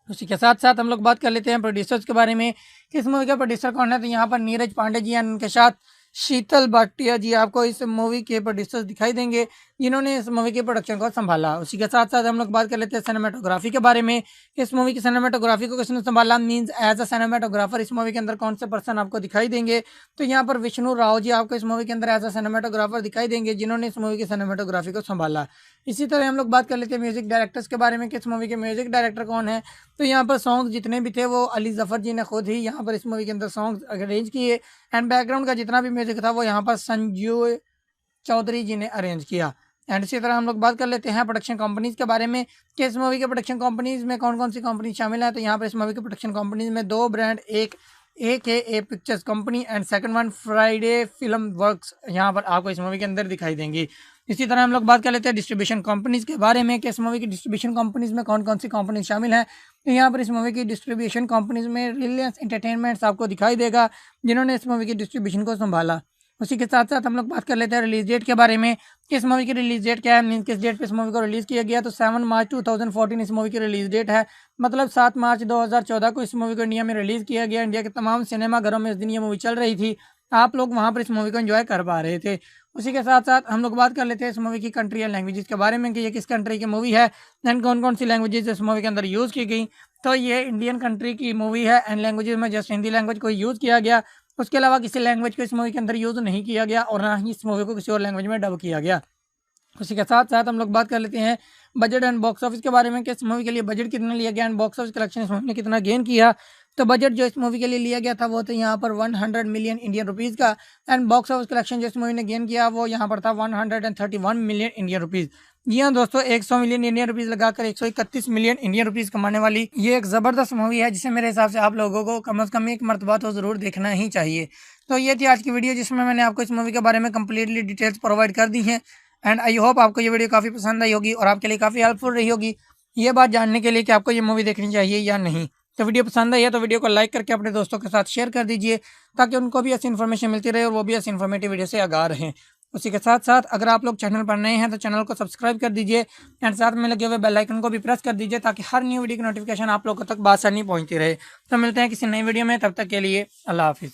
उसी के साथ साथ हम लोग बात कर लेते हैं प्रोड्यूसर्स के बारे में कि इस मूवी के प्रोड्यूसर कौन है। तो यहाँ पर नीरज पांडे जी एंड उनके साथ शीतल भाटिया जी आपको इस मूवी के प्रोड्यूसर्स दिखाई देंगे, जिन्होंने इस मूवी के प्रोडक्शन को संभाला। उसी के साथ साथ हम लोग बात कर लेते हैं सिनेमाटोग्राफी के बारे में, इस मूवी की सिनेमाटोग्राफी को किसने संभाला। मींस एज अ सिनेमाटोग्राफर इस मूवी के अंदर कौन से पर्सन आपको दिखाई देंगे। तो यहाँ पर विष्णु राव जी आपको इस मूवी के अंदर एज अ सिनेमाटोग्राफर दिखाई देंगे, जिन्होंने इस मूवी की सिनेमाटोग्राफी को संभाला। इसी तरह हम लोग बात कर लेते हैं म्यूजिक डायरेक्टर्स के बारे में कि इस मूवी के म्यूजिक डायरेक्टर कौन है। तो यहाँ पर सॉन्ग जितने भी थे वो अली जफर जी ने खुद ही यहाँ पर इस मूवी के अंदर सॉन्ग अरेंज किए एंड बैकग्राउंड का जितना भी म्यूजिक था वो यहाँ पर संजू चौधरी जी ने अरेंज किया। एंड इसी तरह हम लोग बात कर लेते हैं प्रोडक्शन कंपनीज के बारे में कि इस मूवी के प्रोडक्शन कंपनीज में कौन कौन सी कंपनी शामिल है। तो यहाँ पर इस मूवी के प्रोडक्शन कंपनीज में दो ब्रांड, एक AKA pictures company and second one Friday film works यहाँ पर आपको इस मूवी के अंदर दिखाई देंगी। इसी तरह हम लोग बात कर लेते हैं डिस्ट्रीब्यूशन कंपनीज के बारे में कि इस मूवी की डिस्ट्रीब्यूशन कंपनीज में कौन कौन सी कंपनी शामिल है। तो यहाँ पर इस मूवी की डिस्ट्रीब्यूशन कंपनीज में रिलायंस एंटरटेनमेंट्स आपको दिखाई देगा, जिन्होंने इस मूवी की डिस्ट्रीब्यूशन को संभाला। उसी के साथ साथ हम लोग बात कर लेते हैं रिलीज डेट के बारे में कि इस मूवी की रिलीज डेट क्या है, मीन किस डेट पे इस मूवी को रिलीज किया गया। तो 7 मार्च 2014 इस मूवी की रिलीज डेट है, मतलब 7 मार्च 2014 को इस मूवी को इंडिया में रिलीज किया गया। इंडिया के तमाम सिनेमाघरों में इस दिन ये मूवी चल रही थी, आप लोग वहाँ पर इस मूवी को एंजॉय कर पा रहे थे। उसी के साथ साथ हम लोग बात कर लेते हैं इस मूवी की कंट्री एंड लैंग्वेजेस के बारे में कि ये किस कंट्री की मूवी है एंड कौन कौन सी लैंग्वेजेस इस मूवी के अंदर यूज़ की गई। तो ये इंडियन कंट्री की मूवी है एंड लैंग्वेजेस में जस्ट हिंदी लैंग्वेज को यूज़ किया गया, उसके अलावा किसी लैंग्वेज को इस मूवी के अंदर यूज़ नहीं किया गया और ना ही इस मूवी को किसी और लैंग्वेज में डब किया गया। उसी के साथ साथ हम लोग बात कर लेते हैं बजट एंड बॉक्स ऑफिस के बारे में कि इस मूवी के लिए बजट कितना लिया गया एंड बॉक्स ऑफिस कलेक्शन इस मूवी ने कितना गेन किया। तो बजट जो इस मूवी के लिए लिया गया था वो था यहाँ पर 100 मिलियन इंडियन रुपीज़ का एंड बॉक्स ऑफिस कलेक्शन जो इस मूवी ने गेन किया वो यहाँ पर था 131 मिलियन इंडियन रुपीज़। जी हाँ दोस्तों, 100 मिलियन इंडियन रुपीज़ लगाकर 131 मिलियन इंडियन रुपीज़ कमाने वाली ये एक ज़बरदस्त मूवी है, जिसे मेरे हिसाब से आप लोगों को कम से कम एक मरतबा तो ज़रूर देखना ही चाहिए। तो ये थी आज की वीडियो, जिसमें मैंने आपको इस मूवी के बारे में कम्प्लीटली डिटेल्स प्रोवाइड कर दी हैं एंड आई होप आपको ये वीडियो काफ़ी पसंद आई होगी और आपके लिए काफ़ी हेल्पफुल रही होगी ये बात जानने के लिए कि आपको ये मूवी देखनी चाहिए या नहीं। तो वीडियो पसंद आई है तो वीडियो को लाइक करके अपने दोस्तों के साथ शेयर कर दीजिए, ताकि उनको भी ऐसी इन्फॉर्मेशन मिलती रहे और वो भी ऐसी इन्फॉर्मेटिव वीडियो से आगाह रहें। उसी के साथ साथ अगर आप लोग चैनल पर नए हैं तो चैनल को सब्सक्राइब कर दीजिए एंड साथ में लगे हुए बेल आइकन को भी प्रेस कर दीजिए, ताकि हर न्यू वीडियो की नोटिफिकेशन आप लोगों तक बासानी पहुंचती रहे। तो मिलते हैं किसी नई वीडियो में, तब तक के लिए अल्लाह हाफिज़।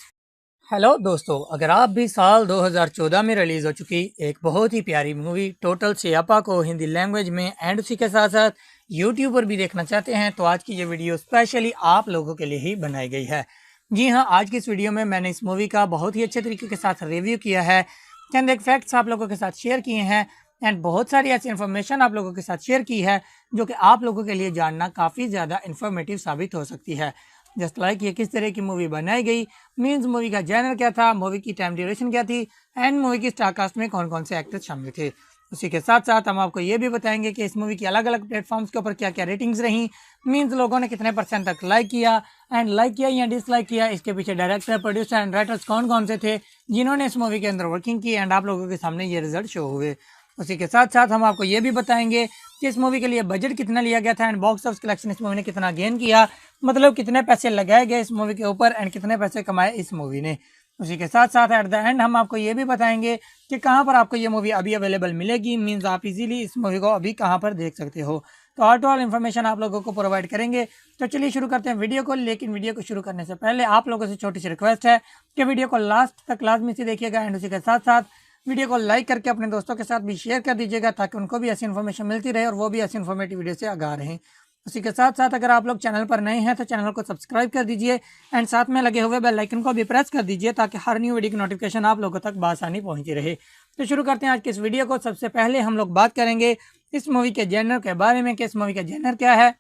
हेलो दोस्तों, अगर आप भी साल 2014 में रिलीज़ हो चुकी एक बहुत ही प्यारी मूवी टोटल सियापा को हिंदी लैंग्वेज में एंड उसी के साथ साथ यूट्यूब पर भी देखना चाहते हैं, तो आज की ये वीडियो स्पेशली आप लोगों के लिए ही बनाई गई है। जी हाँ, आज की इस वीडियो में मैंने इस मूवी का बहुत ही अच्छे तरीके के साथ रिव्यू किया है, चंद एक फैक्ट्स आप लोगों के साथ शेयर किए हैं एंड बहुत सारी ऐसी इन्फॉर्मेशन आप लोगों के साथ शेयर की है जो कि आप लोगों के लिए जानना काफ़ी ज़्यादा इन्फॉर्मेटिव साबित हो सकती है। जस्ट लाइक ये किस तरह की मूवी बनाई गई, मीन्स मूवी का जैनर क्या था, मूवी की टाइम ड्यूरेशन क्या थी एंड मूवी की स्टारकास्ट में कौन कौन से एक्टर्स शामिल थे। उसी के साथ साथ हम आपको ये भी बताएंगे कि इस मूवी की अलग अलग प्लेटफॉर्म्स के ऊपर क्या क्या रेटिंग्स रहीं, मीन्स लोगों ने कितने % तक लाइक किया एंड लाइक किया या डिसलाइक किया, इसके पीछे डायरेक्टर, प्रोड्यूसर एंड राइटर्स कौन कौन से थे जिन्होंने इस मूवी के अंदर वर्किंग की एंड आप लोगों के सामने ये रिजल्ट शो हुए। उसी के साथ साथ हम आपको ये भी बताएंगे कि इस मूवी के लिए बजट कितना लिया गया था एंड बॉक्स ऑफिस कलेक्शन इस मूवी ने कितना गेन किया, मतलब कितने पैसे लगाए गए इस मूवी के ऊपर एंड कितने पैसे कमाए इस मूवी ने। उसी के साथ साथ एट द एंड हम आपको ये भी बताएंगे कि कहाँ पर आपको ये मूवी अभी अवेलेबल मिलेगी, मीन्स आप इजीली इस मूवी को अभी कहाँ पर देख सकते हो। तो ऑल टू ऑल इन्फॉर्मेशन आप लोगों को प्रोवाइड करेंगे। तो चलिए शुरू करते हैं वीडियो को, लेकिन वीडियो को शुरू करने से पहले आप लोगों से छोटी सी रिक्वेस्ट है कि वीडियो को लास्ट तक लाजमी से देखिएगा एंड उसी के साथ साथ वीडियो को लाइक करके अपने दोस्तों के साथ भी शेयर कर दीजिएगा, ताकि उनको भी ऐसी इन्फॉर्मेशन मिलती रहे और वो भी ऐसी इन्फॉर्मेटिव वीडियो से आगाह रहें। उसी के साथ साथ अगर आप लोग चैनल पर नए हैं तो चैनल को सब्सक्राइब कर दीजिए एंड साथ में लगे हुए बेल आइकन को भी प्रेस कर दीजिए ताकि हर न्यू वीडियो की नोटिफिकेशन आप लोगों तक बआसानी पहुंचती रहे। तो शुरू करते हैं आज के इस वीडियो को। सबसे पहले हम लोग बात करेंगे इस मूवी के जेनर के बारे में कि इस मूवी का जेनर क्या है।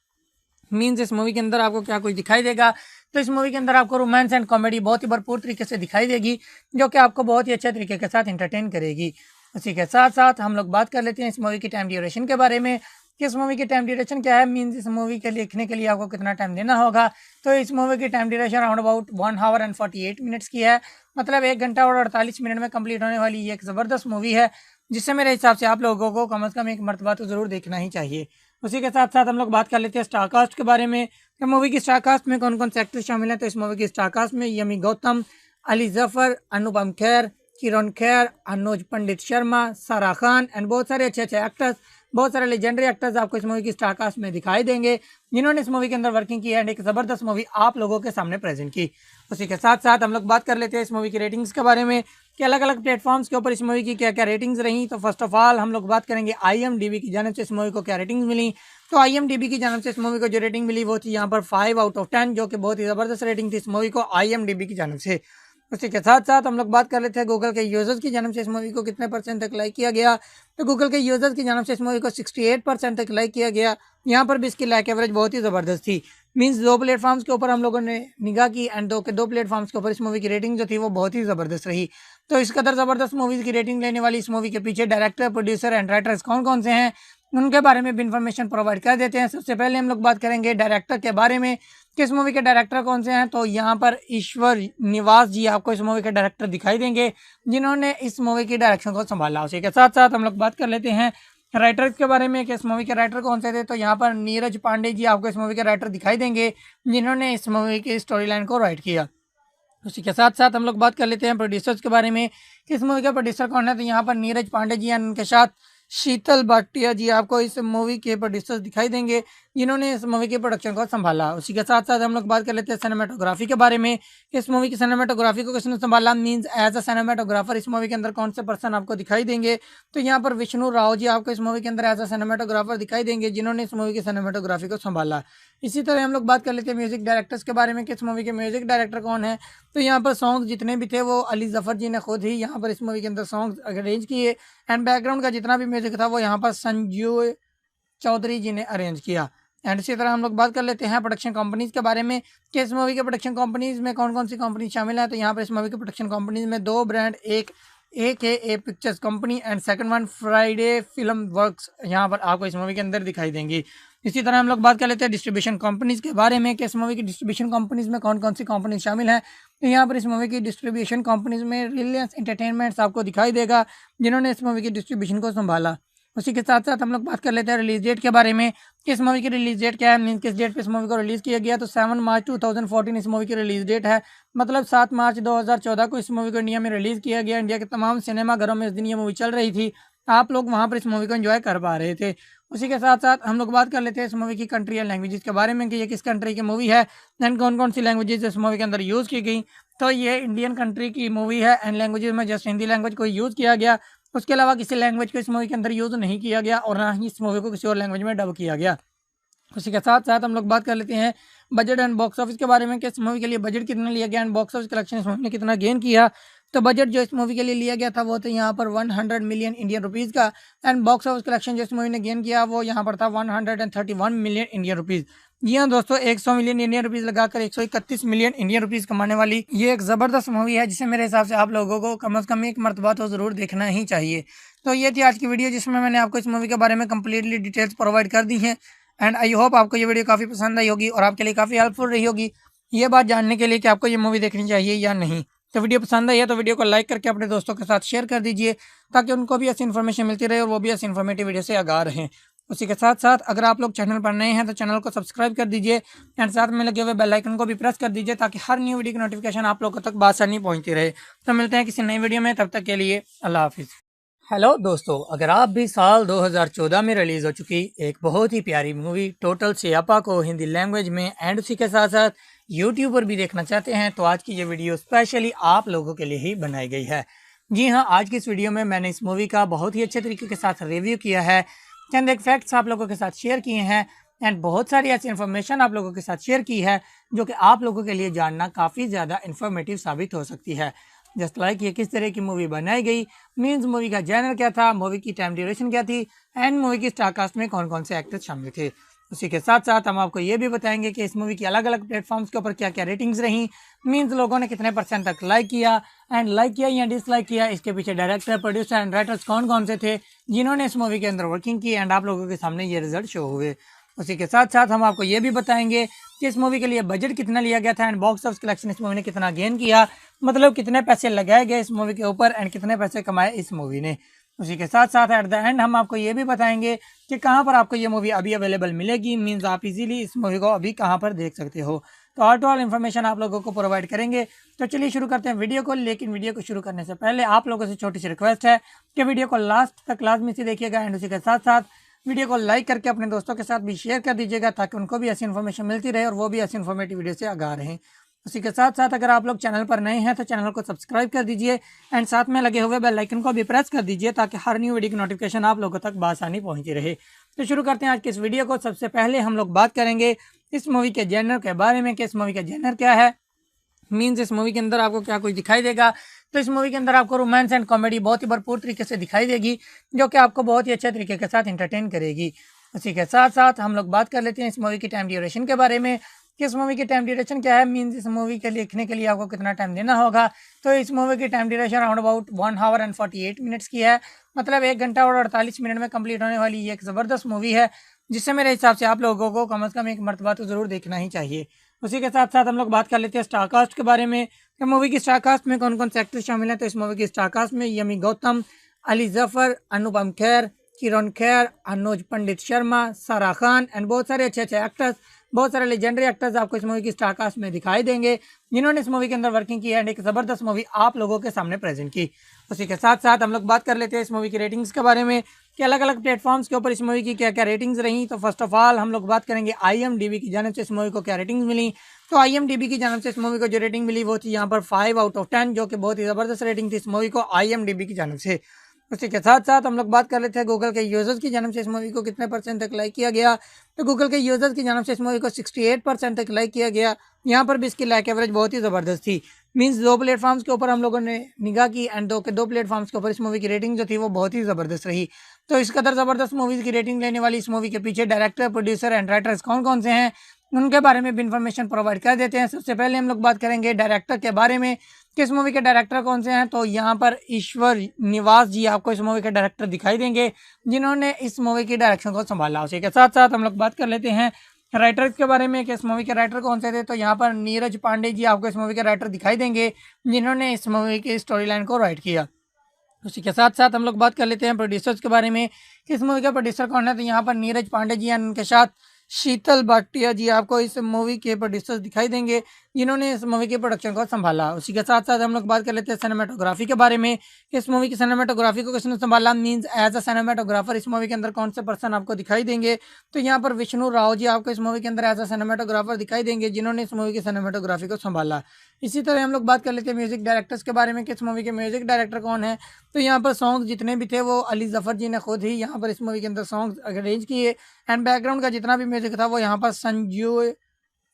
मीन्स इस मूवी के अंदर आपको क्या कुछ दिखाई देगा। तो इस मूवी के अंदर आपको रोमांस एंड कॉमेडी बहुत ही भरपूर तरीके से दिखाई देगी, जो कि आपको बहुत ही अच्छे तरीके के साथ इंटरटेन करेगी। उसी के साथ साथ हम लोग बात कर लेते हैं इस मूवी की टाइम ड्यूरेशन के बारे में कि इस मूवी की टाइम ड्यूरेशन क्या है। मीन्स इस मूवी के लिखने के लिए आपको कितना टाइम देना होगा। तो इस मूवी की time duration around about 1 our and 48 minutes की है। मतलब 1 घंटा और 48 मिनट में कंप्लीट होने वाली ये एक ज़बरदस्त मूवी है, जिससे मेरे हिसाब से आप लोगों को कम से कम एक मरतबा तो ज़रूर देखना ही चाहिए। उसी के साथ साथ हम लोग बात कर लेते हैं स्टार कास्ट के बारे में। तो मूवी की स्टार कास्ट में कौन कौन से एक्टर्स शामिल हैं। तो इस मूवी की स्टार कास्ट में यमी गौतम, अली जफर, अनुपम खेर, किरण खेर, अनुज पंडित शर्मा, सारा खान एंड बहुत सारे अच्छे अच्छे एक्टर्स, बहुत सारे लेजेंडरी एक्टर्स आपको इस मूवी की स्टार कास्ट में दिखाई देंगे, जिन्होंने इस मूवी के अंदर वर्किंग की है एंड एक ज़बरदस्त मूवी आप लोगों के सामने प्रेजेंट की। उसी के साथ साथ हम लोग बात कर लेते हैं इस मूवी की रेटिंग्स के बारे में कि अलग अलग प्लेटफॉर्म्स के ऊपर इस मूवी की क्या क्या रेटिंग्स रही। तो फर्स्ट ऑफ ऑल हम लोग बात करेंगे IMDb की जानिब से इस मूवी को क्या रेटिंग्स मिली। तो IMDb की जानिब से इस मूवी को जो रेटिंग मिली वो थी यहाँ पर 5 आउट ऑफ 10, जो कि बहुत ही ज़बरदस्त रेटिंग थी इस मूवी को IMDb की जानिब से। उसी के साथ साथ हम लोग बात कर लेते हैं गूगल के यूजर्स की जानिब से इस मूवी को कितने परसेंट तक लाइक किया गया। तो गूगल के यूजर्स की जानिब से इस मूवी को 68% तक लाइक किया गया। यहाँ पर भी इसकी लाइक एवरेज बहुत ही ज़बरदस्त थी। मीन्स 2 प्लेटफॉर्म्स के ऊपर हम लोगों ने निगाह की एंड दो प्लेटफॉर्म्स के ऊपर इस मूवी की रेटिंग जो थी वो बहुत ही ज़बरदस्त रही। तो इस कदर ज़बरदस्त मूवीज़ की रेटिंग लेने वाली इस मूवी के पीछे डायरेक्टर, प्रोड्यूसर एंड राइटर्स कौन कौन से हैं, उनके बारे में भी इंफॉर्मेशन प्रोवाइड कर देते हैं। सबसे पहले हम लोग बात करेंगे डायरेक्टर के बारे में कि इस मूवी के डायरेक्टर कौन से हैं। तो यहाँ पर ईश्वर निवास जी आपको इस मूवी के डायरेक्टर दिखाई देंगे, जिन्होंने इस मूवी की डायरेक्शन को संभाला। उसी के साथ साथ हम लोग बात कर लेते हैं राइटर्स के बारे में कि इस मूवी के राइटर कौन से थे। तो यहाँ पर नीरज पांडे जी आपको इस मूवी के राइटर दिखाई देंगे, जिन्होंने इस मूवी की स्टोरी लाइन को राइट किया। उसी के साथ साथ हम लोग बात कर लेते हैं प्रोड्यूसर्स के बारे में कि इस मूवी के प्रोड्यूसर कौन है। तो यहाँ पर नीरज पांडे जी एंड उनके साथ शीतल भाटिया जी आपको इस मूवी के प्रोड्यूसर्स दिखाई देंगे, जिन्होंने इस मूवी के प्रोडक्शन को संभाला। उसी के साथ साथ हम लोग बात कर लेते हैं सिनेमाटोग्राफी के बारे में कि इस मूवी की सिनेमाटोग्राफी को किसने संभाला। मीन्स एज अ सिनेमाटोग्राफर इस मूवी के अंदर कौन से पर्सन आपको दिखाई देंगे। तो यहाँ पर विष्णु राव जी आपको इस मूवी के अंदर एज अ सिनेमाटोग्राफर दिखाई देंगे, जिन्होंने इस मूवी की सिनेमाटोग्राफी को संभाला। इसी तरह हम लोग बात कर लेते हैं म्यूजिक डायरेक्टर्स के बारे में कि इस मूवी के म्यूजिक डायरेक्टर कौन है। तो यहाँ पर सॉन्ग जितने भी थे वो अली जफर जी ने खुद ही यहाँ पर इस मूवी के अंदर सॉन्ग अरेंज किए एंड बैकग्राउंड का जितना भी म्यूजिक था वो यहाँ पर संजू चौधरी जी ने अरेंज किया। एंड इसी तरह हम लोग बात कर लेते हैं प्रोडक्शन कंपनीज के बारे में कि इस मूवी के प्रोडक्शन कंपनीज में कौन कौन सी कंपनी शामिल है। तो यहाँ पर इस मूवी के प्रोडक्शन कंपनीज में 2 ब्रांड, एक AKA pictures company and second one Friday film works यहाँ पर आपको इस मूवी के अंदर दिखाई देंगी। इसी तरह हम लोग बात कर लेते हैं डिस्ट्रीब्यूशन कंपनीज के बारे में कि इस मूवी की डिस्ट्रीब्यूशन कंपनीज में कौन कौन सी कंपनी शामिल है। तो यहाँ पर इस मूवी की डिस्ट्रीब्यूशन कंपनीज में रिलायंस एंटरटेनमेंट्स आपको दिखाई देगा, जिन्होंने इस मूवी की डिस्ट्रीब्यूशन को संभाला। उसी के साथ साथ हम लोग बात कर लेते हैं रिलीज डेट के बारे में कि इस मूवी की रिलीज डेट क्या है। मीन किस डेट पे इस मूवी को रिलीज़ किया गया। तो 7 मार्च 2014 इस मूवी की रिलीज डेट है। मतलब 7 मार्च 2014 को इस मूवी को इंडिया में रिलीज़ किया गया। इंडिया के तमाम सिनेमाघरों में इस दिन ये मूवी चल रही थी, आप लोग वहाँ पर इस मूवी को एंजॉय कर पा रहे थे। उसी के साथ साथ हम लोग बात कर लेते हैं इस मूवी की कंट्री एंड लैंग्वेजेस के बारे में कि ये किस कंट्री की मूवी है एंड कौन कौन सी लैंग्वेजेस इस मूवी के अंदर यूज़ की गई। तो ये इंडियन कंट्री की मूवी है एंड लैंग्वेजेस में जस्ट हिंदी लैंग्वेज को यूज़ किया गया। उसके अलावा किसी लैंग्वेज को इस मूवी के अंदर यूज़ नहीं किया गया और ना ही इस मूवी को किसी और लैंग्वेज में डब किया गया। उसी के साथ साथ हम लोग बात कर लेते हैं बजट एंड बॉक्स ऑफिस के बारे में कि इस मूवी के लिए बजट कितना लिया गया एंड बॉक्स ऑफिस कलेक्शन इस मूवी ने कितना गेन किया। तो बजट जो इस मूवी के लिए लिया गया था वो था यहाँ पर 100 मिलियन इंडियन रुपीज़ का एंड बॉक्स ऑफिस कलेक्शन जो इस मूवी ने गेन किया वो यहाँ पर था 131 मिलियन इंडियन रुपीज़। जी हाँ दोस्तों, 100 मिलियन इंडियन रुपीज़ लगाकर 131 मिलियन इंडियन रुपीज़ कमाने वाली ये एक ज़बरदस्त मूवी है, जिसे मेरे हिसाब से आप लोगों को कम से कम एक मरतबा तो ज़रूर देखना ही चाहिए। तो ये थी आज की वीडियो, जिसमें मैंने आपको इस मूवी के बारे में कम्प्लीटली डिटेल्स प्रोवाइड कर दी हैं एंड आई होप आपको ये वीडियो काफ़ी पसंद आई होगी और आपके लिए काफ़ी हेल्पफुल रही होगी ये बात जानने के लिए कि आपको ये मूवी देखनी चाहिए या नहीं। तो वीडियो पसंद आई है तो वीडियो को लाइक करके अपने दोस्तों के साथ शेयर कर दीजिए, ताकि उनको भी ऐसी इन्फॉर्मेशन मिलती रहे और वो भी ऐसी इन्फॉर्मेटिव वीडियो से आगाह रहें। उसी के साथ साथ अगर आप लोग चैनल पर नए हैं तो चैनल को सब्सक्राइब कर दीजिए एंड साथ में लगे हुए बेल आइकन को भी प्रेस कर दीजिए, ताकि हर न्यू वीडियो की नोटिफिकेशन आप लोगों तक बआसानी पहुंचती रहे। तो मिलते हैं किसी नई वीडियो में, तब तक के लिए अल्लाह हाफिज़। हेलो दोस्तों, अगर आप भी साल 2014 में रिलीज़ हो चुकी एक बहुत ही प्यारी मूवी टोटल सियापा को हिंदी लैंग्वेज में एंड उसी के साथ साथ यूट्यूब पर भी देखना चाहते हैं, तो आज की ये वीडियो स्पेशली आप लोगों के लिए ही बनाई गई है। जी हाँ, आज की इस वीडियो में मैंने इस मूवी का बहुत ही अच्छे तरीके के साथ रिव्यू किया है, चंद एक फैक्ट्स आप लोगों के साथ शेयर किए हैं एंड बहुत सारी ऐसी इन्फॉर्मेशन आप लोगों के साथ शेयर की है जो कि आप लोगों के लिए जानना काफ़ी ज़्यादा इन्फॉर्मेटिव साबित हो सकती है। जस्ट लाइक ये किस तरह की मूवी बनाई गई, मीन्स मूवी का जैनर क्या था, मूवी की टाइम ड्यूरेशन क्या थी, एंड मूवी की स्टार कास्ट में कौन कौन से एक्टर्स शामिल थे। उसी के साथ साथ हम आपको ये भी बताएंगे कि इस मूवी की अलग अलग प्लेटफॉर्म्स के ऊपर क्या क्या रेटिंग्स रही, मीन्स लोगों ने कितने % तक लाइक किया एंड लाइक किया या डिसलाइक किया, इसके पीछे डायरेक्टर, प्रोड्यूसर एंड राइटर्स कौन कौन से थे जिन्होंने इस मूवी के अंदर वर्किंग की, एंड आप लोगों के सामने ये रिजल्ट शो हुए। उसी के साथ साथ हम आपको ये भी बताएंगे कि इस मूवी के लिए बजट कितना लिया गया था एंड बॉक्स ऑफिस कलेक्शन इस मूवी ने कितना गेन किया, मतलब कितने पैसे लगाए गए इस मूवी के ऊपर एंड कितने पैसे कमाए इस मूवी ने। उसी के साथ साथ एट द एंड हम आपको ये भी बताएंगे कि कहाँ पर आपको ये मूवी अभी अवेलेबल मिलेगी, मीन्स आप इजीली इस मूवी को अभी कहाँ पर देख सकते हो। तो ऑल टू ऑल इन्फॉर्मेशन आप लोगों को प्रोवाइड करेंगे। तो चलिए शुरू करते हैं वीडियो को, लेकिन वीडियो को शुरू करने से पहले आप लोगों से छोटी सी रिक्वेस्ट है कि वीडियो को लास्ट तक लाजमी से देखिएगा एंड उसी के साथ साथ वीडियो को लाइक करके अपने दोस्तों के साथ भी शेयर कर दीजिएगा ताकि उनको भी ऐसी इन्फॉर्मेशन मिलती रहे और वो भी ऐसी इन्फॉर्मेटिव वीडियो से आगाह रहें। उसी के साथ साथ अगर आप लोग चैनल पर नए हैं तो चैनल को सब्सक्राइब कर दीजिए एंड साथ में लगे हुए बेल आइकन को भी प्रेस कर दीजिए ताकि हर न्यू वीडियो की नोटिफिकेशन आप लोगों तक बआसानी पहुंचती रहे। तो शुरू करते हैं आज के इस वीडियो को। सबसे पहले हम लोग बात करेंगे इस मूवी के जेनर के बारे में कि इस मूवी का जेनर क्या है, मीन्स इस मूवी के अंदर आपको क्या कुछ दिखाई देगा। तो इस मूवी के अंदर आपको रोमांस एंड कॉमेडी बहुत ही भरपूर तरीके से दिखाई देगी जो कि आपको बहुत ही अच्छे तरीके के साथ इंटरटेन करेगी। उसी के साथ साथ हम लोग बात कर लेते हैं इस मूवी की टाइम ड्यूरेशन के बारे में कि इस मूवी की टाइम ड्यूरेशन क्या है, मीन्स इस मूवी के लिखने के लिए आपको कितना टाइम देना होगा। तो इस मूवी की time duration around about 1 our and 48 minutes की है, मतलब 1 घंटा और 48 मिनट में कंप्लीट होने वाली ये एक ज़बरदस्त मूवी है जिससे मेरे हिसाब से आप लोगों को कम से कम एक मरतबा तो ज़रूर देखना ही चाहिए। उसी के साथ साथ हम लोग बात कर लेते हैं स्टार कास्ट के बारे में कि मूवी की स्टार कास्ट में कौन कौन से एक्टर्स शामिल हैं। तो इस मूवी की स्टार कास्ट में यमी गौतम, अली जफर, अनुपम खेर, किरण खेर, अनुज पंडित शर्मा, सारा खान एंड बहुत सारे अच्छे अच्छे एक्टर्स, बहुत सारे लेजेंडरी एक्टर्स आपको इस मूवी की स्टार कास्ट में दिखाई देंगे जिन्होंने इस मूवी के अंदर वर्किंग की है एंड एक ज़बरदस्त मूवी आप लोगों के सामने प्रेजेंट की। उसी के साथ साथ हम लोग बात कर लेते हैं इस मूवी की रेटिंग्स के बारे में कि अलग अलग प्लेटफॉर्म्स के ऊपर इस मूवी की क्या क्या रेटिंग्स रही। तो फर्स्ट ऑफ ऑल हम लोग बात करेंगे IMDb की जानिब से इस मूवी को क्या रेटिंग्स मिली। तो IMDb की जानिब से इस मूवी को जो रेटिंग मिली वो थी यहाँ पर 5 आउट ऑफ 10, जो कि बहुत ही ज़बरदस्त रेटिंग थी इस मूवी को IMDb की जानिब से। उसी के साथ साथ हम लोग बात कर लेते हैं गूगल के यूजर्स की जानिब से इस मूवी को कितने % तक लाइक किया गया। तो गूगल के यूजर्स की जानिब से इस मूवी को 68% तक लाइक किया गया। यहाँ पर भी इसकी लाइक एवरेज बहुत ही ज़बरदस्त थी, मीन्स 2 प्लेटफॉर्म्स के ऊपर हम लोगों ने निगाह की एंड दो प्लेटफॉर्म्स के ऊपर इस मूवी की रेटिंग जो थी वो बहुत ही ज़बरदस्त रही। तो इस कदर ज़बरदस्त मूवीज़ की रेटिंग लेने वाली इस मूवी के पीछे डायरेक्टर, प्रोड्यूसर एंड राइटर्स कौन कौन से हैं उनके बारे में भी इन्फॉर्मेशन प्रोवाइड कर देते हैं। सबसे पहले हम लोग बात करेंगे डायरेक्टर के बारे में कि इस मूवी के डायरेक्टर कौन से हैं। तो यहाँ पर ईश्वर निवास जी आपको इस मूवी के डायरेक्टर दिखाई देंगे जिन्होंने इस मूवी की डायरेक्शन को संभाला। उसी के साथ साथ हम लोग बात कर लेते हैं राइटर्स के बारे में कि इस मूवी के राइटर कौन से थे। तो यहाँ पर नीरज पांडे जी आपको इस मूवी के राइटर दिखाई देंगे जिन्होंने इस मूवी की स्टोरी लाइन को राइट किया। उसी के साथ साथ हम लोग बात कर लेते हैं प्रोड्यूसर्स के बारे में कि इस मूवी का प्रोड्यूसर कौन है। तो यहाँ पर नीरज पांडे जी एंड उनके साथ शीतल भाटिया जी आपको इस मूवी के प्रोड्यूसर्स दिखाई देंगे जिन्होंने इस मूवी के प्रोडक्शन को संभाला। उसी के साथ साथ हम लोग बात कर लेते हैं सिनेमाटोग्राफी के बारे में कि इस मूवी की सिनेमाटोग्राफी को किसने संभाला, मींस एज अ सिनेमाटोग्राफर इस मूवी के अंदर कौन से पर्सन आपको दिखाई देंगे। तो यहाँ पर विष्णु राव जी आपको इस मूवी के अंदर एज अ सिनेमाटोग्राफर दिखाई देंगे जिन्होंने इस मूवी की सिनेमाटोग्राफी को संभाला। इसी तरह हम लोग बात कर लेते हैं म्यूजिक डायरेक्टर्स के बारे में कि इस मूवी के म्यूजिक डायरेक्टर कौन है। तो यहाँ पर सॉन्ग जितने भी थे वो अली जफर जी ने खुद ही यहाँ पर इस मूवी के अंदर सॉन्ग अरेंज किए एंड बैकग्राउंड का जितना भी म्यूजिक था वो यहाँ पर संजू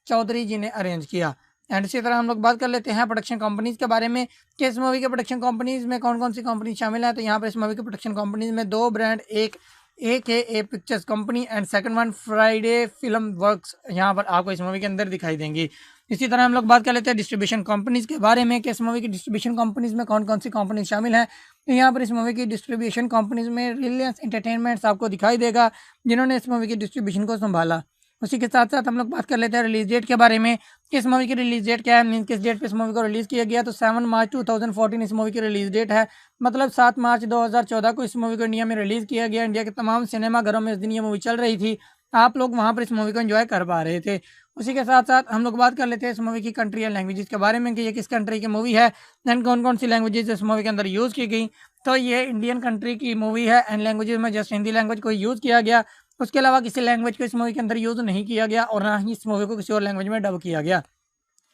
चौधरी जी ने अरेंज किया। एंड इसी तरह हम लोग बात कर लेते हैं प्रोडक्शन कंपनीज के बारे में कि इस मूवी के प्रोडक्शन कंपनीज में कौन कौन सी कंपनी शामिल है। तो यहाँ पर इस मूवी के प्रोडक्शन कंपनीज में 2 ब्रांड, एक AKA pictures company and second one Friday film works यहाँ पर आपको इस मूवी के अंदर दिखाई देंगी। इसी तरह हम लोग बात कर लेते हैं डिस्ट्रीब्यूशन कंपनीज के बारे में कि इस मूवी की डिस्ट्रीब्यूशन कंपनीज में कौन कौन सी कंपनी शामिल है। तो यहाँ पर इस मूवी की डिस्ट्रीब्यूशन कंपनीज में रिलायंस एंटरटेनमेंट्स आपको दिखाई देगा जिन्होंने इस मूवी की डिस्ट्रीब्यूशन को संभाला। उसी के साथ साथ हम लोग बात कर लेते हैं रिलीज डेट के बारे में कि इस मूवी की रिलीज डेट क्या है, मीन किस डेट पे इस मूवी को रिलीज़ किया गया। तो 7 मार्च 2014 इस मूवी की रिलीज डेट है, मतलब 7 मार्च 2014 को इस मूवी को इंडिया में रिलीज़ किया गया। इंडिया के तमाम सिनेमाघरों में इस दिन ये मूवी चल रही थी, आप लोग वहाँ पर इस मूवी को एंजॉय कर पा रहे थे। उसी के साथ साथ हम लोग बात कर लेते हैं इस मूवी की कंट्री एंड लैंग्वेजेस के बारे में कि ये किस कंट्री की मूवी है एंड कौन कौन सी लैंग्वेजेस इस मूवी के अंदर यूज़ की गई। तो ये इंडियन कंट्री की मूवी है एंड लैंग्वेजेस में जस्ट हिंदी लैंग्वेज को यूज़ किया गया, उसके अलावा किसी लैंग्वेज को इस मूवी के अंदर यूज़ नहीं किया गया और ना ही इस मूवी को किसी और लैंग्वेज में डब किया गया।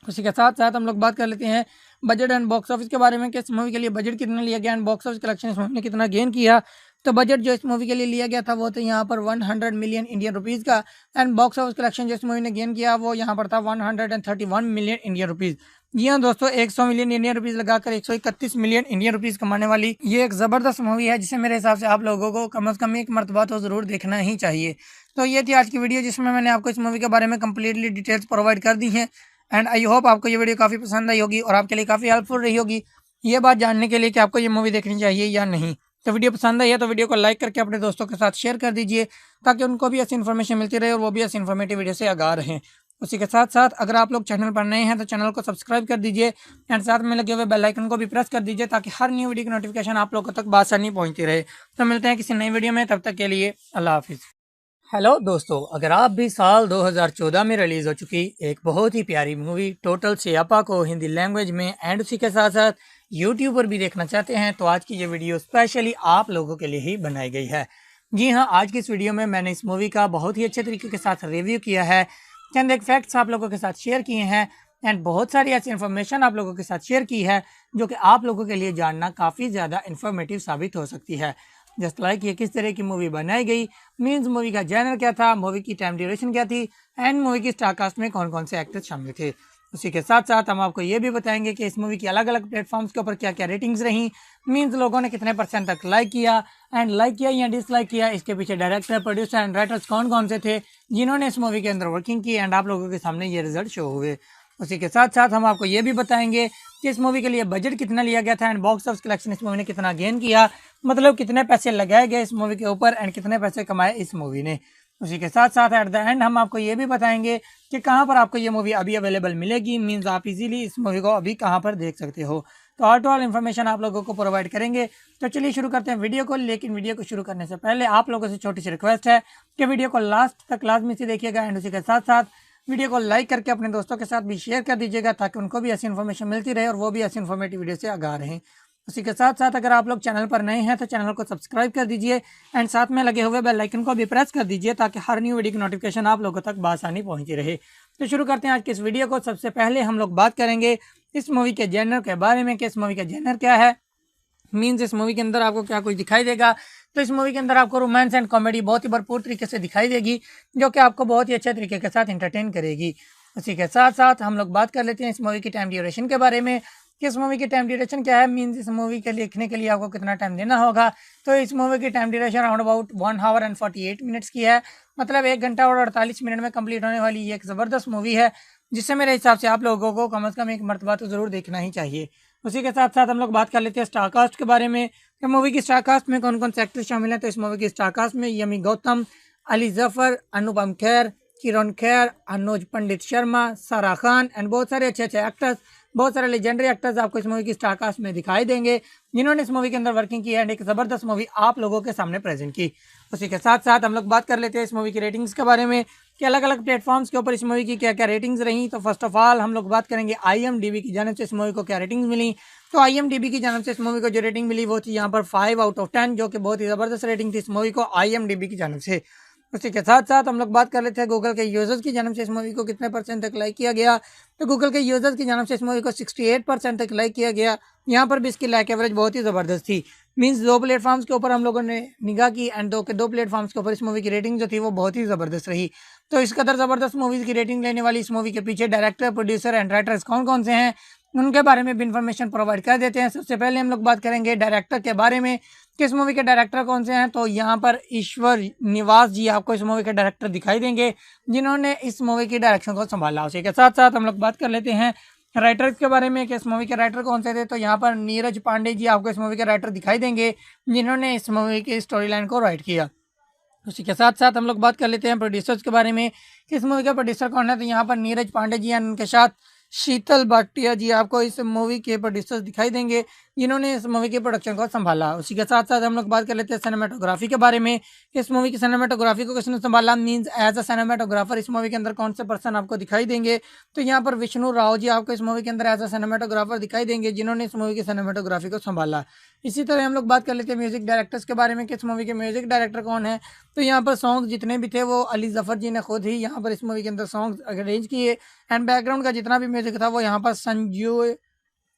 उसी के साथ साथ हम लोग बात कर लेते हैं बजट एंड बॉक्स ऑफिस के बारे में कि इस मूवी के लिए बजट कितना लिया गया एंड बॉक्स ऑफिस कलेक्शन इस मूवी ने कितना गेन किया। तो बजट जो इस मूवी के लिए लिया गया था वो तो यहाँ पर 100 मिलियन इंडियन रुपीज़ का। एंड बॉक्स ऑफिस कलेक्शन जो इस मूवी ने गेन किया वो यहाँ पर था 131 मिलियन इंडियन रुपीज़। जी हाँ दोस्तों, 100 मिलियन इंडियन रुपीज़ लगाकर 131 मिलियन इंडियन रुपीज़ कमाने वाली ये एक ज़बरदस्त मूवी है, जिसे मेरे हिसाब से आप लोगों को कम से कम एक मरतबा तो ज़रूर देखना ही चाहिए। तो ये थी आज की वीडियो, जिसमें मैंने आपको इस मूवी के बारे में कम्प्लीटली डिटेल्स प्रोवाइड कर दी हैं। एंड आई होप आपको ये वीडियो काफ़ी पसंद आई होगी और आपके लिए काफ़ी हेल्पफुल रही होगी ये बात जानने के लिए कि आपको ये मूवी देखनी चाहिए या नहीं। तो वीडियो पसंद आई है तो वीडियो को लाइक करके अपने दोस्तों के साथ शेयर कर दीजिए, ताकि उनको भी ऐसी इन्फॉर्मेशन मिलती रहे और वो भी ऐसी इन्फॉर्मेटिव वीडियो से आगाह रहें। उसी के साथ साथ अगर आप लोग चैनल पर नए हैं तो चैनल को सब्सक्राइब कर दीजिए एंड साथ में लगे हुए बेल आइकन को भी प्रेस कर दीजिए, ताकि हर न्यू वीडियो की नोटिफिकेशन आप लोगों तक बासानी पहुंचती रहे। तो मिलते हैं किसी नई वीडियो में, तब तक के लिए अल्लाह हाफिज़। हेलो दोस्तों, अगर आप भी साल 2014 में रिलीज़ हो चुकी एक बहुत ही प्यारी मूवी टोटल सियापा को हिंदी लैंग्वेज में एंड उसी के साथ साथ यूट्यूब पर भी देखना चाहते हैं, तो आज की ये वीडियो स्पेशली आप लोगों के लिए ही बनाई गई है। जी हाँ, आज की इस वीडियो में मैंने इस मूवी का बहुत ही अच्छे तरीके के साथ रिव्यू किया है, चंद एक फैक्ट्स आप लोगों के साथ शेयर किए हैं एंड बहुत सारी ऐसी इन्फॉर्मेशन आप लोगों के साथ शेयर की है जो कि आप लोगों के लिए जानना काफ़ी ज़्यादा इन्फॉर्मेटिव साबित हो सकती है। जस्ट लाइक ये किस तरह की मूवी बनाई गई, मीन्स मूवी का जैनर क्या था, मूवी की टाइम ड्यूरेशन क्या थी एंड मूवी की स्टार कास्ट में कौन कौन से एक्टर्स शामिल थे। उसी के साथ साथ हम आपको ये भी बताएंगे कि इस मूवी की अलग अलग प्लेटफॉर्म्स के ऊपर क्या क्या रेटिंग्स रहीं, मीन्स लोगों ने कितने % तक लाइक किया एंड लाइक किया या डिसलाइक किया, इसके पीछे डायरेक्टर, प्रोड्यूसर एंड राइटर्स कौन कौन से थे जिन्होंने इस मूवी के अंदर वर्किंग की एंड आप लोगों के सामने ये रिजल्ट शो हुए। उसी के साथ साथ हम आपको ये भी बताएंगे कि इस मूवी के लिए बजट कितना लिया गया था एंड बॉक्स ऑफिस कलेक्शन इस मूवी ने कितना गेन किया, मतलब कितने पैसे लगाए गए इस मूवी के ऊपर एंड कितने पैसे कमाए इस मूवी ने। उसी के साथ साथ एट द एंड हम आपको ये भी बताएंगे कि कहाँ पर आपको ये मूवी अभी अवेलेबल मिलेगी, मीन्स आप इजीली इस मूवी को अभी कहाँ पर देख सकते हो। तो ऑल टू ऑल इन्फॉर्मेशन आप लोगों को प्रोवाइड करेंगे। तो चलिए शुरू करते हैं वीडियो को, लेकिन वीडियो को शुरू करने से पहले आप लोगों से छोटी सी रिक्वेस्ट है कि वीडियो को लास्ट तक लाजमी से देखिएगा एंड उसी के साथ साथ वीडियो को लाइक करके अपने दोस्तों के साथ भी शेयर कर दीजिएगा, ताकि उनको भी ऐसी इन्फॉर्मेशन मिलती रहे और वो भी ऐसी इन्फॉर्मेटिव वीडियो से आगाह रहें। उसी के साथ साथ अगर आप लोग चैनल पर नए हैं तो चैनल को सब्सक्राइब कर दीजिए एंड साथ में लगे हुए बेल आइकन को भी प्रेस कर दीजिए, ताकि हर न्यू वीडियो की नोटिफिकेशन आप लोगों तक बासानी पहुंची रहे। तो शुरू करते हैं आज की इस वीडियो को। सबसे पहले हम लोग बात करेंगे इस मूवी के जेनर के बारे में कि इस मूवी का जेनर क्या है, मीन्स इस मूवी के अंदर आपको क्या कुछ दिखाई देगा। तो इस मूवी के अंदर आपको रोमांस एंड कॉमेडी बहुत ही भरपूर तरीके से दिखाई देगी, जो कि आपको बहुत ही अच्छे तरीके के साथ इंटरटेन करेगी। उसी के साथ साथ हम लोग बात कर लेते हैं इस मूवी की टाइम ड्यूरेशन के बारे में कि इस मूवी की टाइम ड्यूरेशन क्या है, मीन्स इस मूवी के लिखने के लिए आपको कितना टाइम देना होगा। तो इस मूवी की time duration around about 1 our and 48 minutes की है, मतलब 1 घंटा और 48 मिनट में कंप्लीट होने वाली ये एक ज़बरदस्त मूवी है, जिससे मेरे हिसाब से आप लोगों को कम से कम एक मरतबा तो ज़रूर देखना ही चाहिए। उसी के साथ साथ हम लोग बात कर लेते हैं स्टार कास्ट के बारे में कि मूवी की स्टार कास्ट में कौन कौन से एक्टर्स शामिल हैं। तो इस मूवी की स्टार कास्ट में यमी गौतम, अली जफर, अनुपम खेर, किरण खेर, अनुज पंडित शर्मा, सारा खान एंड बहुत सारे अच्छे अच्छे एक्टर्स, बहुत सारे लेजेंडरी एक्टर्स आपको इस मूवी की स्टार कास्ट में दिखाई देंगे, जिन्होंने इस मूवी के अंदर वर्किंग की है एंड एक ज़बरदस्त मूवी आप लोगों के सामने प्रेजेंट की। उसी के साथ साथ हम लोग बात कर लेते हैं इस मूवी की रेटिंग्स के बारे में कि अलग अलग प्लेटफॉर्म्स के ऊपर इस मूवी की क्या क्या रेटिंग्स रहीं। तो फर्स्ट ऑफ ऑल हम लोग बात करेंगे IMDb की जानिब से इस मूवी को क्या रेटिंग्स मिली। तो IMDb की जानिब से इस मूवी को जो रेटिंग मिली वो थी यहाँ पर 5 आउट ऑफ 10, जो कि बहुत ही ज़बरदस्त रेटिंग थी इस मूवी को IMDb की जानिब से। उसी के साथ साथ हम लोग बात कर लेते हैं गूगल के यूजर्स की जानिब से इस मूवी को कितने % तक लाइक किया गया। तो गूगल के यूजर्स की जानिब से इस मूवी को 68% तक लाइक किया गया। यहाँ पर भी इसकी लाइक एवरेज बहुत ही ज़बरदस्त थी, मीन्स 2 प्लेटफॉर्म्स के ऊपर हम लोगों ने निगाह की एंड दो प्लेटफॉर्म्स के ऊपर इस मूवी की रेटिंग जो थी वो बहुत ही ज़बरदस्त रही। तो इस कदर ज़बरदस्त मूवीज़ की रेटिंग लेने वाली इस मूवी के पीछे डायरेक्टर, प्रोड्यूसर एंड राइटर्स कौन कौन से हैं, उनके बारे में भी इन्फॉर्मेशन प्रोवाइड कर देते हैं। सबसे पहले हम लोग बात करेंगे डायरेक्टर के बारे में कि इस मूवी के डायरेक्टर कौन से हैं। तो यहाँ पर ईश्वर निवास जी आपको इस मूवी के डायरेक्टर दिखाई देंगे, जिन्होंने इस मूवी की डायरेक्शन को संभाला। उसी के साथ साथ हम लोग बात कर लेते हैं राइटर्स के बारे में कि इस मूवी के राइटर कौन से थे। तो यहाँ पर नीरज पांडे जी आपको इस मूवी के राइटर दिखाई देंगे, जिन्होंने इस मूवी की स्टोरी लाइन को राइट किया। उसी के साथ साथ हम लोग बात कर लेते हैं प्रोड्यूसर्स के बारे में कि इस मूवी का प्रोड्यूसर कौन है। तो यहाँ पर नीरज पांडे जी एंड उनके साथ शीतल भाटिया जी आपको इस मूवी के प्रोड्यूसर्स दिखाई देंगे, जिन्होंने इस मूवी के प्रोडक्शन को संभाला। उसी के साथ साथ हम लोग बात कर लेते हैं सिनेमाटोग्राफी के बारे में कि इस मूवी की सिनेमाटोग्राफी को किसने संभाला, मींस एज अ सिनेमाटोग्राफर इस मूवी के अंदर कौन से पर्सन आपको दिखाई देंगे। तो यहाँ पर विष्णु राव जी आपको इस मूवी के अंदर एज अ सिनेमाटोग्राफर दिखाई देंगे, जिन्होंने इस मूवी की सिनेमाटोग्राफी को संभाला। इसी तरह हम लोग बात कर लेते हैं म्यूजिक डायरेक्टर्स के बारे में कि इस मूवी के म्यूजिक डायरेक्टर कौन है। तो यहाँ पर सॉन्ग जितने भी थे वो अली जफर जी ने खुद ही यहाँ पर इस मूवी के अंदर सॉन्ग अरेंज किए एंड बैकग्राउंड का जितना भी म्यूजिक था वो यहाँ पर संजू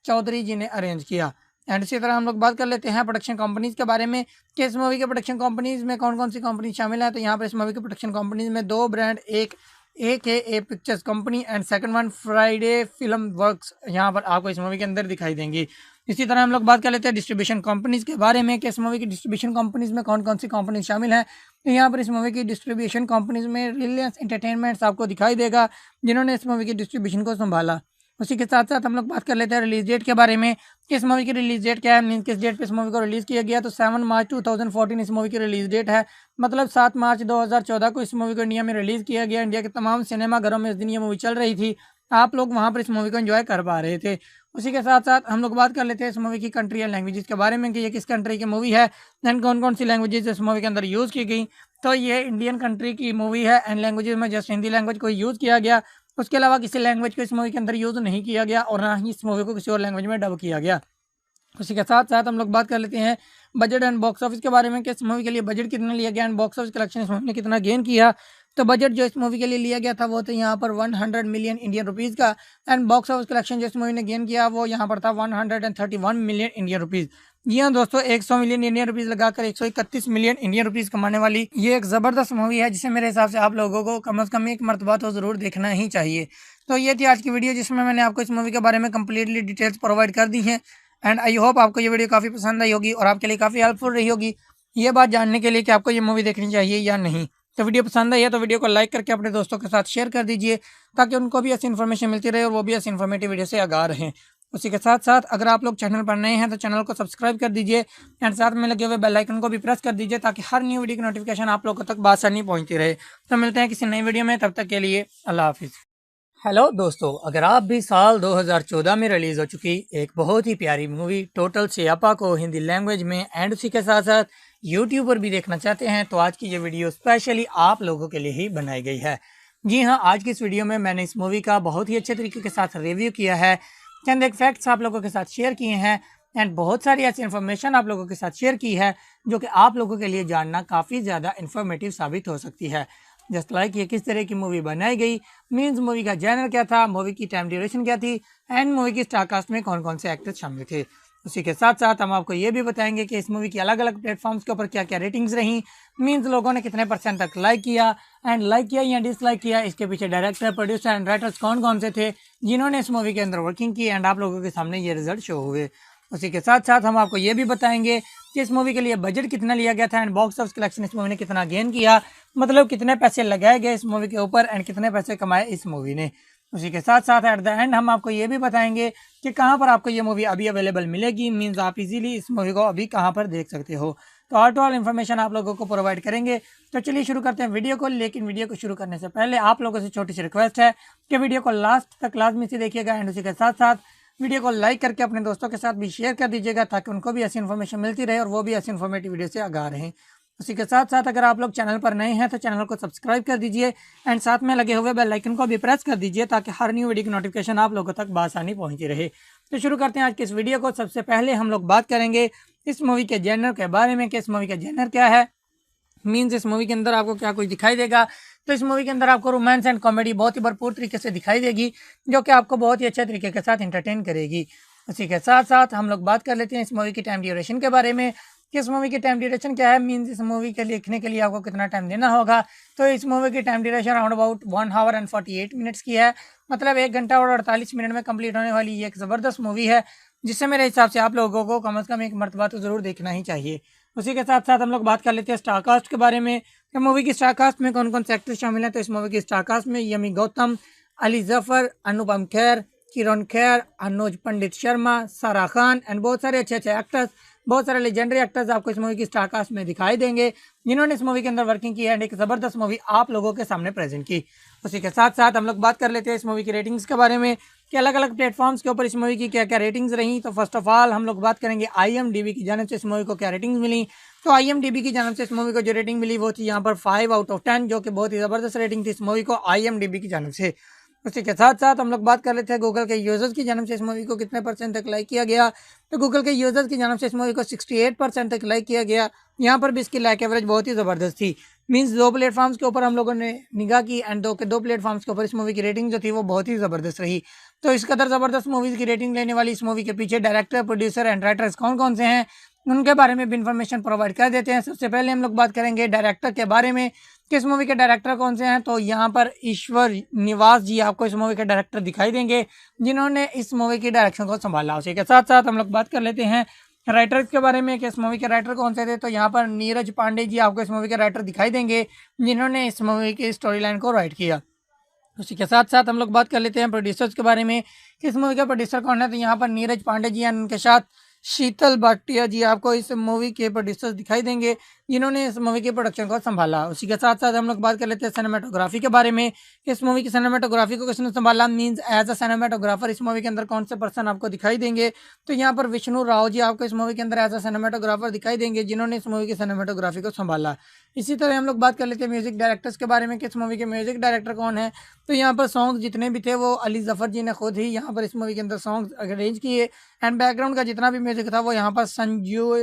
चौधरी जी ने अरेंज किया। एंड इसी तरह हम लोग बात कर लेते हैं प्रोडक्शन कंपनीज़ के बारे में कि इस मूवी के प्रोडक्शन कंपनीज़ में कौन कौन सी कंपनी शामिल है। तो यहाँ पर इस मूवी के प्रोडक्शन कंपनीज़ में दो ब्रांड, एक है A pictures company and second one Friday film works, यहाँ पर आपको इस मूवी के अंदर दिखाई देंगी। इसी तरह हम लोग बात कर लेते हैं डिस्ट्रीब्यूशन कंपनीज़ के बारे में कि इस मूवी की डिस्ट्रीब्यूशन कंपनीज़ में कौन कौन सी कंपनी शामिल है। तो यहाँ पर इस मूवी की डिस्ट्रीब्यूशन कंपनीज़ में रिलायंस एंटरटेनमेंट्स आपको दिखाई देगा, जिन्होंने इस मूवी की डिस्ट्रीब्यूशन को संभाला। उसी के साथ साथ हम लोग बात कर लेते हैं रिलीज डेट के बारे में कि इस मूवी की रिलीज डेट क्या है, मीन किस डेट पे इस मूवी को रिलीज़ किया गया। तो 7 मार्च 2014 इस मूवी की रिलीज डेट है, मतलब 7 मार्च 2014 को इस मूवी को इंडिया में रिलीज़ किया गया। इंडिया के तमाम सिनेमाघरों में इस दिन ये मूवी चल रही थी, आप लोग वहाँ पर इस मूवी को एंजॉय कर पा रहे थे। उसी के साथ साथ हम लोग बात कर लेते हैं इस मूवी की कंट्री एंड लैंग्वेजेस के बारे में कि ये किस कंट्री की मूवी है एंड कौन कौन सी लैंग्वेजेस इस मूवी के अंदर यूज़ की गई। तो ये इंडियन कंट्री की मूवी है एंड लैंग्वेजेस में जस्ट हिंदी लैंग्वेज को यूज़ किया गया, उसके अलावा किसी लैंग्वेज को इस मूवी के अंदर यूज़ नहीं किया गया और ना ही इस मूवी को किसी और लैंग्वेज में डब किया गया। उसी के साथ साथ हम लोग बात कर लेते हैं बजट एंड बॉक्स ऑफिस के बारे में कि इस मूवी के लिए बजट कितना लिया गया एंड बॉक्स ऑफिस कलेक्शन इस मूवी ने कितना गेन किया। तो बजट जो इस मूवी के लिए लिया गया था वो तो यहाँ पर 100 मिलियन इंडियन रुपीज़ का एंड बॉक्स ऑफिस कलेक्शन जो इस मूवी ने गेन किया वो यहाँ पर था 131 मिलियन इंडियन रुपीज़। जी हाँ दोस्तों, 100 मिलियन इंडियन रुपीज़ लगाकर 131 मिलियन इंडियन रुपीज़ कमाने वाली ये एक ज़बरदस्त मूवी है, जिसे मेरे हिसाब से आप लोगों को कम से कम एक मरतबा तो ज़रूर देखना ही चाहिए। तो ये थी आज की वीडियो, जिसमें मैंने आपको इस मूवी के बारे में कम्प्लीटली डिटेल्स प्रोवाइड कर दी हैं एंड आई होप आपको ये वीडियो काफ़ी पसंद आई होगी और आपके लिए काफ़ी हेल्पफुल रही होगी ये बात जानने के लिए कि आपको ये मूवी देखनी चाहिए या नहीं। तो वीडियो पसंद आई है तो वीडियो को लाइक करके अपने दोस्तों के साथ शेयर कर दीजिए, ताकि उनको भी ऐसी इन्फॉर्मेशन मिलती रहे और वो भी ऐसी इन्फॉर्मेटिव वीडियो से आगाह रहें। उसी के साथ साथ अगर आप लोग चैनल पर नए हैं तो चैनल को सब्सक्राइब कर दीजिए एंड साथ में लगे हुए बेल आइकन को भी प्रेस कर दीजिए, ताकि हर न्यू वीडियो की नोटिफिकेशन आप लोगों तक बासानी पहुँचती रहे। तो मिलते हैं किसी नई वीडियो में, तब तक के लिए अल्लाह हाफिज़। हेलो दोस्तों, अगर आप भी साल 2014 में रिलीज़ हो चुकी एक बहुत ही प्यारी मूवी टोटल सियापा को हिंदी लैंग्वेज में एंड उसी के साथ साथ यूट्यूब पर भी देखना चाहते हैं, तो आज की ये वीडियो स्पेशली आप लोगों के लिए ही बनाई गई है। जी हाँ, आज की इस वीडियो में मैंने इस मूवी का बहुत ही अच्छे तरीके के साथ रिव्यू किया है, चंद एक फैक्ट्स आप लोगों के साथ शेयर किए हैं एंड बहुत सारी ऐसी इन्फॉर्मेशन आप लोगों के साथ शेयर की है जो कि आप लोगों के लिए जानना काफ़ी ज़्यादा इन्फॉर्मेटिव साबित हो सकती है। जस्ट लाइक ये किस तरह की मूवी बनाई गई, मीन्स मूवी का जैनर क्या था, मूवी की टाइम ड्यूरेशन क्या थी एंड मूवी की स्टार कास्ट में कौन कौन से एक्टर्स शामिल थे। उसी के साथ साथ हम आपको ये भी बताएंगे कि इस मूवी की अलग अलग प्लेटफॉर्म्स के ऊपर क्या क्या रेटिंग्स रहीं, मीन्स लोगों ने कितने % तक लाइक किया एंड लाइक किया या डिसलाइक किया, इसके पीछे डायरेक्टर, प्रोड्यूसर एंड राइटर्स कौन कौन से थे जिन्होंने इस मूवी के अंदर वर्किंग की एंड आप लोगों के सामने ये रिजल्ट शो हुए। उसी के साथ साथ हम आपको ये भी बताएंगे कि इस मूवी के लिए बजट कितना लिया गया था एंड बॉक्स ऑफिस कलेक्शन इस मूवी ने कितना गेन किया, मतलब कितने पैसे लगाए गए इस मूवी के ऊपर एंड कितने पैसे कमाए इस मूवी ने। उसी के साथ साथ एट द एंड हम आपको ये भी बताएंगे कि कहाँ पर आपको ये मूवी अभी अवेलेबल मिलेगी, मीन्स आप इजीली इस मूवी को अभी कहाँ पर देख सकते हो। तो ऑल टू ऑल इन्फॉर्मेशन आप लोगों को प्रोवाइड करेंगे। तो चलिए शुरू करते हैं वीडियो को, लेकिन वीडियो को शुरू करने से पहले आप लोगों से छोटी सी रिक्वेस्ट है कि वीडियो को लास्ट तक लाजमी से देखिएगा एंड उसी के साथ साथ वीडियो को लाइक करके अपने दोस्तों के साथ भी शेयर कर दीजिएगा, ताकि उनको भी ऐसी इन्फॉर्मेशन मिलती रहे और वो भी ऐसी इन्फॉर्मेटिव वीडियो से आगाह रहें। उसी के साथ साथ अगर आप लोग चैनल पर नए हैं तो चैनल को सब्सक्राइब कर दीजिए एंड साथ में लगे हुए बेल आइकन को भी प्रेस कर दीजिए, ताकि हर न्यू वीडियो की नोटिफिकेशन आप लोगों तक बासानी पहुंचती रहे। तो शुरू करते हैं आज की इस वीडियो को। सबसे पहले हम लोग बात करेंगे इस मूवी के जेनर के बारे में कि इस मूवी का जेनर क्या है, मीन्स इस मूवी के अंदर आपको क्या कुछ दिखाई देगा। तो इस मूवी के अंदर आपको रोमांस एंड कॉमेडी बहुत ही भरपूर तरीके से दिखाई देगी, जो कि आपको बहुत ही अच्छे तरीके के साथ इंटरटेन करेगी। उसी के साथ साथ हम लोग बात कर लेते हैं इस मूवी की टाइम ड्यूरेशन के बारे में कि इस मूवी की टाइम ड्यूरेशन क्या है, मीन्स इस मूवी के लिखने के लिए आपको कितना टाइम देना होगा। तो इस मूवी की time duration around about 1 our and 48 minutes की है, मतलब 1 घंटा और 48 मिनट में कंप्लीट होने वाली ये एक ज़बरदस्त मूवी है, जिससे मेरे हिसाब से आप लोगों को कम से कम एक मरतबा तो ज़रूर देखना ही चाहिए। उसी के साथ साथ हम लोग बात कर लेते हैं स्टार कास्ट के बारे में कि मूवी की स्टार कास्ट में कौन कौन से एक्टर्स शामिल हैं। तो इस मूवी की स्टार कास्ट में यमी गौतम, अली जफर, अनुपम खेर, किरण खेर, अनुज पंडित शर्मा, सारा खान एंड बहुत सारे अच्छे अच्छे एक्टर्स, बहुत सारे लेजेंडरी एक्टर्स आपको इस मूवी की स्टार कास्ट में दिखाई देंगे, जिन्होंने इस मूवी के अंदर वर्किंग की है एंड एक ज़बरदस्त मूवी आप लोगों के सामने प्रेजेंट की। उसी के साथ साथ हम लोग बात कर लेते हैं इस मूवी की रेटिंग्स के बारे में कि अलग अलग प्लेटफॉर्म्स के ऊपर इस मूवी की क्या क्या रेटिंग्स रहीं। तो फर्स्ट ऑफ ऑल हम लोग बात करेंगे IMDb की जानिब से इस मूवी को क्या रेटिंग्स मिली। तो IMDb की जानिब से इस मूवी को जो रेटिंग मिली वो थी यहाँ पर 5 आउट ऑफ 10, जो कि बहुत ही ज़बरदस्त रेटिंग थी इस मूवी को IMDb की जानिब से। उसी के साथ साथ हम लोग बात कर लेते हैं गूगल के यूजर्स की जानब से इस मूवी को कितने परसेंट तक लाइक किया गया। तो गूगल के यूजर्स की जानब से इस मूवी को 68% तक लाइक किया गया। यहाँ पर भी इसकी लाइक एवरेज बहुत ही ज़बरदस्त थी। मीन्स 2 प्लेटफॉर्म्स के ऊपर हम लोगों ने निगाह की एंड दो प्लेटफॉर्म्स के ऊपर इस मूवी की रेटिंग जो थी वो बहुत ही ज़बरदस्त रही। तो इस कदर ज़बरदस्त मूवीज़ की रेटिंग लेने वाली इस मूवी के पीछे डायरेक्टर, प्रोड्यूसर एंड राइटर्स कौन कौन से हैं उनके बारे में भी इन्फॉर्मेशन प्रोवाइड कर देते हैं। सबसे पहले हम लोग बात करेंगे डायरेक्टर के बारे में, किस मूवी के डायरेक्टर कौन से हैं। तो यहाँ पर ईश्वर निवास जी आपको इस मूवी के डायरेक्टर दिखाई देंगे, जिन्होंने इस मूवी की डायरेक्शन को संभाला। उसी के साथ साथ हम लोग बात कर लेते हैं राइटर्स के बारे में कि इस मूवी के राइटर कौन से थे। तो यहाँ पर नीरज पांडे जी आपको इस मूवी के राइटर दिखाई देंगे, जिन्होंने इस मूवी की स्टोरी लाइन को राइट किया। उसी के साथ साथ हम लोग बात कर लेते हैं प्रोड्यूसर्स के बारे में कि इस मूवी का प्रोड्यूसर कौन है। तो यहाँ पर नीरज पांडे जी एंड उनके साथ शीतल भाटिया जी आपको इस मूवी के प्रोड्यूसर्स दिखाई देंगे, जिन्होंने इस मूवी के प्रोडक्शन को संभाला। उसी के साथ साथ हम लोग बात कर लेते हैं सिनेमाटोग्राफी के बारे में, इस मूवी की सिनेमाटोग्राफी को किसने संभाला। मींस एज अ सिनेमाटोग्राफर इस मूवी के अंदर कौन से पर्सन आपको दिखाई देंगे। तो यहाँ पर विष्णु राव जी आपको इस मूवी के अंदर एज अ सिनेमाटोग्राफर दिखाई देंगे, जिन्होंने इस मूवी की सिनेमाटोग्राफी को संभाला। इसी तरह हम लोग बात कर लेते हैं म्यूजिक डायरेक्टर्स के बारे में कि इस मूवी के म्यूजिक डायरेक्टर कौन है। तो यहाँ पर सॉन्ग जितने भी थे वो अली जफर जी ने खुद ही यहाँ पर इस मूवी के अंदर सॉन्ग अरेंज किए एंड बैकग्राउंड का जितना भी म्यूजिक था वो यहाँ पर संजू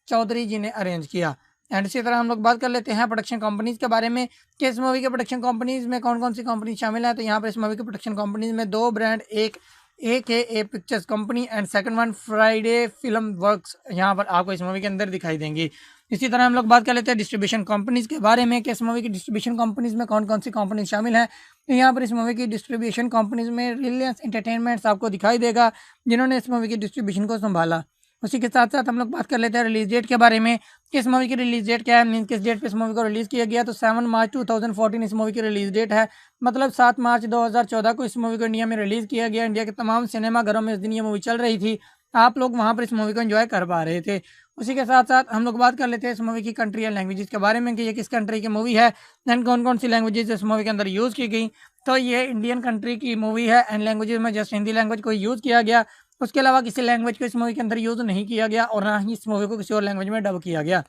चौधरी जी ने अरेंज किया। एंड इसी तरह हम लोग बात कर लेते हैं प्रोडक्शन कंपनीज के बारे में कि इस मूवी के प्रोडक्शन कंपनीज में कौन कौन सी कंपनी शामिल है। तो यहाँ पर इस मूवी के प्रोडक्शन कंपनीज में 2 ब्रांड, एक AKA pictures company and second one Friday film works यहाँ पर आपको इस मूवी के अंदर दिखाई देंगी। इसी तरह हम लोग बात कर लेते हैं डिस्ट्रीब्यूशन कंपनीज के बारे में कि इस मूवी की डिस्ट्रीब्यूशन कंपनीज में कौन कौन सी कंपनी शामिल है। तो यहाँ पर इस मूवी की डिस्ट्रीब्यूशन कंपनीज में रिलायंस एंटरटेनमेंट्स आपको दिखाई देगा, जिन्होंने इस मूवी की डिस्ट्रीब्यूशन को संभाला। उसी के साथ साथ हम लोग बात कर लेते हैं रिलीज डेट के बारे में कि इस मूवी की रिलीज डेट क्या है, मीन किस डेट पे इस मूवी को रिलीज़ किया गया। तो 7 मार्च 2014 इस मूवी की रिलीज डेट है, मतलब 7 मार्च 2014 को इस मूवी को इंडिया में रिलीज़ किया गया। इंडिया के तमाम सिनेमाघरों में इस दिन ये मूवी चल रही थी, आप लोग वहाँ पर इस मूवी को एंजॉय कर पा रहे थे। उसी के साथ साथ हम लोग बात कर लेते हैं इस मूवी की कंट्री एंड लैंग्वेजेस के बारे में कि ये किस कंट्री की मूवी है एंड कौन कौन सी लैंग्वेजेस इस मूवी के अंदर यूज़ की गई। तो ये इंडियन कंट्री की मूवी है एंड लैंग्वेजेस में जस्ट हिंदी लैंग्वेज को यूज़ किया गया, उसके अलावा किसी लैंग्वेज को इस मूवी के अंदर यूज़ नहीं किया गया और ना ही इस मूवी को किसी और लैंग्वेज में डब किया गया।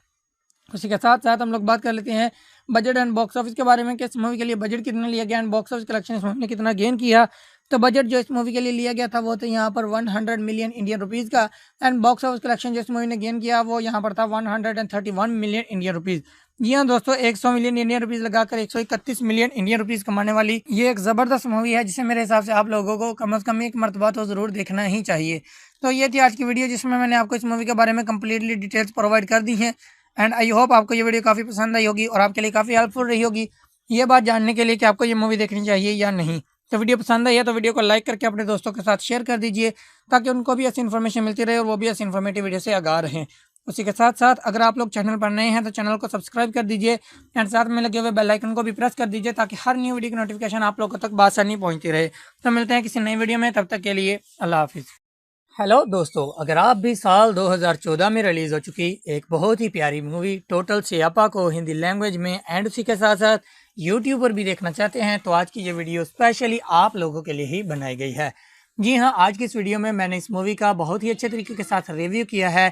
उसी के साथ साथ हम लोग बात कर लेते हैं बजट एंड बॉक्स ऑफिस के बारे में कि इस मूवी के लिए बजट कितना लिया गया एंड बॉक्स ऑफिस कलेक्शन इस मूवी ने कितना गेन किया। तो बजट जो इस मूवी के लिए लिया गया था वो तो यहाँ पर 100 मिलियन इंडियन रुपीज़ का एंड बॉक्स ऑफिस कलेक्शन जो इस मूवी ने गेन किया वो यहाँ पर था 131 मिलियन इंडियन रुपीज़। जी हाँ दोस्तों, 100 मिलियन इंडियन रुपीज़ लगाकर 131 मिलियन इंडियन रुपीज़ कमाने वाली ये एक ज़बरदस्त मूवी है, जिसे मेरे हिसाब से आप लोगों को कम से कम एक मरतबा तो ज़रूर देखना ही चाहिए। तो ये थी आज की वीडियो, जिसमें मैंने आपको इस मूवी के बारे में कम्प्लीटली डिटेल्स प्रोवाइड कर दी हैं एंड आई होप आपको ये वीडियो काफ़ी पसंद आई होगी और आपके लिए काफ़ी हेल्पफुल रही होगी ये बात जानने के लिए कि आपको ये मूवी देखनी चाहिए या नहीं। तो वीडियो पसंद आई है तो वीडियो को लाइक करके अपने दोस्तों के साथ शेयर कर दीजिए, ताकि उनको भी ऐसी इन्फॉर्मेशन मिलती रहे और वो भी ऐसी इन्फॉर्मेटिव वीडियो से आगाह रहें। उसी के साथ साथ अगर आप लोग चैनल पर नए हैं तो चैनल को सब्सक्राइब कर दीजिए एंड साथ में लगे हुए बेल आइकन को भी प्रेस कर दीजिए, ताकि हर न्यू वीडियो की नोटिफिकेशन आप लोगों तक बासानी पहुँचती रहे। तो मिलते हैं किसी नई वीडियो में, तब तक के लिए अल्लाह हाफिज़। हेलो दोस्तों, अगर आप भी साल 2014 में रिलीज़ हो चुकी एक बहुत ही प्यारी मूवी टोटल सियापा को हिंदी लैंग्वेज में एंड उसी के साथ साथ यूट्यूब पर भी देखना चाहते हैं, तो आज की ये वीडियो स्पेशली आप लोगों के लिए ही बनाई गई है। जी हाँ, आज की इस वीडियो में मैंने इस मूवी का बहुत ही अच्छे तरीके के साथ रिव्यू किया है,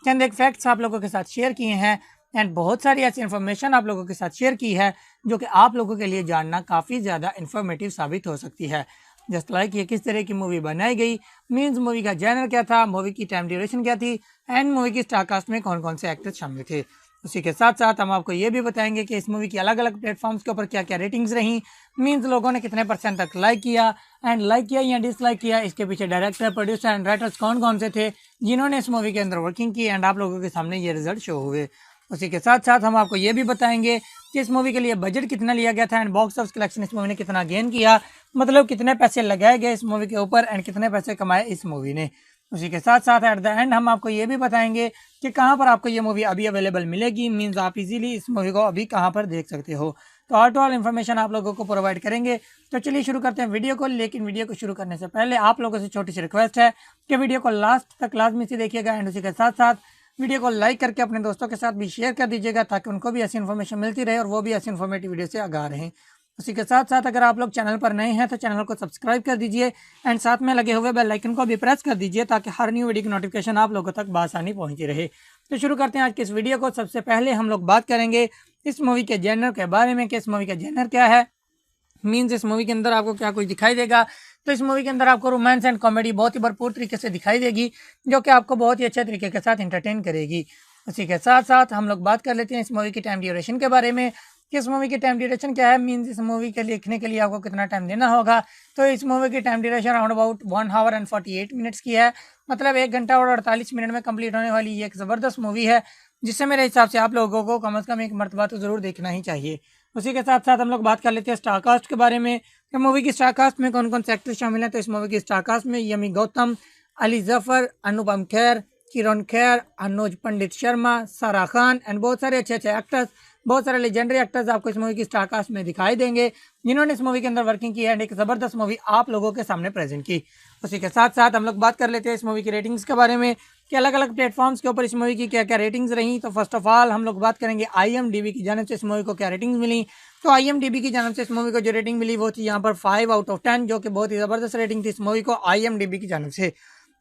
चंद एक फैक्ट्स आप लोगों के साथ शेयर किए हैं एंड बहुत सारी ऐसी इन्फॉर्मेशन आप लोगों के साथ शेयर की है जो कि आप लोगों के लिए जानना काफ़ी ज़्यादा इन्फॉर्मेटिव साबित हो सकती है। जस्ट लाइक ये किस तरह की मूवी बनाई गई, मीन्स मूवी का जैनर क्या था, मूवी की टाइम ड्यूरेशन क्या थी एंड मूवी की स्टार कास्ट में कौन कौन से एक्टर्स शामिल थे। उसी के साथ साथ हम आपको ये भी बताएंगे कि इस मूवी की अलग अलग प्लेटफॉर्म्स के ऊपर क्या क्या रेटिंग्स रहीं, मीन्स लोगों ने कितने % तक लाइक किया एंड लाइक किया या डिसलाइक किया, इसके पीछे डायरेक्टर, प्रोड्यूसर एंड राइटर्स कौन कौन से थे जिन्होंने इस मूवी के अंदर वर्किंग की एंड आप लोगों के सामने ये रिजल्ट शो हुए। उसी के साथ साथ हम आपको ये भी बताएंगे कि इस मूवी के लिए बजट कितना लिया गया था एंड बॉक्स ऑफिस कलेक्शन इस मूवी ने कितना गेन किया, मतलब कितने पैसे लगाए गए इस मूवी के ऊपर एंड कितने पैसे कमाए इस मूवी ने। उसी के साथ साथ एट द एंड हम आपको ये भी बताएंगे कि कहाँ पर आपको ये मूवी अभी अवेलेबल मिलेगी, मीन्स आप इजीली इस मूवी को अभी कहाँ पर देख सकते हो। तो ऑल टू ऑल इन्फॉर्मेशन आप लोगों को प्रोवाइड करेंगे। तो चलिए शुरू करते हैं वीडियो को, लेकिन वीडियो को शुरू करने से पहले आप लोगों से छोटी सी रिक्वेस्ट है कि वीडियो को लास्ट तक लाजमी से देखिएगा एंड उसी के साथ साथ वीडियो को लाइक करके अपने दोस्तों के साथ भी शेयर कर दीजिएगा, ताकि उनको भी ऐसी इन्फॉर्मेशन मिलती रहे और वो भी ऐसी इन्फॉर्मेटिव वीडियो से आगाह रहें। उसी के साथ साथ अगर आप लोग चैनल पर नए हैं तो चैनल को सब्सक्राइब कर दीजिए एंड साथ में लगे हुए बेल आइकन को भी प्रेस कर दीजिए, ताकि हर न्यू वीडियो की नोटिफिकेशन आप लोगों तक बआसानी पहुंचती रहे। तो शुरू करते हैं आज की इस वीडियो को। सबसे पहले हम लोग बात करेंगे इस मूवी के जेनर के बारे में कि इस मूवी का जेनर क्या है। मीन्स इस मूवी के अंदर आपको क्या कुछ दिखाई देगा, तो इस मूवी के अंदर आपको रोमांस एंड कॉमेडी बहुत ही भरपूर तरीके से दिखाई देगी, जो कि आपको बहुत ही अच्छे तरीके के साथ एंटरटेन करेगी। उसी के साथ साथ हम लोग बात कर लेते हैं इस मूवी की टाइम ड्यूरेशन के बारे में कि इस मूवी की टाइम ड्यूरेशन क्या है, मीन्स इस मूवी के लिखने के लिए आपको कितना टाइम देना होगा। तो इस मूवी की time duration around about 1 our and 48 minutes की है, मतलब 1 घंटा और 48 मिनट में कंप्लीट होने वाली ये एक ज़बरदस्त मूवी है, जिससे मेरे हिसाब से आप लोगों को कम से कम एक मरतबा तो ज़रूर देखना ही चाहिए। उसी के साथ साथ हम लोग बात कर लेते हैं स्टारकास्ट के बारे में कि मूवी की स्टारकास्ट में कौन कौन से एक्टर्स शामिल हैं। तो इस मूवी की स्टारकास्ट में यमी गौतम, अली जफर, अनुपम खेर, किरण खेर, अनुज पंडित शर्मा, सारा खान एंड बहुत सारे अच्छे अच्छे एक्टर्स, बहुत सारे लेजेंडरी एक्टर्स आपको इस मूवी की स्टारकास्ट में दिखाई देंगे, जिन्होंने इस मूवी के अंदर वर्किंग की है एंड एक ज़बरदस्त मूवी आप लोगों के सामने प्रेजेंट की। उसी के साथ साथ हम लोग बात कर लेते हैं इस मूवी की रेटिंग्स के बारे में कि अलग अलग प्लेटफॉर्म्स के ऊपर इस मूवी की क्या क्या रेटिंग्स रही। तो फर्स्ट ऑफ ऑल हम लोग बात करेंगे IMDb की जानिब से इस मूवी को क्या रेटिंग्स मिली। तो IMDb की जानिब से इस मूवी को जो रेटिंग मिली वो थी यहाँ पर 5 आउट ऑफ 10, जो कि बहुत ही ज़बरदस्त रेटिंग थी इस मूवी को IMDb की जानिब से।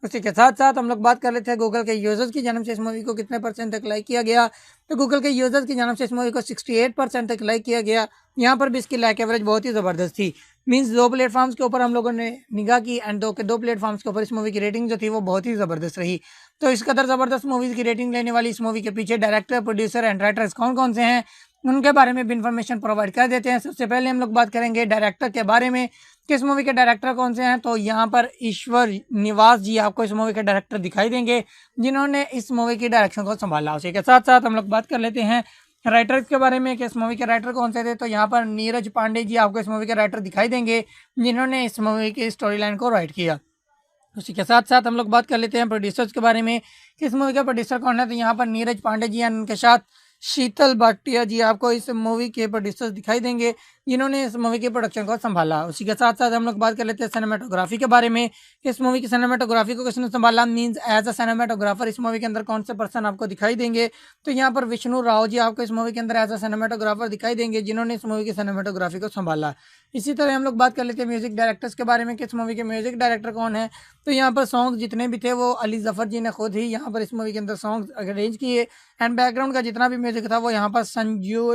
उसी के साथ साथ हम लोग बात कर लेते हैं गूगल के यूजर्स की जानिब से इस मूवी को कितने परसेंट तक लाइक किया गया। तो गूगल के यूजर्स की जानिब से इस मूवी को 68% तक लाइक किया गया। यहाँ पर भी इसकी लाइक एवरेज बहुत ही ज़बरदस्त थी, मीन्स 2 प्लेटफॉर्म्स के ऊपर हम लोगों ने निगाह की एंड दो प्लेटफॉर्म्स के ऊपर इस मूवी की रेटिंग जो थी वो बहुत ही ज़बरदस्त रही। तो इस कदर ज़बरदस्त मूवीज़ की रेटिंग लेने वाली इस मूवी के पीछे डायरेक्टर, प्रोड्यूसर एंड राइटर्स कौन कौन से हैं, उनके बारे में भी इंफॉर्मेशन प्रोवाइड कर देते हैं। सबसे पहले हम लोग बात करेंगे डायरेक्टर के बारे में कि इस मूवी के डायरेक्टर कौन से हैं। तो यहाँ पर ईश्वर निवास जी आपको इस मूवी के डायरेक्टर दिखाई देंगे, जिन्होंने इस मूवी की डायरेक्शन को संभाला। उसी के साथ साथ हम लोग बात कर लेते हैं राइटर्स के बारे में कि इस मूवी के राइटर कौन से थे। तो यहाँ पर नीरज पांडे जी आपको इस मूवी के राइटर दिखाई देंगे, जिन्होंने इस मूवी की स्टोरी लाइन को राइट किया। उसी के साथ साथ हम लोग बात कर लेते हैं प्रोड्यूसर्स के बारे में कि इस मूवी का प्रोड्यूसर कौन है। तो यहाँ पर नीरज पांडे जी एंड उनके साथ शीतल भाटिया जी आपको इस मूवी के प्रोड्यूसर्स दिखाई देंगे, जिन्होंने इस मूवी के प्रोडक्शन को संभाला। उसी के साथ साथ हम लोग बात कर लेते हैं सिनेमाटोग्राफी के बारे में कि इस मूवी की सिनेमाटोग्राफी को किसने संभाला, मींस एज अ सिनेमाटोग्राफर इस मूवी के अंदर कौन से पर्सन आपको दिखाई देंगे। तो यहाँ पर विष्णु राव जी आपको इस मूवी के अंदर एज अ सिनेमाटोग्राफर दिखाई देंगे, जिन्होंने इस मूवी की सिनेमाटोग्राफी को संभाला। इसी तरह हम लोग बात कर लेते हैं म्यूजिक डायरेक्टर्स के बारे में कि इस मूवी के म्यूजिक डायरेक्टर कौन है। तो यहाँ पर सॉन्ग जितने भी थे वो अली जफर जी ने खुद ही यहाँ पर इस मूवी के अंदर सॉन्ग अरेंज किए एंड बैकग्राउंड का जितना भी म्यूजिक था वो यहाँ पर संजू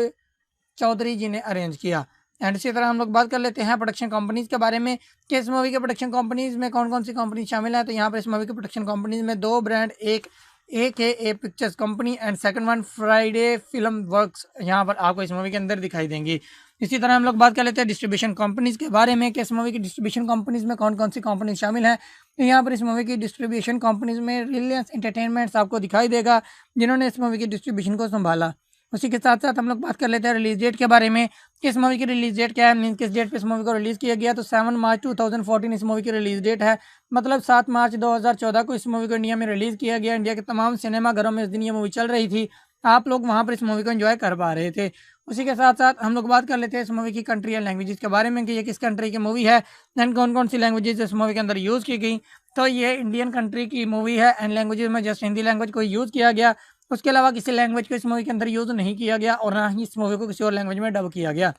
चौधरी जी ने अरेंज किया। एंड इसी तरह हम लोग बात कर लेते हैं प्रोडक्शन कंपनीज के बारे में कि इस मूवी के प्रोडक्शन कंपनीज में कौन कौन सी कंपनी शामिल है। तो यहाँ पर इस मूवी के प्रोडक्शन कंपनीज में 2 ब्रांड, एक AKA pictures company and second one Friday film works यहाँ पर आपको इस मूवी के अंदर दिखाई देंगी। इसी तरह हम लोग बात कर लेते हैं डिस्ट्रीब्यूशन कंपनीज के बारे में कि इस मूवी की डिस्ट्रीब्यूशन कंपनीज में कौन कौन सी कंपनी शामिल है। तो यहाँ पर इस मूवी की डिस्ट्रीब्यूशन कंपनीज में रिलायंस एंटरटेनमेंट्स आपको दिखाई देगा, जिन्होंने इस मूवी की डिस्ट्रीब्यूशन को संभाला। उसी के साथ साथ हम लोग बात कर लेते हैं रिलीज डेट के बारे में कि इस मूवी की रिलीज डेट क्या है, मीन किस डेट पे इस मूवी को रिलीज़ किया गया। तो 7 मार्च 2014 इस मूवी की रिलीज डेट है, मतलब 7 मार्च 2014 को इस मूवी को इंडिया में रिलीज़ किया गया। इंडिया के तमाम सिनेमाघरों में इस दिन ये मूवी चल रही थी, आप लोग वहाँ पर इस मूवी को एंजॉय कर पा रहे थे। उसी के साथ साथ हम लोग बात कर लेते हैं इस मूवी की कंट्री एंड लैंग्वेजेस के बारे में कि ये किस कंट्री की मूवी है एंड कौन कौन सी लैंग्वेजेस इस मूवी के अंदर यूज़ की गई। तो ये इंडियन कंट्री की मूवी है एंड लैंग्वेजेस में जस्ट हिंदी लैंग्वेज को यूज़ किया गया, उसके अलावा किसी लैंग्वेज को इस मूवी के अंदर यूज़ नहीं किया गया और ना ही इस मूवी को किसी और लैंग्वेज में डब किया गया।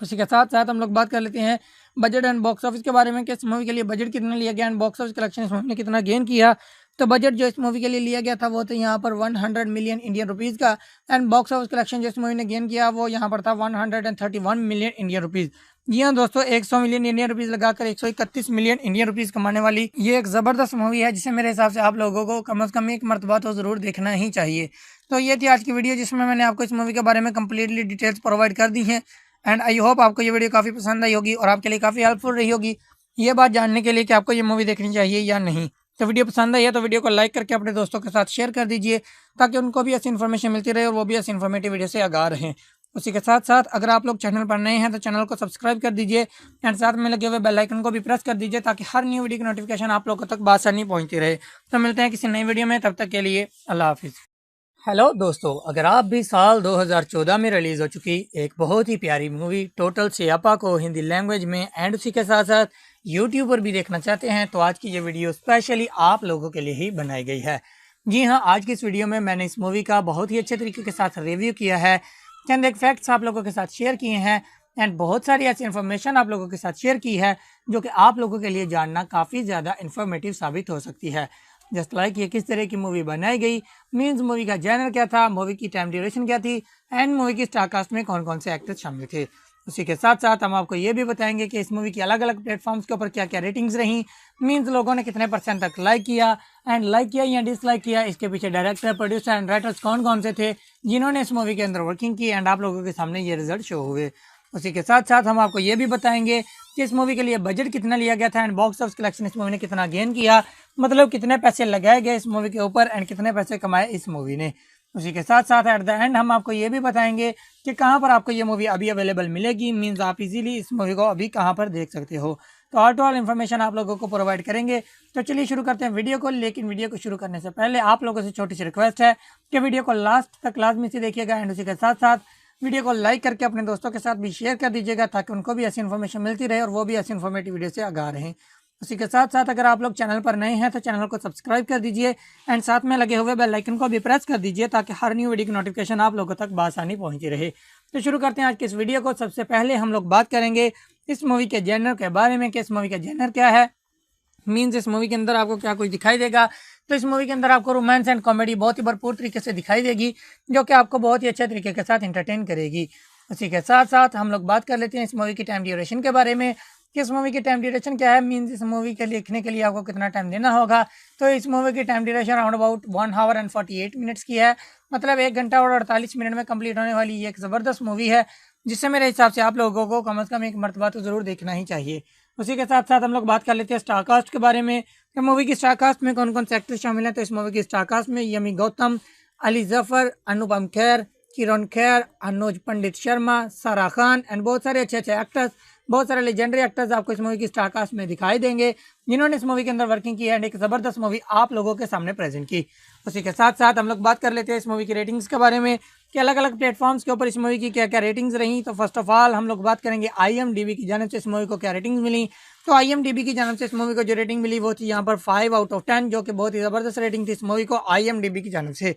उसी के साथ साथ हम लोग बात कर लेते हैं बजट एंड बॉक्स ऑफिस के बारे में कि इस मूवी के लिए बजट कितना लिया गया एंड बॉक्स ऑफिस कलेक्शन इस मूवी ने कितना गेन किया। तो बजट जो इस मूवी के लिए लिया गया था वो तो यहाँ पर 100 मिलियन इंडियन रुपीज़ का एंड बॉक्स ऑफिस कलेक्शन जो इस मूवी ने गेन किया वो यहाँ पर था 131 मिलियन इंडियन रुपीज़। जी हाँ दोस्तों, 100 मिलियन इंडियन रुपीज़ लगाकर 131 मिलियन इंडियन रुपीज़ कमाने वाली ये एक ज़बरदस्त मूवी है, जिसे मेरे हिसाब से आप लोगों को कम से कम एक मरतबा तो ज़रूर देखना ही चाहिए। तो ये थी आज की वीडियो, जिसमें मैंने आपको इस मूवी के बारे में कम्प्लीटली डिटेल्स प्रोवाइड कर दी हैं एंड आई होप आपको ये वीडियो काफ़ी पसंद आई होगी और आपके लिए काफ़ी हेल्पफुल रही होगी ये बात जानने के लिए कि आपको ये मूवी देखनी चाहिए या नहीं। तो वीडियो पसंद आई है तो वीडियो को लाइक करके अपने दोस्तों के साथ शेयर कर दीजिए, ताकि उनको भी ऐसी इन्फॉर्मेशन मिलती रहे और वो भी ऐसी इन्फॉर्मेटिव वीडियो से आगाह रहें। उसी के साथ साथ अगर आप लोग चैनल पर नए हैं तो चैनल को सब्सक्राइब कर दीजिए एंड साथ में लगे हुए बेल आइकन को भी प्रेस कर दीजिए, ताकि हर न्यू वीडियो की नोटिफिकेशन आप लोगों तक बासानी पहुँचती रहे। तो मिलते हैं किसी नई वीडियो में, तब तक के लिए अल्लाह हाफिज़। हेलो दोस्तों, अगर आप भी साल 2014 में रिलीज़ हो चुकी एक बहुत ही प्यारी मूवी टोटल सियापा को हिंदी लैंग्वेज में एंड उसी के साथ साथ यूट्यूब पर भी देखना चाहते हैं, तो आज की ये वीडियो स्पेशली आप लोगों के लिए ही बनाई गई है। जी हाँ, आज की इस वीडियो में मैंने इस मूवी का बहुत ही अच्छे तरीके के साथ रिव्यू किया है, चंद एक फैक्ट्स आप लोगों के साथ शेयर किए हैं एंड बहुत सारी ऐसी इन्फॉर्मेशन आप लोगों के साथ शेयर की है जो कि आप लोगों के लिए जानना काफ़ी ज़्यादा इन्फॉर्मेटिव साबित हो सकती है। जस्ट लाइक ये किस तरह की मूवी बनाई गई, मीन्स मूवी का जैनर क्या था, मूवी की टाइम ड्यूरेशन क्या थी एंड मूवी की स्टारकास्ट में कौन कौन से एक्टर्स शामिल थे। उसी के साथ साथ हम आपको ये भी बताएंगे कि इस मूवी की अलग अलग प्लेटफॉर्म्स के ऊपर क्या क्या रेटिंग्स रही, मीन्स लोगों ने कितने % तक लाइक किया या डिसलाइक किया, इसके पीछे डायरेक्टर, प्रोड्यूसर एंड राइटर्स कौन कौन से थे जिन्होंने इस मूवी के अंदर वर्किंग की, एंड आप लोगों के सामने ये रिजल्ट शो हुए। उसी के साथ साथ हम आपको ये भी बताएंगे कि इस मूवी के लिए बजट कितना लिया गया था एंड बॉक्स ऑफिस कलेक्शन इस मूवी ने कितना गेन किया, मतलब कितने पैसे लगाए गए इस मूवी के ऊपर एंड कितने पैसे कमाए इस मूवी ने। उसी के साथ साथ एट द एंड हम आपको ये भी बताएंगे कि कहाँ पर आपको ये मूवी अभी अवेलेबल मिलेगी, मीन्स आप इजीली इस मूवी को अभी कहाँ पर देख सकते हो। तो ऑल टू ऑल इन्फॉर्मेशन आप लोगों को प्रोवाइड करेंगे। तो चलिए शुरू करते हैं वीडियो को, लेकिन वीडियो को शुरू करने से पहले आप लोगों से छोटी सी रिक्वेस्ट है कि वीडियो को लास्ट तक लाजमी से देखिएगा एंड उसी के साथ साथ वीडियो को लाइक करके अपने दोस्तों के साथ भी शेयर कर दीजिएगा ताकि उनको भी ऐसी इन्फॉर्मेशन मिलती रहे और वो भी ऐसी इन्फॉर्मेटिव वीडियो से आगाह रहें। उसी के साथ साथ अगर आप लोग चैनल पर नए हैं तो चैनल को सब्सक्राइब कर दीजिए एंड साथ में लगे हुए बेल आइकन को भी प्रेस कर दीजिए ताकि हर न्यू वीडियो की नोटिफिकेशन आप लोगों तक बआसानी पहुंचती रहे। तो शुरू करते हैं आज के इस वीडियो को। सबसे पहले हम लोग बात करेंगे इस मूवी के जेनर के बारे में कि इस मूवी का जेनर क्या है, मीन्स इस मूवी के अंदर आपको क्या कुछ दिखाई देगा। तो इस मूवी के अंदर आपको रोमांस एंड कॉमेडी बहुत ही भरपूर तरीके से दिखाई देगी जो कि आपको बहुत ही अच्छे तरीके के साथ इंटरटेन करेगी। उसी के साथ साथ हम लोग बात कर लेते हैं इस मूवी की टाइम ड्यूरेशन के बारे में कि इस मूवी की टाइम ड्यूरेशन क्या है, मीन्स इस मूवी के लिखने के लिए आपको कितना टाइम देना होगा। तो इस मूवी की time duration around about 1 our and 48 minutes की है, मतलब 1 घंटा और 48 मिनट में कंप्लीट होने वाली ये एक ज़बरदस्त मूवी है जिससे मेरे हिसाब से आप लोगों को कम अज़ कम एक मरतबा तो ज़रूर देखना ही चाहिए। उसी के साथ साथ हम लोग बात कर लेते हैं स्टार कास्ट के बारे में कि मूवी की स्टार कास्ट में कौन कौन से एक्टर्स शामिल हैं। तो इस मूवी की स्टार कास्ट में यमी गौतम, अली जफर, अनुपम खेर, किरण खेर, अनुज पंडित शर्मा, सारा खान एंड बहुत सारे अच्छे अच्छे एक्टर्स, बहुत सारे लेजेंडरी एक्टर्स आपको इस मूवी की स्टार कास्ट में दिखाई देंगे जिन्होंने इस मूवी के अंदर वर्किंग की है एंड एक ज़बरदस्त मूवी आप लोगों के सामने प्रेजेंट की। उसी के साथ साथ हम लोग बात कर लेते हैं इस मूवी की रेटिंग्स के बारे में कि अलग अलग प्लेटफॉर्म्स के ऊपर इस मूवी की क्या क्या रेटिंग्स रही। तो फर्स्ट ऑफ ऑल हम लोग बात करेंगे IMDb की जानिब से इस मूवी को क्या रेटिंग्स मिली। तो IMDb की जानिब से इस मूवी को जो रेटिंग मिली वो थी यहाँ पर 5 आउट ऑफ 10, जो कि बहुत ही ज़बरदस्त रेटिंग थी इस मूवी को IMDb की जानिब से।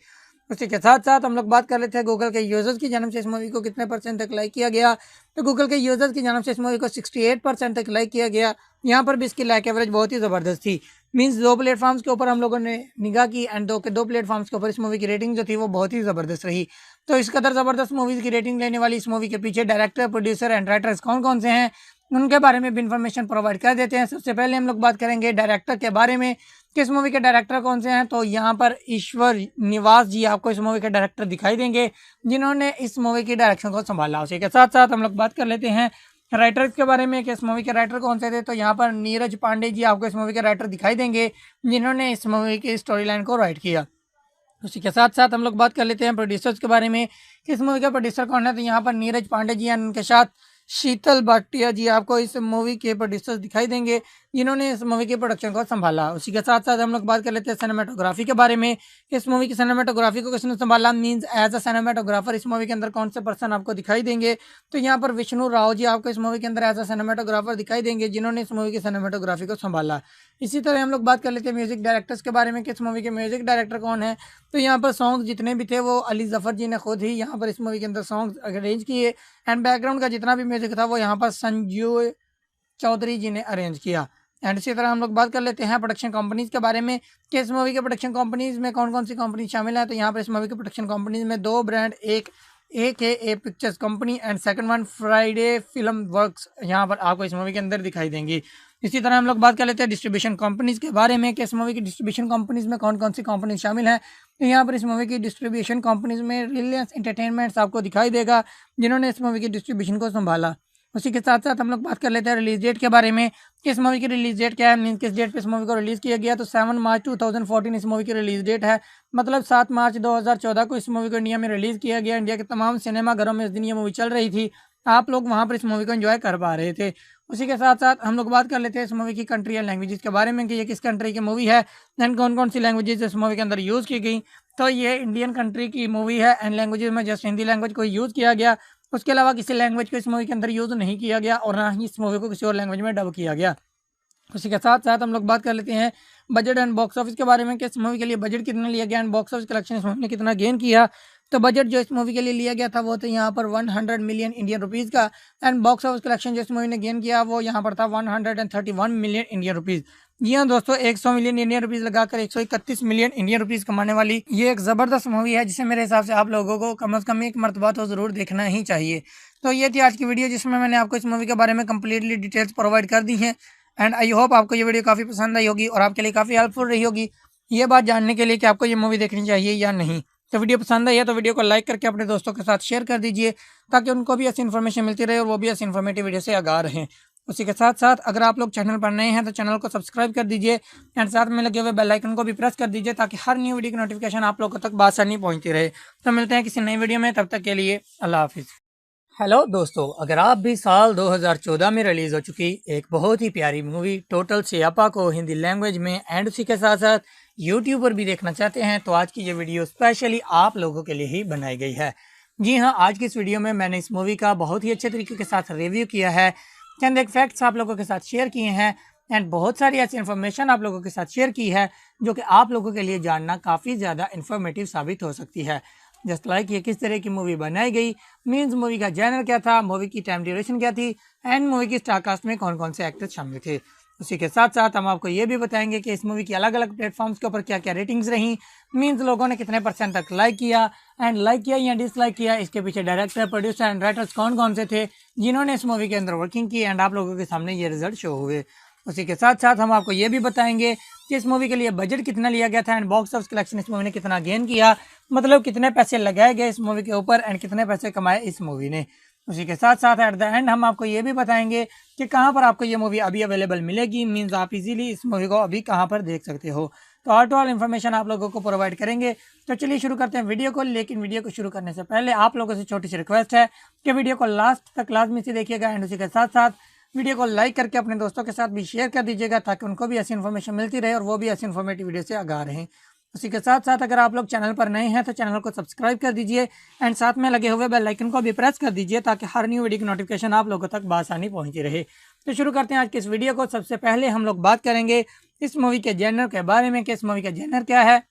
उसी के साथ साथ हम लोग बात कर लेते हैं गूगल के यूजर्स की जानिब से इस मूवी को कितने % तक लाइक किया गया। तो गूगल के यूजर्स की जानिब से इस मूवी को 68% तक लाइक किया गया। यहाँ पर भी इसकी लाइक एवरेज बहुत ही ज़बरदस्त थी, मीन्स 2 प्लेटफॉर्म्स के ऊपर हम लोगों ने निगाह की एंड दो प्लेटफॉर्म्स के ऊपर इस मूवी की रेटिंग जो थी वो बहुत ही ज़बरदस्त रही। तो इस कदर ज़बरदस्त मूवीज़ की रेटिंग लेने वाली इस मूवी के पीछे डायरेक्टर, प्रोड्यूसर एंड राइटर्स कौन कौन से हैं उनके बारे में भी इन्फॉर्मेशन प्रोवाइड कर देते हैं। सबसे पहले हम लोग बात करेंगे डायरेक्टर के बारे में कि इस मूवी के डायरेक्टर कौन से हैं। तो यहाँ पर ईश्वर निवास जी आपको इस मूवी के डायरेक्टर दिखाई देंगे जिन्होंने इस मूवी की डायरेक्शन को संभाला। उसी के साथ साथ हम लोग बात कर लेते हैं राइटर्स के बारे में कि इस मूवी के राइटर कौन से थे। तो यहाँ पर नीरज पांडे जी आपको इस मूवी के राइटर दिखाई देंगे जिन्होंने इस मूवी की स्टोरी लाइन को राइट किया। उसी के साथ साथ हम लोग बात कर लेते हैं प्रोड्यूसर्स के बारे में कि इस मूवी का प्रोड्यूसर कौन है। तो यहाँ पर नीरज पांडे जी एंड उनके साथ शीतल भाटिया जी आपको इस मूवी के प्रोड्यूसर्स दिखाई देंगे जिन्होंने इस मूवी के प्रोडक्शन को संभाला। उसी के साथ साथ हम लोग बात कर लेते हैं सिनेमाटोग्राफी के बारे में कि इस मूवी की सिनेमाटोग्राफी को किसने संभाला, मींस एज अ सिनेमाटोग्राफर इस मूवी के अंदर कौन से पर्सन आपको दिखाई देंगे। तो यहाँ पर विष्णु राव जी आपको इस मूवी के अंदर एज अ सिनेमाटोग्राफर दिखाई देंगे जिन्होंने इस मूवी की सिनेमाटोग्राफी को संभाला। इसी तरह हम लोग बात कर लेते हैं म्यूजिक डायरेक्टर्स के बारे में कि इस मूवी के म्यूजिक डायरेक्टर कौन है। तो यहाँ पर सॉन्ग जितने भी थे वो अली जफर जी ने खुद ही यहाँ पर इस मूवी के अंदर सॉन्ग अरेंज किए एंड बैकग्राउंड का जितना भी म्यूजिक था वो यहाँ पर संजू चौधरी जी ने अरेंज किया। एंड इसी तरह हम लोग बात कर लेते हैं प्रोडक्शन कंपनीज के बारे में कि इस मूवी के प्रोडक्शन कंपनीज में कौन कौन सी कंपनी शामिल है। तो यहाँ पर इस मूवी के प्रोडक्शन कंपनीज में 2 ब्रांड, एक AKA pictures company and second one Friday film works यहाँ पर आपको इस मूवी के अंदर दिखाई देंगी। इसी तरह हम लोग बात कर लेते हैं डिस्ट्रीब्यूशन कंपनीज के बारे में कि इस मूवी की डिस्ट्रीब्यूशन कंपनीज में कौन कौन सी कंपनी शामिल है। तो यहाँ पर इस मूवी की डिस्ट्रीब्यूशन कंपनीज में रिलायंस एंटरटेनमेंट्स आपको दिखाई देगा जिन्होंने इस मूवी की डिस्ट्रीब्यूशन को संभाला। उसी के साथ साथ हम लोग बात कर लेते हैं रिलीज डेट के बारे में कि इस मूवी की रिलीज डेट क्या है, मीन किस डेट पे इस मूवी को रिलीज़ किया गया। तो 7 मार्च 2014 इस मूवी की रिलीज डेट है, मतलब 7 मार्च 2014 को इस मूवी को इंडिया में रिलीज़ किया गया। इंडिया के तमाम सिनेमाघरों में इस दिन ये मूवी चल रही थी, आप लोग वहाँ पर इस मूवी को एंजॉय कर पा रहे थे। उसी के साथ साथ हम लोग बात कर लेते हैं इस मूवी की कंट्री एंड लैंग्वेजेस के बारे में कि ये किस कंट्री की मूवी है एंड कौन कौन सी लैंग्वेजेस इस मूवी के अंदर यूज़ की गई। तो ये इंडियन कंट्री की मूवी है एंड लैंग्वेजेस में जस्ट हिंदी लैंग्वेज को यूज़ किया गया, उसके अलावा किसी लैंग्वेज को इस मूवी के अंदर यूज़ नहीं किया गया और ना ही इस मूवी को किसी और लैंग्वेज में डब किया गया। उसी के साथ साथ हम लोग बात कर लेते हैं बजट एंड बॉक्स ऑफिस के बारे में कि इस मूवी के लिए बजट कितना लिया गया एंड बॉक्स ऑफिस कलेक्शन इस मूवी ने कितना गेन किया। तो बजट जो इस मूवी के लिए लिया गया था वो तो यहाँ पर 100 मिलियन इंडियन रुपीज़ का एंड बॉक्स ऑफिस कलेक्शन जो इस मूवी ने गेन किया वो यहाँ पर था 131 मिलियन इंडियन रुपीज़। जी हाँ दोस्तों, 100 मिलियन इंडियन रुपीस लगाकर 131 मिलियन इंडियन रुपीस कमाने वाली ये एक ज़बरदस्त मूवी है, जिसे मेरे हिसाब से आप लोगों को कम से कम एक मरतबा तो ज़रूर देखना ही चाहिए। तो ये थी आज की वीडियो, जिसमें मैंने आपको इस मूवी के बारे में कम्प्लीटली डिटेल्स प्रोवाइड कर दी हैं। एंड आई होप आपको ये वीडियो काफ़ी पसंद आई होगी और आपके लिए काफ़ी हेल्पफुल रही होगी ये बात जानने के लिए कि आपको ये मूवी देखनी चाहिए या नहीं। तो वीडियो पसंद आई है तो वीडियो को लाइक करके अपने दोस्तों के साथ शेयर कर दीजिए, ताकि उनको भी ऐसी इन्फॉर्मेशन मिलती रहे और वो भी ऐसी इन्फॉर्मेटिव वीडियो से आगाह रहें। उसी के साथ साथ अगर आप लोग चैनल पर नए हैं तो चैनल को सब्सक्राइब कर दीजिए एंड साथ में लगे हुए बेल आइकन को भी प्रेस कर दीजिए, ताकि हर न्यू वीडियो की नोटिफिकेशन आप लोगों तक बासानी पहुंचती रहे। तो मिलते हैं किसी नई वीडियो में, तब तक के लिए अल्लाह हाफिज़। हेलो दोस्तों, अगर आप भी साल 2014 में रिलीज़ हो चुकी एक बहुत ही प्यारी मूवी टोटल सियापा को हिंदी लैंग्वेज में एंड उसी के साथ साथ यूट्यूब पर भी देखना चाहते हैं, तो आज की ये वीडियो स्पेशली आप लोगों के लिए ही बनाई गई है। जी हाँ, आज की इस वीडियो में मैंने इस मूवी का बहुत ही अच्छे तरीके के साथ रिव्यू किया है, चंद एक फैक्ट्स आप लोगों के साथ शेयर किए हैं एंड बहुत सारी ऐसी इन्फॉर्मेशन आप लोगों के साथ शेयर की है जो कि आप लोगों के लिए जानना काफ़ी ज़्यादा इन्फॉर्मेटिव साबित हो सकती है। जस्ट लाइक ये किस तरह की मूवी बनाई गई, मीन्स मूवी का जैनर क्या था, मूवी की टाइम ड्यूरेशन क्या थी एंड मूवी की स्टार कास्ट में कौन कौन से एक्टर्स शामिल थे। उसी के साथ साथ हम आपको ये भी बताएंगे कि इस मूवी की अलग अलग प्लेटफॉर्म्स के ऊपर क्या क्या रेटिंग्स रहीं, मीन्स लोगों ने कितने % तक लाइक किया एंड लाइक किया या डिसलाइक किया, इसके पीछे डायरेक्टर, प्रोड्यूसर एंड राइटर्स कौन कौन से थे जिन्होंने इस मूवी के अंदर वर्किंग की एंड आप लोगों के सामने ये रिजल्ट शो हुए। उसी के साथ साथ हम आपको ये भी बताएंगे कि इस मूवी के लिए बजट कितना लिया गया था एंड बॉक्स ऑफिस कलेक्शन इस मूवी ने कितना गेन किया, मतलब कितने पैसे लगाए गए इस मूवी के ऊपर एंड कितने पैसे कमाए इस मूवी ने। उसी के साथ साथ एट द एंड हम आपको ये भी बताएंगे कि कहाँ पर आपको ये मूवी अभी अवेलेबल मिलेगी, मीन्स आप इजीली इस मूवी को अभी कहाँ पर देख सकते हो। तो ऑल टू ऑल इन्फॉर्मेशन आप लोगों को प्रोवाइड करेंगे। तो चलिए शुरू करते हैं वीडियो को, लेकिन वीडियो को शुरू करने से पहले आप लोगों से छोटी सी रिक्वेस्ट है कि वीडियो को लास्ट तक लाजमी से देखिएगा एंड उसी के साथ साथ वीडियो को लाइक करके अपने दोस्तों के साथ भी शेयर कर दीजिएगा, ताकि उनको भी ऐसी इन्फॉर्मेशन मिलती रहे और वो भी ऐसी इन्फॉर्मेटिव वीडियो से आगाह रहें। उसी के साथ साथ अगर आप लोग चैनल पर नए हैं तो चैनल को सब्सक्राइब कर दीजिए एंड साथ में लगे हुए बेल आइकन को भी प्रेस कर दीजिए, ताकि हर न्यू वीडियो की नोटिफिकेशन आप लोगों तक बासानी पहुंची रहे। तो शुरू करते हैं आज की इस वीडियो को। सबसे पहले हम लोग बात करेंगे इस मूवी के जेनर के बारे में कि इस मूवी का जेनर क्या है,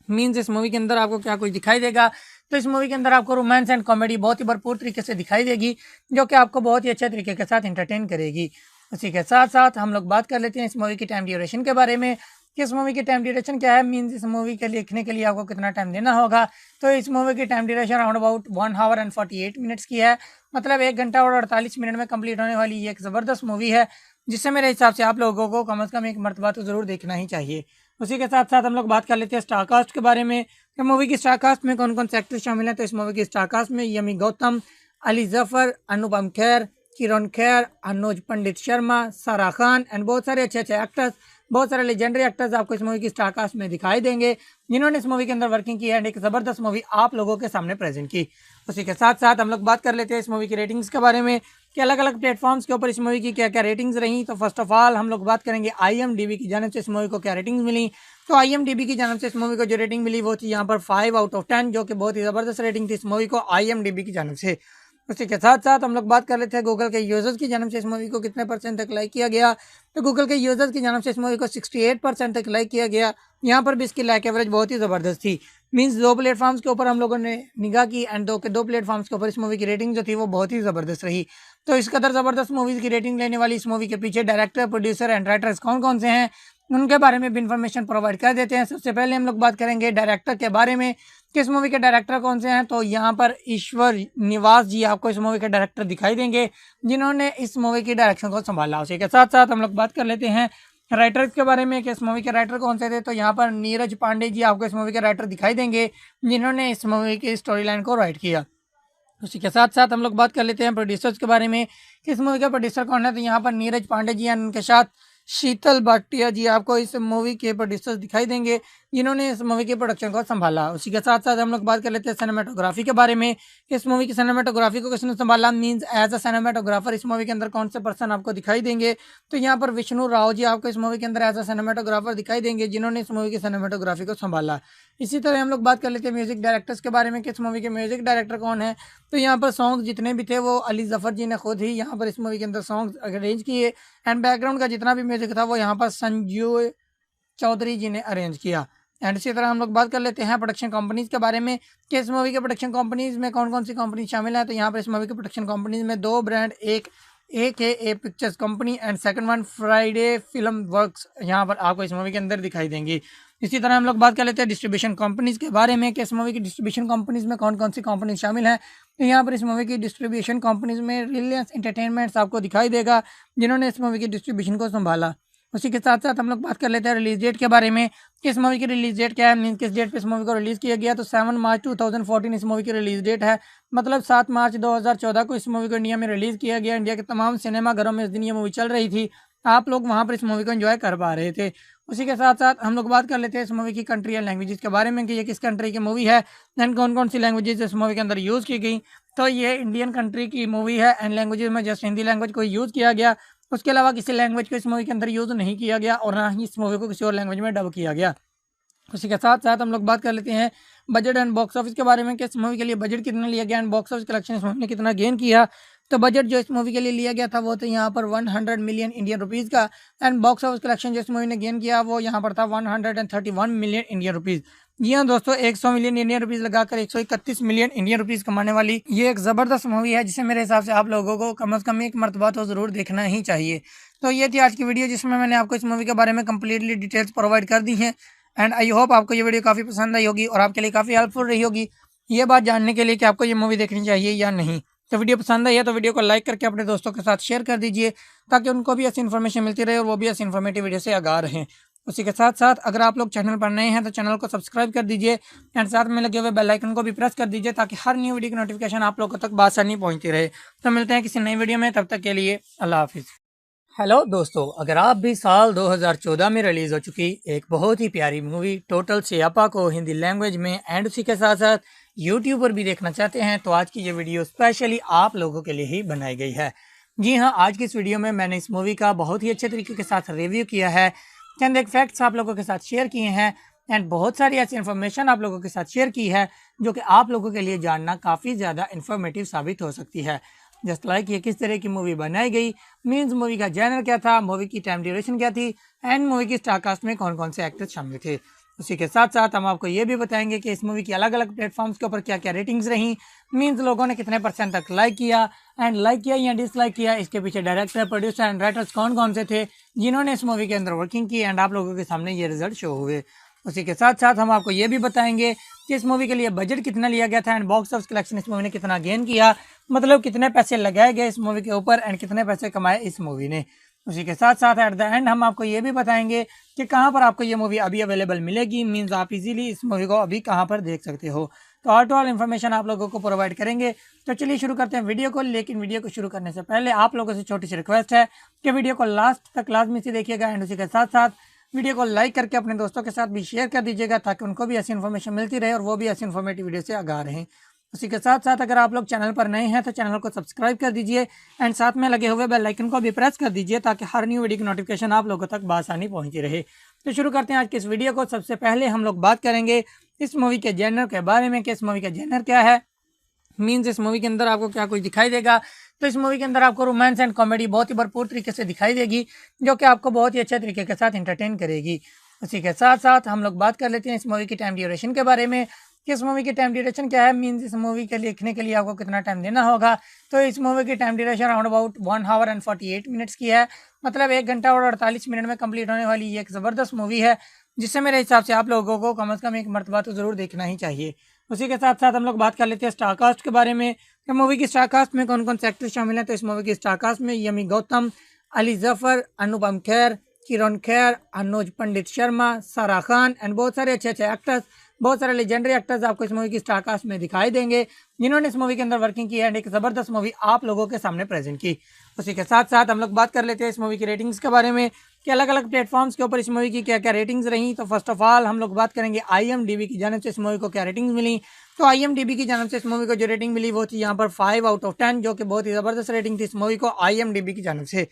मीन्स इस मूवी के अंदर आपको क्या कुछ दिखाई देगा। तो इस मूवी के अंदर आपको रोमांस एंड कॉमेडी बहुत ही भरपूर तरीके से दिखाई देगी, जो कि आपको बहुत ही अच्छे तरीके के साथ इंटरटेन करेगी। उसी के साथ साथ हम लोग बात कर लेते हैं इस मूवी की टाइम ड्यूरेशन के बारे में कि इस मूवी की टाइम ड्यूरेशन क्या है, मीन्स इस मूवी के लिखने के लिए आपको कितना टाइम देना होगा। तो इस मूवी की time duration around about 1 our and 48 minutes की है, मतलब 1 घंटा और 48 मिनट में कंप्लीट होने वाली ये एक ज़बरदस्त मूवी है, जिससे मेरे हिसाब से आप लोगों को कम से कम एक मरतबा तो ज़रूर देखना ही चाहिए। उसी के साथ साथ हम लोग बात कर लेते हैं स्टार कास्ट के बारे में कि मूवी की स्टार कास्ट में कौन कौन से एक्टर्स शामिल हैं। तो इस मूवी की स्टार कास्ट में यमी गौतम, अली जफर, अनुपम खेर, किरण खेर, अनुज पंडित शर्मा, सारा खान एंड बहुत सारे अच्छे अच्छे एक्टर्स, बहुत सारे लेजेंडरी एक्टर्स आपको इस मूवी की स्टार कास्ट में दिखाई देंगे, जिन्होंने इस मूवी के अंदर वर्किंग की है एंड एक ज़बरदस्त मूवी आप लोगों के सामने प्रेजेंट की। उसी के साथ साथ हम लोग बात कर लेते हैं इस मूवी की रेटिंग्स के बारे में कि अलग अलग प्लेटफॉर्म्स के ऊपर इस मूवी की क्या क्या रेटिंग्स रहीं। तो फर्स्ट ऑफ ऑल हम लोग बात करेंगे IMDb की जानिब से इस मूवी को क्या रेटिंग्स मिली। तो IMDb की जानिब से इस मूवी को जो रेटिंग मिली वो थी यहाँ पर 5 आउट ऑफ 10, जो कि बहुत ही ज़बरदस्त रेटिंग थी इस मूवी को IMDb की जानिब से। उसी के साथ साथ हम लोग बात कर लेते हैं गूगल के यूजर्स की जानिब से इस मूवी को कितने % तक लाइक किया गया। तो गूगल के यूजर्स की जानिब से इस मूवी को 68% तक लाइक किया गया। यहाँ पर भी इसकी लाइक एवरेज बहुत ही ज़बरदस्त थी, मीन्स 2 प्लेटफॉर्म्स के ऊपर हम लोगों ने निगाह की एंड दो प्लेटफॉर्म्स के ऊपर इस मूवी की रेटिंग जो थी वो बहुत ही ज़बरदस्त रही। तो इस कदर ज़बरदस्त मूवीज़ की रेटिंग लेने वाली इस मूवी के पीछे डायरेक्टर, प्रोड्यूसर एंड राइटर्स कौन कौन से हैं, उनके बारे में भी इन्फॉर्मेशन प्रोवाइड कर देते हैं। सबसे पहले हम लोग बात करेंगे डायरेक्टर के बारे में कि इस मूवी के डायरेक्टर कौन से हैं। तो यहाँ पर ईश्वर निवास जी आपको इस मूवी के डायरेक्टर दिखाई देंगे, जिन्होंने इस मूवी की डायरेक्शन को संभाला। उसी के साथ साथ हम लोग बात कर लेते हैं राइटर्स के बारे में कि इस मूवी के राइटर कौन से थे। तो यहाँ पर नीरज पांडे जी आपको इस मूवी के राइटर दिखाई देंगे, जिन्होंने इस मूवी की स्टोरी लाइन को राइट किया। उसी के साथ साथ हम लोग बात कर लेते हैं प्रोड्यूसर्स के बारे में कि इस मूवी का प्रोड्यूसर कौन है। तो यहाँ पर नीरज पांडे जी एंड उनके साथ शीतल भाटिया जी आपको इस मूवी के प्रोड्यूसर्स दिखाई देंगे, जिन्होंने इस मूवी के प्रोडक्शन को संभाला। उसी के साथ साथ हम लोग बात कर लेते हैं सिनेमाटोग्राफी के बारे में कि इस मूवी की सिनेमाटोग्राफी को किसने संभाला, मींस एज अ सिनेमाटोग्राफर इस मूवी के अंदर कौन से पर्सन आपको दिखाई देंगे। तो यहाँ पर विष्णु राव जी आपको इस मूवी के अंदर एज अ सिनेमाटोग्राफर दिखाई देंगे, जिन्होंने इस मूवी की सिनेमाटोग्राफी को संभाला। इसी तरह हम लोग बात कर लेते हैं म्यूजिक डायरेक्टर्स के बारे में कि इस मूवी के म्यूजिक डायरेक्टर कौन है। तो यहाँ पर सॉन्ग जितने भी थे वो अली जफर जी ने खुद ही यहाँ पर इस मूवी के अंदर सॉन्ग अरेंज किए एंड बैकग्राउंड का जितना भी म्यूजिक था वो यहाँ पर संजू चौधरी जी ने अरेंज किया। एंड इसी तरह हम लोग बात कर लेते हैं प्रोडक्शन कंपनीज के बारे में कि इस मूवी के प्रोडक्शन कंपनीज में कौन कौन सी कंपनी शामिल है। तो यहाँ पर इस मूवी के प्रोडक्शन कंपनीज में 2 ब्रांड, एक AKA pictures company and second one Friday film works यहाँ पर आपको इस मूवी के अंदर दिखाई देंगी। इसी तरह हम लोग बात कर लेते हैं डिस्ट्रीब्यूशन कंपनीज के बारे में कि इस मूवी की डिस्ट्रीब्यूशन कंपनीज में कौन कौन सी कंपनी शामिल है। तो यहाँ पर इस मूवी की डिस्ट्रीब्यूशन कंपनीज में रिलायंस एंटरटेनमेंट्स आपको दिखाई देगा, जिन्होंने इस मूवी की डिस्ट्रीब्यूशन को संभाला। उसी के साथ साथ हम लोग बात कर लेते हैं रिलीज डेट के बारे में कि इस मूवी की रिलीज डेट क्या है, मीन किस डेट पे इस मूवी को रिलीज किया गया। तो 7 मार्च 2014 इस मूवी की रिलीज डेट है, मतलब 7 मार्च 2014 को इस मूवी को इंडिया में रिलीज किया गया। इंडिया के तमाम सिनेमाघरों में इस दिन ये मूवी चल रही थी, आप लोग वहाँ पर इस मूवी को एंजॉय कर पा रहे थे। उसी के साथ साथ हम लोग बात कर लेते हैं इस मूवी की कंट्री एंड लैंग्वेजेस के बारे में कि ये किस कंट्री की मूवी है एंड कौन कौन सी लैंग्वेजेस इस मूवी के अंदर यूज़ की गई। तो ये इंडियन कंट्री की मूवी है एंड लैंग्वेजेस में जस्ट हिंदी लैंग्वेज को यूज़ किया गया, उसके अलावा किसी लैंग्वेज को इस मूवी के अंदर यूज़ नहीं किया गया और ना ही इस मूवी को किसी और लैंग्वेज में डब किया गया। उसी के साथ साथ हम लोग बात कर लेते हैं बजट एंड बॉक्स ऑफिस के बारे में कि इस मूवी के लिए बजट कितना लिया गया एंड बॉक्स ऑफिस कलेक्शन इस मूवी ने कितना गेन किया। तो बजट जो इस मूवी के लिए लिया गया था वो तो यहाँ पर 100 मिलियन इंडियन रुपीज़ का एंड बॉक्स ऑफिस कलेक्शन जो इस मूवी ने गेन किया वो यहाँ पर था 131 मिलियन इंडियन रुपीज़। जी हाँ दोस्तों, 100 मिलियन इंडियन रुपीज़ लगाकर 131 मिलियन इंडियन रुपीज़ कमाने वाली ये एक ज़बरदस्त मूवी है, जिसे मेरे हिसाब से आप लोगों को कम से कम एक मरतबा तो ज़रूर देखना ही चाहिए। तो ये थी आज की वीडियो, जिसमें मैंने आपको इस मूवी के बारे में कम्प्लीटली डिटेल्स प्रोवाइड कर दी हैं एंड आई होप आपको ये वीडियो काफ़ी पसंद आई होगी और आपके लिए काफ़ी हेल्पफुल रही होगी ये बात जानने के लिए कि आपको ये मूवी देखनी चाहिए या नहीं। तो वीडियो पसंद आई है तो वीडियो को लाइक करके अपने दोस्तों के साथ शेयर कर दीजिए, ताकि उनको भी ऐसी इन्फॉर्मेशन मिलती रहे और वो भी ऐसी इन्फॉर्मेटिव वीडियो से आगाह रहें। उसी के साथ साथ अगर आप लोग चैनल पर नए हैं तो चैनल को सब्सक्राइब कर दीजिए एंड साथ में लगे हुए बेल आइकन को भी प्रेस कर दीजिए, ताकि हर न्यू वीडियो की नोटिफिकेशन आप लोगों तक बासानी पहुँचती रहे। तो मिलते हैं किसी नई वीडियो में, तब तक के लिए अल्लाह हाफिज़। हेलो दोस्तों, अगर आप भी साल 2014 में रिलीज़ हो चुकी एक बहुत ही प्यारी मूवी टोटल सियापा को हिंदी लैंग्वेज में एंड उसी के साथ साथ यूट्यूब पर भी देखना चाहते हैं, तो आज की ये वीडियो स्पेशली आप लोगों के लिए ही बनाई गई है। जी हाँ, आज की इस वीडियो में मैंने इस मूवी का बहुत ही अच्छे तरीके के साथ रिव्यू किया है, चंद एक फैक्ट्स आप लोगों के साथ शेयर किए हैं एंड बहुत सारी ऐसी इन्फॉर्मेशन आप लोगों के साथ शेयर की है जो कि आप लोगों के लिए जानना काफ़ी ज़्यादा इन्फॉर्मेटिव साबित हो सकती है। जस्ट लाइक ये किस तरह की मूवी बनाई गई, मीन्स मूवी का जैनर क्या था, मूवी की टाइम ड्यूरेशन क्या थी एंड मूवी की स्टार कास्ट में कौन कौन से एक्टर्स शामिल थे। उसी के साथ साथ हम आपको ये भी बताएंगे कि इस मूवी की अलग अलग प्लेटफॉर्म्स के ऊपर क्या क्या रेटिंग्स रहीं, मीन्स लोगों ने कितने % तक लाइक किया एंड लाइक किया या डिसलाइक किया, इसके पीछे डायरेक्टर, प्रोड्यूसर एंड राइटर्स कौन कौन से थे जिन्होंने इस मूवी के अंदर वर्किंग की एंड आप लोगों के सामने ये रिजल्ट शो हुए। उसी के साथ साथ हम आपको ये भी बताएंगे कि इस मूवी के लिए बजट कितना लिया गया था एंड बॉक्स ऑफिस कलेक्शन इस मूवी ने कितना गेन किया, मतलब कितने पैसे लगाए गए इस मूवी के ऊपर एंड कितने पैसे कमाए इस मूवी ने। उसी के साथ साथ एट द एंड हम आपको ये भी बताएंगे कि कहाँ पर आपको ये मूवी अभी अवेलेबल मिलेगी, मीन्स आप इजीली इस मूवी को अभी कहाँ पर देख सकते हो। तो ऑल टू ऑल इन्फॉर्मेशन आप लोगों को प्रोवाइड करेंगे। तो चलिए शुरू करते हैं वीडियो को, लेकिन वीडियो को शुरू करने से पहले आप लोगों से छोटी सी रिक्वेस्ट है कि वीडियो को लास्ट तक लाजमी से देखिएगा एंड उसी के साथ साथ वीडियो को लाइक करके अपने दोस्तों के साथ भी शेयर कर दीजिएगा, ताकि उनको भी ऐसी इन्फॉर्मेशन मिलती रहे और वो भी ऐसी इन्फॉर्मेटिव वीडियो से आगाह रहें। उसी के साथ साथ अगर आप लोग चैनल पर नए हैं तो चैनल को सब्सक्राइब कर दीजिए एंड साथ में लगे हुए बेल आइकन को भी प्रेस कर दीजिए, ताकि हर न्यू वीडियो की नोटिफिकेशन आप लोगों तक बासानी पहुंचती रहे। तो शुरू करते हैं आज की इस वीडियो को। सबसे पहले हम लोग बात करेंगे इस मूवी के जेनर के बारे में कि इस मूवी का जेनर क्या है, मीन्स इस मूवी के अंदर आपको क्या कुछ दिखाई देगा। तो इस मूवी के अंदर आपको रोमांस एंड कॉमेडी बहुत ही भरपूर तरीके से दिखाई देगी, जो कि आपको बहुत ही अच्छे तरीके के साथ इंटरटेन करेगी। उसी के साथ साथ हम लोग बात कर लेते हैं इस मूवी की टाइम ड्यूरेशन के बारे में कि इस मूवी की टाइम ड्यूरेशन क्या है, मीन्स इस मूवी के लिखने के लिए आपको कितना टाइम देना होगा। तो इस मूवी की time duration around about 1 our and 48 minutes की है, मतलब 1 घंटा और 48 मिनट में कंप्लीट होने वाली ये एक ज़बरदस्त मूवी है, जिससे मेरे हिसाब से आप लोगों को कम से कम एक मरतबा तो ज़रूर देखना ही चाहिए। उसी के साथ साथ हम लोग बात कर लेते हैं स्टार कास्ट के बारे में कि मूवी की स्टार कास्ट में कौन कौन से एक्टर्स शामिल हैं। तो इस मूवी की स्टार कास्ट में यमी गौतम, अली जफर, अनुपम खेर, किरण खेर, अनुज पंडित शर्मा, सारा खान एंड बहुत सारे अच्छे अच्छे एक्टर्स, बहुत सारे लेजेंडरी एक्टर्स आपको इस मूवी की स्टार कास्ट में दिखाई देंगे, जिन्होंने इस मूवी के अंदर वर्किंग की है एंड एक ज़बरदस्त मूवी आप लोगों के सामने प्रेजेंट की। उसी के साथ साथ हम लोग बात कर लेते हैं इस मूवी की रेटिंग्स के बारे में कि अलग अलग प्लेटफॉर्म्स के ऊपर इस मूवी की क्या क्या रेटिंग्स रहीं। तो फर्स्ट ऑफ ऑल हम लोग बात करेंगे IMDb की जानिब से इस मूवी को क्या रेटिंग्स मिली। तो IMDb की जानिब से इस मूवी को जो रेटिंग मिली वो थी यहाँ पर 5 आउट ऑफ 10, जो कि बहुत ही ज़बरदस्त रेटिंग थी इस मूवी को IMDb की जानिब से।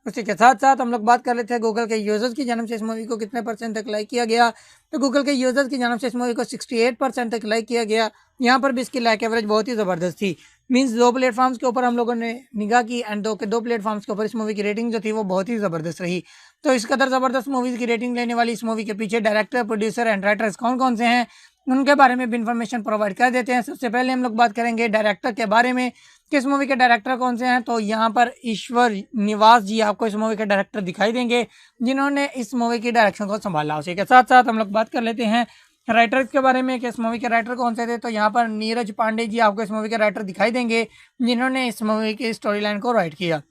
उसी के साथ साथ हम लोग बात कर लेते हैं गूगल के यूजर्स की जानिब से इस मूवी को कितने % तक लाइक किया गया। तो गूगल के यूजर्स की जानिब से इस मूवी को 68% तक लाइक किया गया। यहाँ पर भी इसकी लाइक एवरेज बहुत ही ज़बरदस्त थी, मीन्स 2 प्लेटफॉर्म्स के ऊपर हम लोगों ने निगाह की एंड दो प्लेटफॉर्म्स के ऊपर इस मूवी की रेटिंग जो थी वो बहुत ही ज़बरदस्त रही। तो इस कदर ज़बरदस्त मूवीज़ की रेटिंग लेने वाली इस मूवी के पीछे डायरेक्टर, प्रोड्यूसर एंड राइटर्स कौन कौन से हैं उनके बारे में भी इंफॉर्मेशन प्रोवाइड कर देते हैं। सबसे पहले हम लोग बात करेंगे डायरेक्टर के बारे में कि इस मूवी के डायरेक्टर कौन से हैं। तो यहाँ पर ईश्वर निवास जी आपको इस मूवी के डायरेक्टर दिखाई देंगे, जिन्होंने इस मूवी की डायरेक्शन को संभाला। उसी के साथ साथ हम लोग बात कर लेते हैं राइटर्स के बारे में कि इस मूवी के राइटर कौन से थे। तो यहाँ पर नीरज पांडे जी आपको इस मूवी के राइटर दिखाई देंगे, जिन्होंने इस मूवी की स्टोरी लाइन को राइट किया।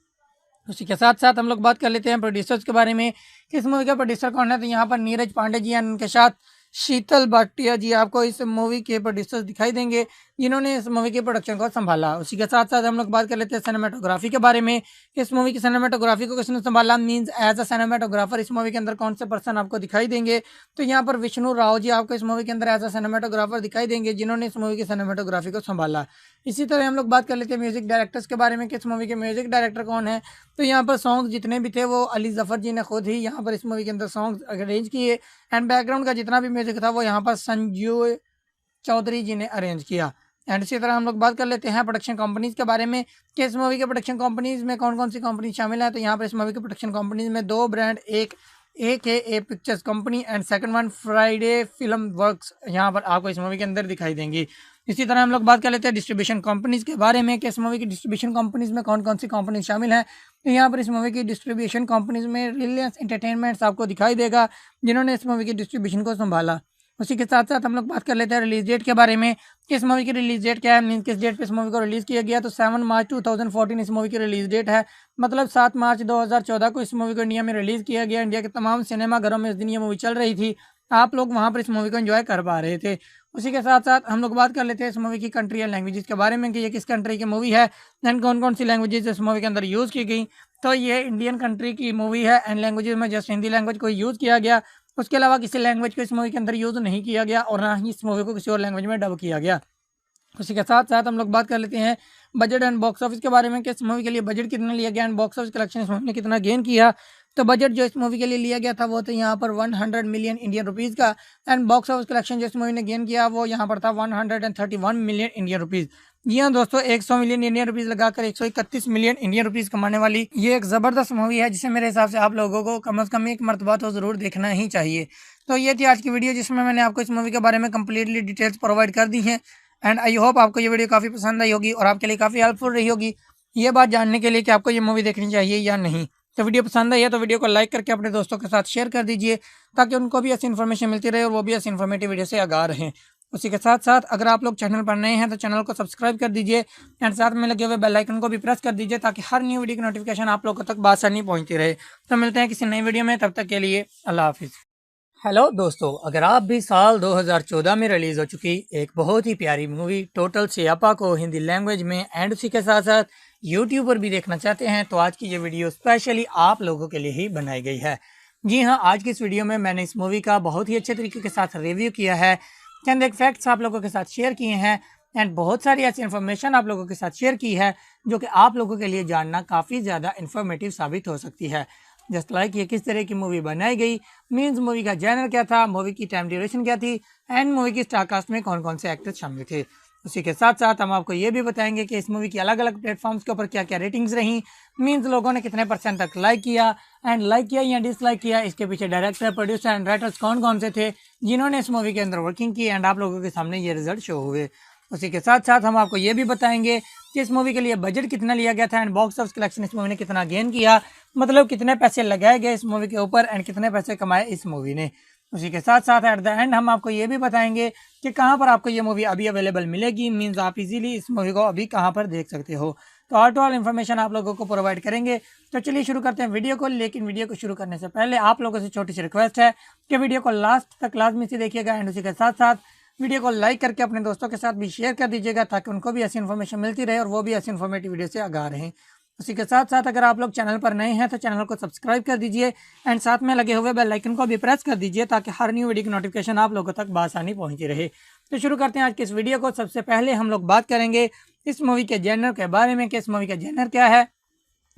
उसी के साथ साथ हम लोग बात कर लेते हैं प्रोड्यूसर्स के बारे में कि इस मूवी का प्रोड्यूसर कौन है। तो यहाँ पर नीरज पांडे जी एंड उनके साथ शीतल भाटिया जी आपको इस मूवी के प्रोड्यूसर्स दिखाई देंगे, जिन्होंने इस मूवी के प्रोडक्शन को संभाला। उसी के साथ साथ हम लोग बात कर लेते हैं सिनेमाटोग्राफी के बारे में। इस मूवी की सिनेमाटोग्राफी को किसने संभाला, मींस एज अ सिनेमाटोग्राफर इस मूवी के अंदर कौन से पर्सन आपको दिखाई देंगे। तो यहाँ पर विष्णु राव जी आपको इस मूवी के अंदर एज अ सिनेमाटोग्राफर दिखाई देंगे, जिन्होंने इस मूवी की सिनेमाटोग्राफी को संभाला। इसी तरह हम लोग बात कर लेते हैं म्यूजिक डायरेक्टर्स के बारे में कि इस मूवी के म्यूजिक डायरेक्टर कौन है। तो यहाँ पर सॉन्ग जितने भी थे वो अली जफर जी ने खुद ही यहाँ पर इस मूवी के अंदर सॉन्ग अरेंज किए, एंड बैकग्राउंड का जितना भी म्यूजिक था वो यहाँ पर संजू चौधरी जी ने अरेंज किया। एंड इसी तरह हम लोग बात कर लेते हैं प्रोडक्शन कंपनीज के बारे में कि इस मूवी के प्रोडक्शन कंपनीज में कौन कौन सी कंपनी शामिल है। तो यहाँ पर इस मूवी के प्रोडक्शन कंपनीज में दो ब्रांड, एक AKA pictures company and second one Friday film works, यहाँ पर आपको इस मूवी के अंदर दिखाई देंगी। इसी तरह हम लोग बात कर लेते हैं डिस्ट्रीब्यूशन कंपनीज के बारे में कि इस मूवी की डिस्ट्रीब्यूशन कंपनीज में कौन कौन सी कंपनी शामिल है। तो यहाँ पर इस मूवी की डिस्ट्रीब्यूशन कंपनीज में रिलायंस एंटरटेनमेंट्स आपको दिखाई देगा, जिन्होंने इस मूवी की डिस्ट्रीब्यूशन को संभाला। उसी के साथ साथ हम लोग बात कर लेते हैं रिलीज डेट के बारे में कि इस मूवी की रिलीज डेट क्या है, मीन किस डेट पे इस मूवी को रिलीज किया गया। तो 7 मार्च 2014 इस मूवी की रिलीज डेट है, मतलब 7 मार्च 2014 को इस मूवी को इंडिया में रिलीज किया गया। इंडिया के तमाम सिनेमाघरों में इस दिन ये मूवी चल रही थी, आप लोग वहाँ पर इस मूवी को एंजॉय कर पा रहे थे। उसी के साथ साथ हम लोग बात कर लेते हैं इस मूवी की कंट्री एंड लैंग्वेजेस के बारे में कि ये किस कंट्री की मूवी है एंड कौन कौन सी लैंग्वेजेस इस मूवी के अंदर यूज़ की गई। तो ये इंडियन कंट्री की मूवी है एंड लैंग्वेजेस में जस्ट हिंदी लैंग्वेज को यूज़ किया गया, उसके अलावा किसी लैंग्वेज को इस मूवी के अंदर यूज़ नहीं किया गया और ना ही इस मूवी को किसी और लैंग्वेज में डब किया गया। उसी के साथ साथ हम लोग बात कर लेते हैं बजट एंड बॉक्स ऑफिस के बारे में कि इस मूवी के लिए बजट कितना लिया गया एंड बॉक्स ऑफिस कलेक्शन इस मूवी ने कितना गेन किया। तो बजट जो इस मूवी के लिए लिया गया था वो तो यहाँ पर 100 मिलियन इंडियन रुपीज़ का, एंड बॉक्स ऑफिस कलेक्शन जो इस मूवी ने गेन किया वो यहाँ पर था 131 मिलियन इंडियन रुपीज़। जी हाँ दोस्तों, 100 मिलियन इंडियन रुपीज़ लगाकर 131 मिलियन इंडियन रुपीज़ कमाने वाली ये एक ज़बरदस्त मूवी है, जिसे मेरे हिसाब से आप लोगों को कम से कम एक मरतबा तो ज़रूर देखना ही चाहिए। तो ये थी आज की वीडियो, जिसमें मैंने आपको इस मूवी के बारे में कम्प्लीटली डिटेल्स प्रोवाइड कर दी हैं, एंड आई होप आपको ये वीडियो काफ़ी पसंद आई होगी और आपके लिए काफ़ी हेल्पफुल रही होगी ये बात जानने के लिए कि आपको ये मूवी देखनी चाहिए या नहीं। तो वीडियो पसंद आई है तो वीडियो को लाइक करके अपने दोस्तों के साथ शेयर कर दीजिए, ताकि उनको भी ऐसी इन्फॉर्मेशन मिलती रहे और वो भी ऐसी इन्फॉर्मेटिव वीडियो से आगाह रहें। उसी के साथ साथ अगर आप लोग चैनल पर नए हैं तो चैनल को सब्सक्राइब कर दीजिए एंड साथ में लगे हुए बेल आइकन को भी प्रेस कर दीजिए, ताकि हर न्यू वीडियो की नोटिफिकेशन आप लोगों तक बासानी पहुंचती रहे। तो मिलते हैं किसी नई वीडियो में, तब तक के लिए अल्लाह हाफिज़। हेलो दोस्तों, अगर आप भी साल 2014 में रिलीज़ हो चुकी एक बहुत ही प्यारी मूवी टोटल सियापा को हिंदी लैंग्वेज में एंड उसी के साथ साथ यूट्यूब पर भी देखना चाहते हैं, तो आज की ये वीडियो स्पेशली आप लोगों के लिए ही बनाई गई है। जी हाँ, आज की इस वीडियो में मैंने इस मूवी का बहुत ही अच्छे तरीके के साथ रिव्यू किया है, चंद एक फैक्ट्स आप लोगों के साथ शेयर किए हैं एंड बहुत सारी ऐसी इन्फॉर्मेशन आप लोगों के साथ शेयर की है जो कि आप लोगों के लिए जानना काफ़ी ज़्यादा इन्फॉर्मेटिव साबित हो सकती है। जस्ट लाइक ये किस तरह की मूवी बनाई गई, मीन्स मूवी का जैनर क्या था, मूवी की टाइम ड्यूरेशन क्या थी एंड मूवी की स्टार कास्ट में कौन कौन से एक्टर्स शामिल थे। उसी के साथ साथ हम आपको ये भी बताएंगे कि इस मूवी की अलग अलग प्लेटफॉर्म्स के ऊपर क्या क्या रेटिंग्स रहीं, मीन्स लोगों ने कितने % तक लाइक किया एंड लाइक किया या डिसलाइक किया, इसके पीछे डायरेक्टर, प्रोड्यूसर एंड राइटर्स कौन कौन से थे जिन्होंने इस मूवी के अंदर वर्किंग की एंड आप लोगों के सामने ये रिजल्ट शो हुए। उसी के साथ साथ हम आपको ये भी बताएंगे कि इस मूवी के लिए बजट कितना लिया गया था एंड बॉक्स ऑफिस कलेक्शन इस मूवी ने कितना गेन किया, मतलब कितने पैसे लगाए गए इस मूवी के ऊपर एंड कितने पैसे कमाए इस मूवी ने। उसी के साथ साथ एट द एंड हम आपको ये भी बताएंगे कि कहाँ पर आपको ये मूवी अभी अवेलेबल मिलेगी, मीन्स आप इजीली इस मूवी को अभी कहाँ पर देख सकते हो। तो ऑल टू ऑल इन्फॉर्मेशन आप लोगों को प्रोवाइड करेंगे। तो चलिए शुरू करते हैं वीडियो को, लेकिन वीडियो को शुरू करने से पहले आप लोगों से छोटी सी रिक्वेस्ट है कि वीडियो को लास्ट तक लाजमी से देखिएगा एंड उसी के साथ साथ वीडियो को लाइक करके अपने दोस्तों के साथ भी शेयर कर दीजिएगा, ताकि उनको भी ऐसी इन्फॉर्मेशन मिलती रहे और वो भी ऐसी इन्फॉर्मेटिव वीडियो से आगाह रहें। उसी के साथ साथ अगर आप लोग चैनल पर नए हैं तो चैनल को सब्सक्राइब कर दीजिए एंड साथ में लगे हुए बेल आइकन को भी प्रेस कर दीजिए, ताकि हर न्यू वीडियो की नोटिफिकेशन आप लोगों तक बासानी पहुंची रहे। तो शुरू करते हैं आज की इस वीडियो को। सबसे पहले हम लोग बात करेंगे इस मूवी के जेनर के बारे में कि इस मूवी का जेनर क्या है,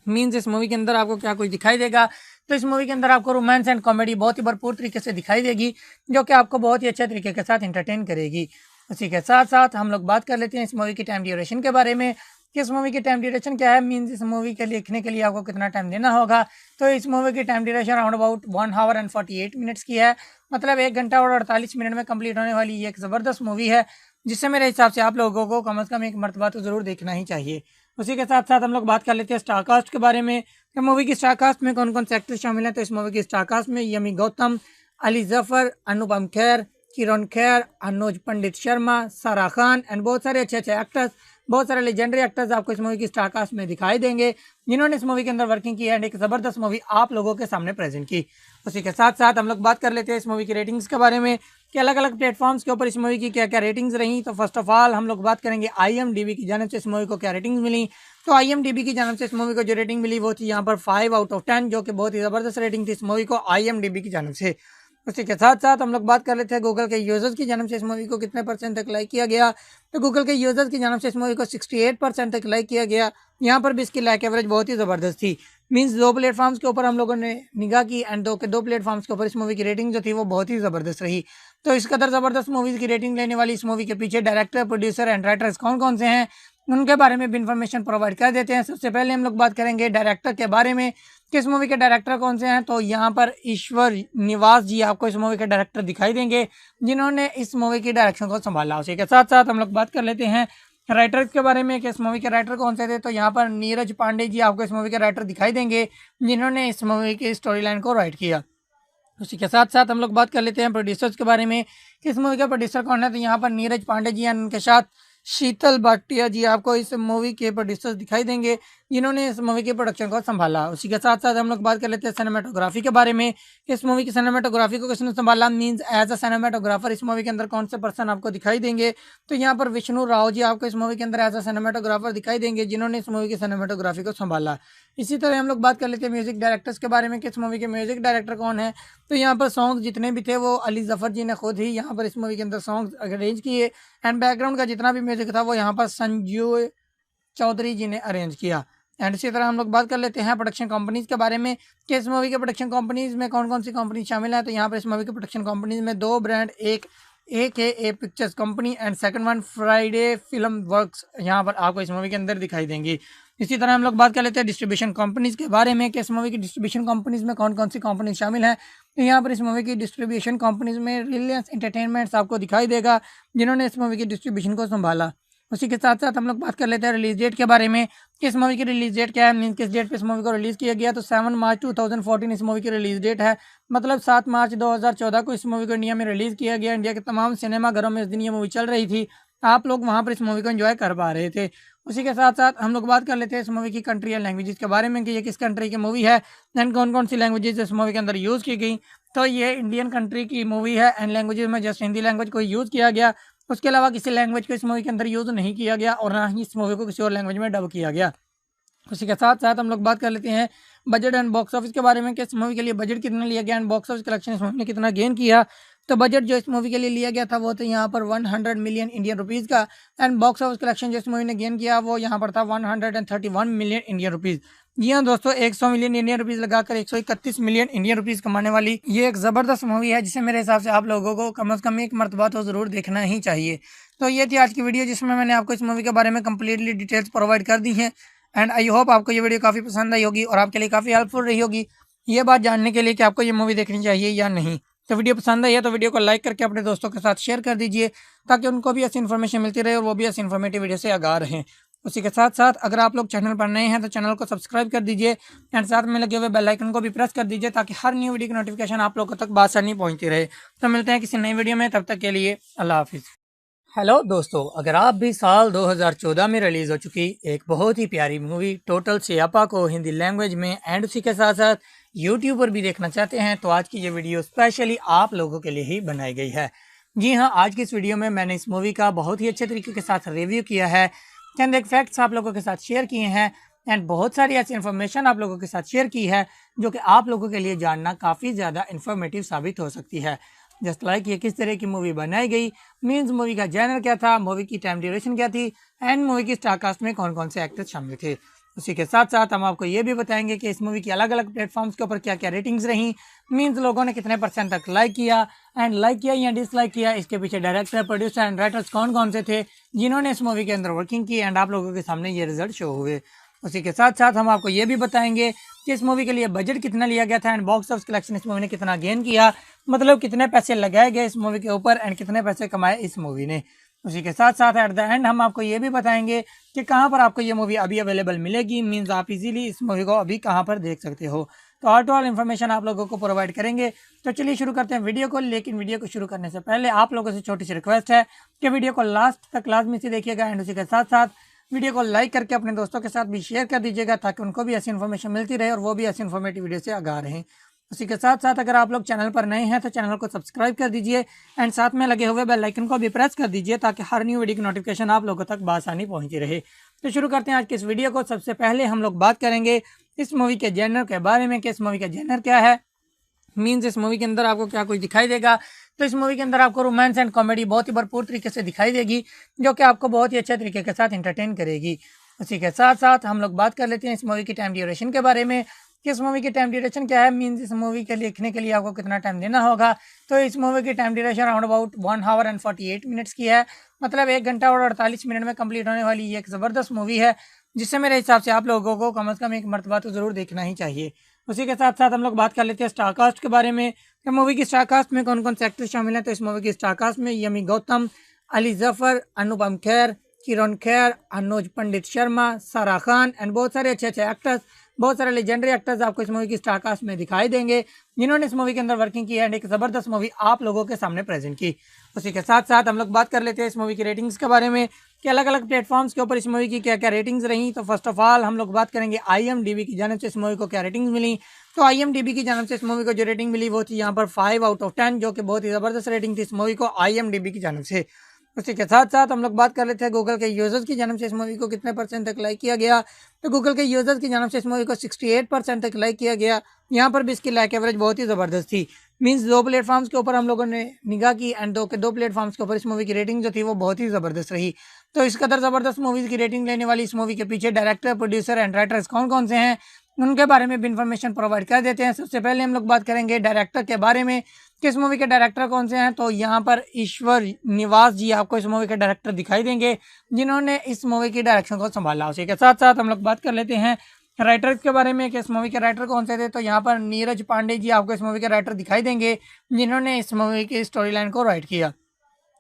मीन्स इस मूवी के अंदर आपको क्या कुछ दिखाई देगा। तो इस मूवी के अंदर आपको रोमांस एंड कॉमेडी बहुत ही भरपूर तरीके से दिखाई देगी, जो कि आपको बहुत ही अच्छे तरीके के साथ इंटरटेन करेगी। उसी के साथ साथ हम लोग बात कर लेते हैं इस मूवी की टाइम ड्यूरेशन के बारे में कि इस मूवी की टाइम ड्यूरेशन क्या है, मीन्स इस मूवी के लिखने के लिए आपको कितना टाइम देना होगा। तो इस मूवी की time duration around about 1 our and 48 minutes की है, मतलब 1 घंटा और 48 मिनट में कंप्लीट होने वाली ये एक ज़बरदस्त मूवी है, जिससे मेरे हिसाब से आप लोगों को कम से कम एक मरतबा तो ज़रूर देखना ही चाहिए। उसी के साथ साथ हम लोग बात कर लेते हैं स्टारकास्ट के बारे में कि मूवी की स्टारकास्ट में कौन कौन से एक्टर्स शामिल हैं। तो इस मूवी की स्टारकास्ट में यमी गौतम, अली जफर, अनुपम खेर, किरण खेर, अनुज पंडित शर्मा, सारा खान एंड बहुत सारे अच्छे अच्छे एक्टर्स, बहुत सारे लेजेंडरी एक्टर्स आपको इस मूवी की स्टारकास्ट में दिखाई देंगे, जिन्होंने इस मूवी के अंदर वर्किंग की एंड एक ज़बरदस्त मूवी आप लोगों के सामने प्रेजेंट की। उसी के साथ साथ हम लोग बात कर लेते हैं इस मूवी की रेटिंग्स के बारे में कि अलग अलग प्लेटफॉर्म्स के ऊपर इस मूवी की क्या क्या रेटिंग्स रही। तो फर्स्ट ऑफ ऑल हम लोग बात करेंगे IMDb की जानिब से इस मूवी को क्या रेटिंग्स मिली। तो IMDb की जानिब से इस मूवी को जो रेटिंग मिली वो थी यहाँ पर 5 आउट ऑफ 10, जो कि बहुत ही ज़बरदस्त रेटिंग थी इस मूवी को IMDb की जानिब से। उसी के साथ साथ हम लोग बात कर लेते हैं गूगल के यूजर्स की जानिब से इस मूवी को कितने % तक लाइक किया गया। तो गूगल के यूजर्स की जानिब से इस मूवी को 68% तक लाइक किया गया। यहाँ पर भी इसकी लाइक एवरेज बहुत ही ज़बरदस्त थी, मीन्स 2 प्लेटफॉर्म्स के ऊपर हम लोगों ने निगाह की एंड दो प्लेटफॉर्म्स के ऊपर इस मूवी की रेटिंग जो थी वो बहुत ही ज़बरदस्त रही। तो इस कदर ज़बरदस्त मूवीज़ की रेटिंग लेने वाली इस मूवी के पीछे डायरेक्टर, प्रोड्यूसर एंड राइटर्स कौन कौन से हैं, उनके बारे में भी इंफॉर्मेशन प्रोवाइड कर देते हैं। सबसे पहले हम लोग बात करेंगे डायरेक्टर के बारे में कि इस मूवी के डायरेक्टर कौन से हैं। तो यहाँ पर ईश्वर निवास जी आपको इस मूवी के डायरेक्टर दिखाई देंगे, जिन्होंने इस मूवी की डायरेक्शन को संभाला। उसी के साथ साथ हम लोग बात कर लेते हैं राइटर्स के बारे में कि इस मूवी के राइटर कौन से थे। तो यहाँ पर नीरज पांडे जी आपको इस मूवी के राइटर दिखाई देंगे, जिन्होंने इस मूवी की स्टोरी लाइन को राइट किया। उसी के साथ साथ हम लोग बात कर लेते हैं प्रोड्यूसर्स के बारे में कि इस मूवी का प्रोड्यूसर कौन है। तो यहाँ पर नीरज पांडे जी एंड उनके साथ शीतल भाटिया जी आपको इस मूवी के प्रोड्यूसर्स दिखाई देंगे, जिन्होंने इस मूवी के प्रोडक्शन को संभाला। उसी के साथ साथ हम लोग बात कर लेते हैं सिनेमाटोग्राफी के बारे में। इस मूवी की सिनेमाटोग्राफी को किसने संभाला, मींस एज अ सिनेमाटोग्राफर इस मूवी के अंदर कौन से पर्सन आपको दिखाई देंगे। तो यहाँ पर विष्णु राव जी आपको इस मूवी के अंदर एज अ सिनेमाटोग्राफर दिखाई देंगे, जिन्होंने इस मूवी की सिनेमाटोग्राफी को संभाला। इसी तरह हम लोग बात कर लेते हैं म्यूजिक डायरेक्टर्स के बारे में कि इस मूवी के म्यूजिक डायरेक्टर कौन है। तो यहाँ पर सॉन्ग जितने भी थे वो अली जफर जी ने खुद ही यहाँ पर इस मूवी के अंदर सॉन्ग अरेंज किए एंड बैकग्राउंड का जितना भी म्यूजिक था वो यहाँ पर संजू चौधरी जी ने अरेंज किया। एंड इसी तरह हम लोग बात कर लेते हैं प्रोडक्शन कंपनीज के बारे में कि इस मूवी के प्रोडक्शन कंपनीज में कौन कौन सी कंपनी शामिल है। तो यहाँ पर इस मूवी के प्रोडक्शन कंपनीज में 2 ब्रांड, एक AKA pictures company and second one Friday film works यहाँ पर आपको इस मूवी के अंदर दिखाई देंगी। इसी तरह हम लोग बात कर लेते हैं डिस्ट्रीब्यूशन कंपनीज के बारे में कि इस मूवी की डिस्ट्रीब्यूशन कंपनीज में कौन कौन सी कंपनी शामिल है। तो यहाँ पर इस मूवी की डिस्ट्रीब्यूशन कंपनीज में रिलायंस एंटरटेनमेंट्स आपको दिखाई देगा, जिन्होंने इस मूवी की डिस्ट्रीब्यूशन को संभाला। उसी के साथ साथ हम लोग बात कर लेते हैं रिलीज डेट के बारे में कि इस मूवी की रिलीज डेट क्या है, मीन किस डेट पे इस मूवी को रिलीज किया गया। तो 7 मार्च 2014 इस मूवी की रिलीज डेट है, मतलब 7 मार्च 2014 को इस मूवी को इंडिया में रिलीज किया गया। इंडिया के तमाम सिनेमा घरों में इस दिन ये मूवी चल रही थी, आप लोग वहाँ पर इस मूवी को एंजॉय कर पा रहे थे। उसी के साथ साथ हम लोग बात कर लेते हैं इस मूवी की कंट्री एंड लैंग्वेजेस के बारे में कि ये किस कंट्री की मूवी है एंड कौन कौन सी लैंग्वेजेस इस मूवी के अंदर यूज़ की गई। तो ये इंडियन कंट्री की मूवी है एंड लैंग्वेजेस में जस्ट हिंदी लैंग्वेज को यूज़ किया गया, उसके अलावा किसी लैंग्वेज को इस मूवी के अंदर यूज़ नहीं किया गया और ना ही इस मूवी को किसी और लैंग्वेज में डब किया गया। उसी के साथ साथ हम लोग बात कर लेते हैं बजट एंड बॉक्स ऑफिस के बारे में कि इस मूवी के लिए बजट कितना लिया गया एंड बॉक्स ऑफिस कलेक्शन इस मूवी ने कितना गेन किया। तो बजट जो इस मूवी के लिए लिया गया था वो तो यहाँ पर 100 मिलियन इंडियन रुपीज़ का एंड बॉक्स ऑफिस कलेक्शन जो इस मूवी ने गेन किया वो यहाँ पर था 131 मिलियन इंडियन रुपीज़। जी हाँ दोस्तों, 100 मिलियन इंडियन रुपीज़ लगाकर 131 मिलियन इंडियन रुपीज़ कमाने वाली ये एक ज़बरदस्त मूवी है, जिसे मेरे हिसाब से आप लोगों को कम से कम एक मरतबा तो ज़रूर देखना ही चाहिए। तो ये थी आज की वीडियो, जिसमें मैंने आपको इस मूवी के बारे में कम्प्लीटली डिटेल्स प्रोवाइड कर दी हैं एंड आई होप आपको ये वीडियो काफ़ी पसंद आई होगी और आपके लिए काफ़ी हेल्पफुल रही होगी ये बात जानने के लिए कि आपको ये मूवी देखनी चाहिए या नहीं। तो वीडियो पसंद आई है तो वीडियो को लाइक करके अपने दोस्तों के साथ शेयर कर दीजिए, ताकि उनको भी ऐसी इन्फॉर्मेशन मिलती रहे और वो भी ऐसी इन्फॉर्मेटिव वीडियो से आगाह रहें। उसी के साथ साथ अगर आप लोग चैनल पर नए हैं तो चैनल को सब्सक्राइब कर दीजिए एंड साथ में लगे हुए बेल आइकन को भी प्रेस कर दीजिए, ताकि हर न्यू वीडियो की नोटिफिकेशन आप लोगों तक बासानी पहुँचती रहे। तो मिलते हैं किसी नई वीडियो में, तब तक के लिए अल्लाह हाफिज़। हेलो दोस्तों, अगर आप भी साल 2014 में रिलीज़ हो चुकी एक बहुत ही प्यारी मूवी टोटल सियापा को हिंदी लैंग्वेज में एंड उसी के साथ साथ यूट्यूब पर भी देखना चाहते हैं, तो आज की ये वीडियो स्पेशली आप लोगों के लिए ही बनाई गई है। जी हाँ, आज की इस वीडियो में मैंने इस मूवी का बहुत ही अच्छे तरीके के साथ रिव्यू किया है, चंद एक फैक्ट्स आप लोगों के साथ शेयर किए हैं एंड बहुत सारी ऐसी इन्फॉर्मेशन आप लोगों के साथ शेयर की है जो कि आप लोगों के लिए जानना काफ़ी ज़्यादा इन्फॉर्मेटिव साबित हो सकती है। जस्ट लाइक ये किस तरह की मूवी बनाई गई, मीन्स मूवी का जैनर क्या था, मूवी की टाइम ड्यूरेशन क्या थी एंड मूवी की स्टारकास्ट में कौन कौन से एक्टर्स शामिल थे। उसी के साथ साथ हम आपको ये भी बताएंगे कि इस मूवी की अलग अलग प्लेटफॉर्म्स के ऊपर क्या क्या रेटिंग्स रही, मीन्स लोगों ने कितने % तक लाइक किया या डिसलाइक किया, इसके पीछे डायरेक्टर, प्रोड्यूसर एंड राइटर्स कौन कौन से थे जिन्होंने इस मूवी के अंदर वर्किंग की, एंड आप लोगों के सामने ये रिजल्ट शो हुए। उसी के साथ साथ हम आपको ये भी बताएंगे कि इस मूवी के लिए बजट कितना लिया गया था एंड बॉक्स ऑफिस कलेक्शन इस मूवी ने कितना गेन किया, मतलब कितने पैसे लगाए गए इस मूवी के ऊपर एंड कितने पैसे कमाए इस मूवी ने। उसी के साथ साथ एट द एंड हम आपको ये भी बताएंगे कि कहाँ पर आपको ये मूवी अभी अवेलेबल मिलेगी, मीन्स आप इजीली इस मूवी को अभी कहाँ पर देख सकते हो। तो ऑल टू ऑल इन्फॉर्मेशन आप लोगों को प्रोवाइड करेंगे। तो चलिए शुरू करते हैं वीडियो को, लेकिन वीडियो को शुरू करने से पहले आप लोगों से छोटी सी रिक्वेस्ट है कि वीडियो को लास्ट तक लाजमी से देखिएगा एंड उसी के साथ साथ वीडियो को लाइक करके अपने दोस्तों के साथ भी शेयर कर दीजिएगा ताकि उनको भी ऐसी इन्फॉर्मेशन मिलती रहे और वो भी ऐसी इन्फॉर्मेटिव वीडियो से आगाह रहें। उसी के साथ साथ अगर आप लोग चैनल पर नए हैं तो चैनल को सब्सक्राइब कर दीजिए एंड साथ में लगे हुए बेल आइकन को भी प्रेस कर दीजिए ताकि हर न्यू वीडियो की नोटिफिकेशन आप लोगों तक बआसानी पहुंचती रहे। तो शुरू करते हैं आज की इस वीडियो को। सबसे पहले हम लोग बात करेंगे इस मूवी के जेनर के बारे में कि इस मूवी का जेनर क्या है, मीन्स इस मूवी के अंदर आपको क्या कुछ दिखाई देगा। तो इस मूवी के अंदर आपको रोमांस एंड कॉमेडी बहुत ही भरपूर तरीके से दिखाई देगी जो कि आपको बहुत ही अच्छे तरीके के साथ इंटरटेन करेगी। उसी के साथ साथ हम लोग बात कर लेते हैं इस मूवी की टाइम ड्यूरेशन के बारे में कि इस मूवी की टाइम ड्यूरेशन क्या है, मीन्स इस मूवी के लिखने के लिए आपको कितना टाइम देना होगा। तो इस मूवी की time duration around about 1 our and 48 minutes की है, मतलब 1 घंटा और 48 मिनट में कंप्लीट होने वाली ये एक ज़बरदस्त मूवी है जिससे मेरे हिसाब से आप लोगों को कम से कम एक मरतबा तो ज़रूर देखना ही चाहिए। उसी के साथ साथ हम लोग बात कर लेते हैं स्टार कास्ट के बारे में कि मूवी की स्टार कास्ट में कौन कौन से एक्टर्स शामिल हैं। तो इस मूवी की स्टार कास्ट में यमी गौतम, अली जफर, अनुपम खेर, किरण खेर, अनुज पंडित शर्मा, सारा खान एंड बहुत सारे अच्छे अच्छे एक्टर्स, बहुत सारे लेजेंडरी एक्टर्स आपको इस मूवी की स्टार कास्ट में दिखाई देंगे जिन्होंने इस मूवी के अंदर वर्किंग की एंड एक ज़बरदस्त मूवी आप लोगों के सामने प्रेजेंट की। उसी के साथ साथ हम लोग बात कर लेते हैं इस मूवी की रेटिंग्स के बारे में कि अलग अलग प्लेटफॉर्म्स के ऊपर इस मूवी की क्या क्या रेटिंग्स रही। तो फर्स्ट ऑफ ऑल हम लोग बात करेंगे IMDb की जानिब से इस मूवी को क्या रेटिंग्स मिली। तो IMDb की जानिब से इस मूवी को जो रेटिंग मिली वो थी यहाँ पर 5 आउट ऑफ 10, जो कि बहुत ही ज़बरदस्त रेटिंग थी इस मूवी को IMDb की जानिब से। उसी के साथ साथ हम लोग बात कर लेते हैं गूगल के यूजर्स की जानिब से इस मूवी को कितने % तक लाइक किया गया। तो गूगल के यूजर्स की जानिब से इस मूवी को 68% तक लाइक किया गया। यहाँ पर भी इसकी लाइक एवरेज बहुत ही ज़बरदस्त थी, मीन्स 2 प्लेटफॉर्म्स के ऊपर हम लोगों ने निगाह की एंड दो प्लेटफॉर्म्स के ऊपर इस मूवी की रेटिंग जो थी वो बहुत ही ज़बरदस्त रही। तो इस कदर ज़बरदस्त मूवीज़ की रेटिंग लेने वाली इस मूवी के पीछे डायरेक्टर, प्रोड्यूसर एंड राइटर्स कौन कौन से हैं उनके बारे में भी इन्फॉर्मेशन प्रोवाइड कर देते हैं। सबसे पहले हम लोग बात करेंगे डायरेक्टर के बारे में कि इस मूवी के डायरेक्टर कौन से हैं। तो यहाँ पर ईश्वर निवास जी आपको इस मूवी के डायरेक्टर दिखाई देंगे जिन्होंने इस मूवी की डायरेक्शन को संभाला। उसी के साथ साथ हम लोग बात कर लेते हैं राइटर्स के बारे में कि इस मूवी के राइटर कौन से थे। तो यहाँ पर नीरज पांडे जी आपको इस मूवी के राइटर दिखाई देंगे जिन्होंने इस मूवी की स्टोरी लाइन को राइट किया।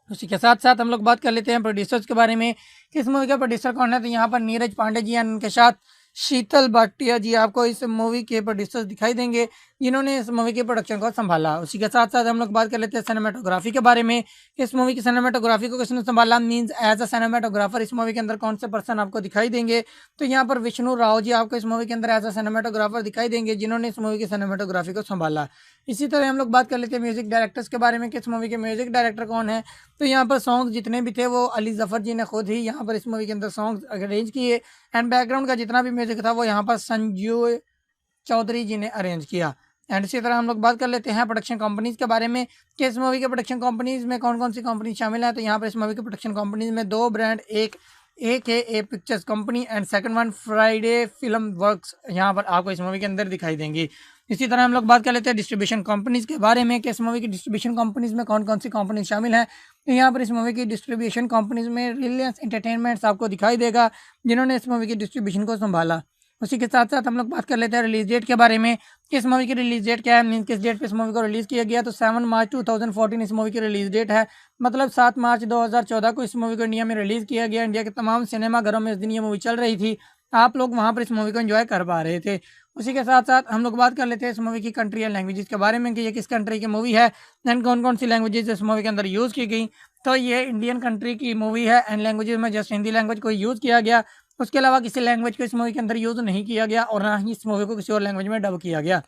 उसी के साथ साथ हम लोग बात कर लेते हैं प्रोड्यूसर्स के बारे में कि इस मूवी का प्रोड्यूसर कौन है। तो यहाँ पर नीरज पांडे जी एंड उनके साथ शीतल भाटिया जी आपको इस मूवी के प्रोड्यूसर्स दिखाई देंगे जिन्होंने इस मूवी के प्रोडक्शन को संभाला। उसी के साथ साथ हम लोग बात कर लेते हैं सिनेमाटोग्राफी के बारे में। इस मूवी की सिनेमाटोग्राफी को किसने संभाला, मींस एज अ सिनेमाटोग्राफर इस मूवी के अंदर कौन से पर्सन आपको दिखाई देंगे। तो यहाँ पर विष्णु राव जी आपको इस मूवी के अंदर एज अ सिनेमाटोग्राफर दिखाई देंगे जिन्होंने इस मूवी की सिनेमाटोग्राफी को संभाला। इसी तरह हम लोग बात कर लेते हैं म्यूजिक डायरेक्टर्स के बारे में कि इस मूवी के म्यूजिक डायरेक्टर कौन है। तो यहाँ पर सॉन्ग जितने भी थे वो अली जफर जी ने खुद ही यहाँ पर इस मूवी के अंदर सॉन्ग अरेंज किए एंड बैकग्राउंड का जितना भी म्यूजिक था वो यहाँ पर संजू चौधरी जी ने अरेंज किया। एंड इसी तरह हम लोग बात कर लेते हैं प्रोडक्शन कंपनीज के बारे में कि इस मूवी के प्रोडक्शन कंपनीज में कौन कौन सी कंपनी शामिल है। तो यहाँ पर इस मूवी के प्रोडक्शन कंपनीज में 2 ब्रांड, एक AKA pictures company and second one Friday film works यहाँ पर आपको इस मूवी के अंदर दिखाई देंगी। इसी तरह हम लोग बात कर लेते हैं डिस्ट्रीब्यूशन कंपनीज के बारे में कि इस मूवी की डिस्ट्रीब्यूशन कंपनीज में कौन कौन सी कंपनी शामिल है। तो यहाँ पर इस मूवी की डिस्ट्रीब्यूशन कंपनीज में रिलायंस एंटरटेनमेंट्स आपको दिखाई देगा जिन्होंने इस मूवी की डिस्ट्रीब्यूशन को संभाला। उसी के साथ साथ हम लोग बात कर लेते हैं रिलीज डेट के बारे में कि इस मूवी की रिलीज डेट क्या है, मीन किस डेट पे इस मूवी को रिलीज किया गया। तो 7 मार्च 2014 इस मूवी की रिलीज डेट है, मतलब 7 मार्च 2014 को इस मूवी को इंडिया में रिलीज किया गया। इंडिया के तमाम सिनेमाघरों में इस दिन ये मूवी चल रही थी, आप लोग वहाँ पर इस मूवी को एंजॉय कर पा रहे थे। उसी के साथ साथ हम लोग बात कर लेते हैं इस मूवी की कंट्री एंड लैंग्वेजेस के बारे में कि ये किस कंट्री की मूवी है एंड कौन कौन सी लैंग्वेजेस इस मूवी के अंदर यूज़ की गई। तो ये इंडियन कंट्री की मूवी है एंड लैंग्वेजेस में जस्ट हिंदी लैंग्वेज को यूज़ किया गया, उसके अलावा किसी लैंग्वेज को इस मूवी के अंदर यूज़ नहीं किया गया और ना ही इस मूवी को किसी और लैंग्वेज में डब किया गया।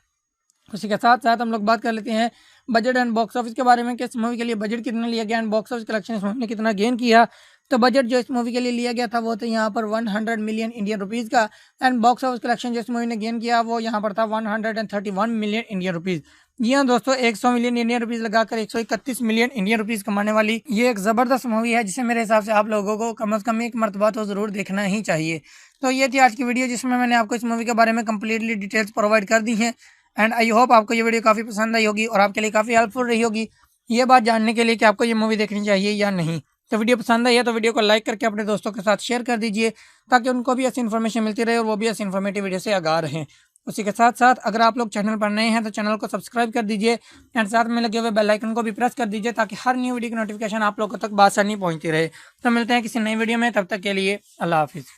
उसी के साथ साथ हम लोग बात कर लेते हैं बजट एंड बॉक्स ऑफिस के बारे में कि इस मूवी के लिए बजट कितना लिया गया एंड बॉक्स ऑफिस कलेक्शन इस मूवी ने कितना गेन किया। तो बजट जो इस मूवी के लिए लिया गया था वो तो यहाँ पर 100 मिलियन इंडियन रुपीज़ का। एंड बॉक्स ऑफिस कलेक्शन जो इस मूवी ने गेन किया वो यहाँ पर था 131 मिलियन इंडियन रुपीज़। जी हाँ दोस्तों, 100 मिलियन इंडियन रुपीज़ लगाकर 131 मिलियन इंडियन रुपीज़ कमाने वाली ये एक ज़बरदस्त मूवी है, जिसे मेरे हिसाब से आप लोगों को कम से कम एक मरतबा तो ज़रूर देखना ही चाहिए। तो ये थी आज की वीडियो, जिसमें मैंने आपको इस मूवी के बारे में कम्प्लीटली डिटेल्स प्रोवाइड कर दी हैं। एंड आई होप आपको ये वीडियो काफ़ी पसंद आई होगी और आपके लिए काफ़ी हेल्पफुल रही होगी ये बात जानने के लिए कि आपको ये मूवी देखनी चाहिए या नहीं। तो वीडियो पसंद आई है तो वीडियो को लाइक करके अपने दोस्तों के साथ शेयर कर दीजिए, ताकि उनको भी ऐसी इन्फॉर्मेशन मिलती रहे और वो भी ऐसी इन्फॉर्मेटिव वीडियो से आगाह रहें। उसी के साथ साथ अगर आप लोग चैनल पर नए हैं तो चैनल को सब्सक्राइब कर दीजिए एंड साथ में लगे हुए बेल आइकन को भी प्रेस कर दीजिए, ताकि हर न्यू वीडियो की नोटिफिकेशन आप लोगों तक बासानी पहुंचती रहे। तो मिलते हैं किसी नई वीडियो में, तब तक के लिए अल्लाह हाफिज़।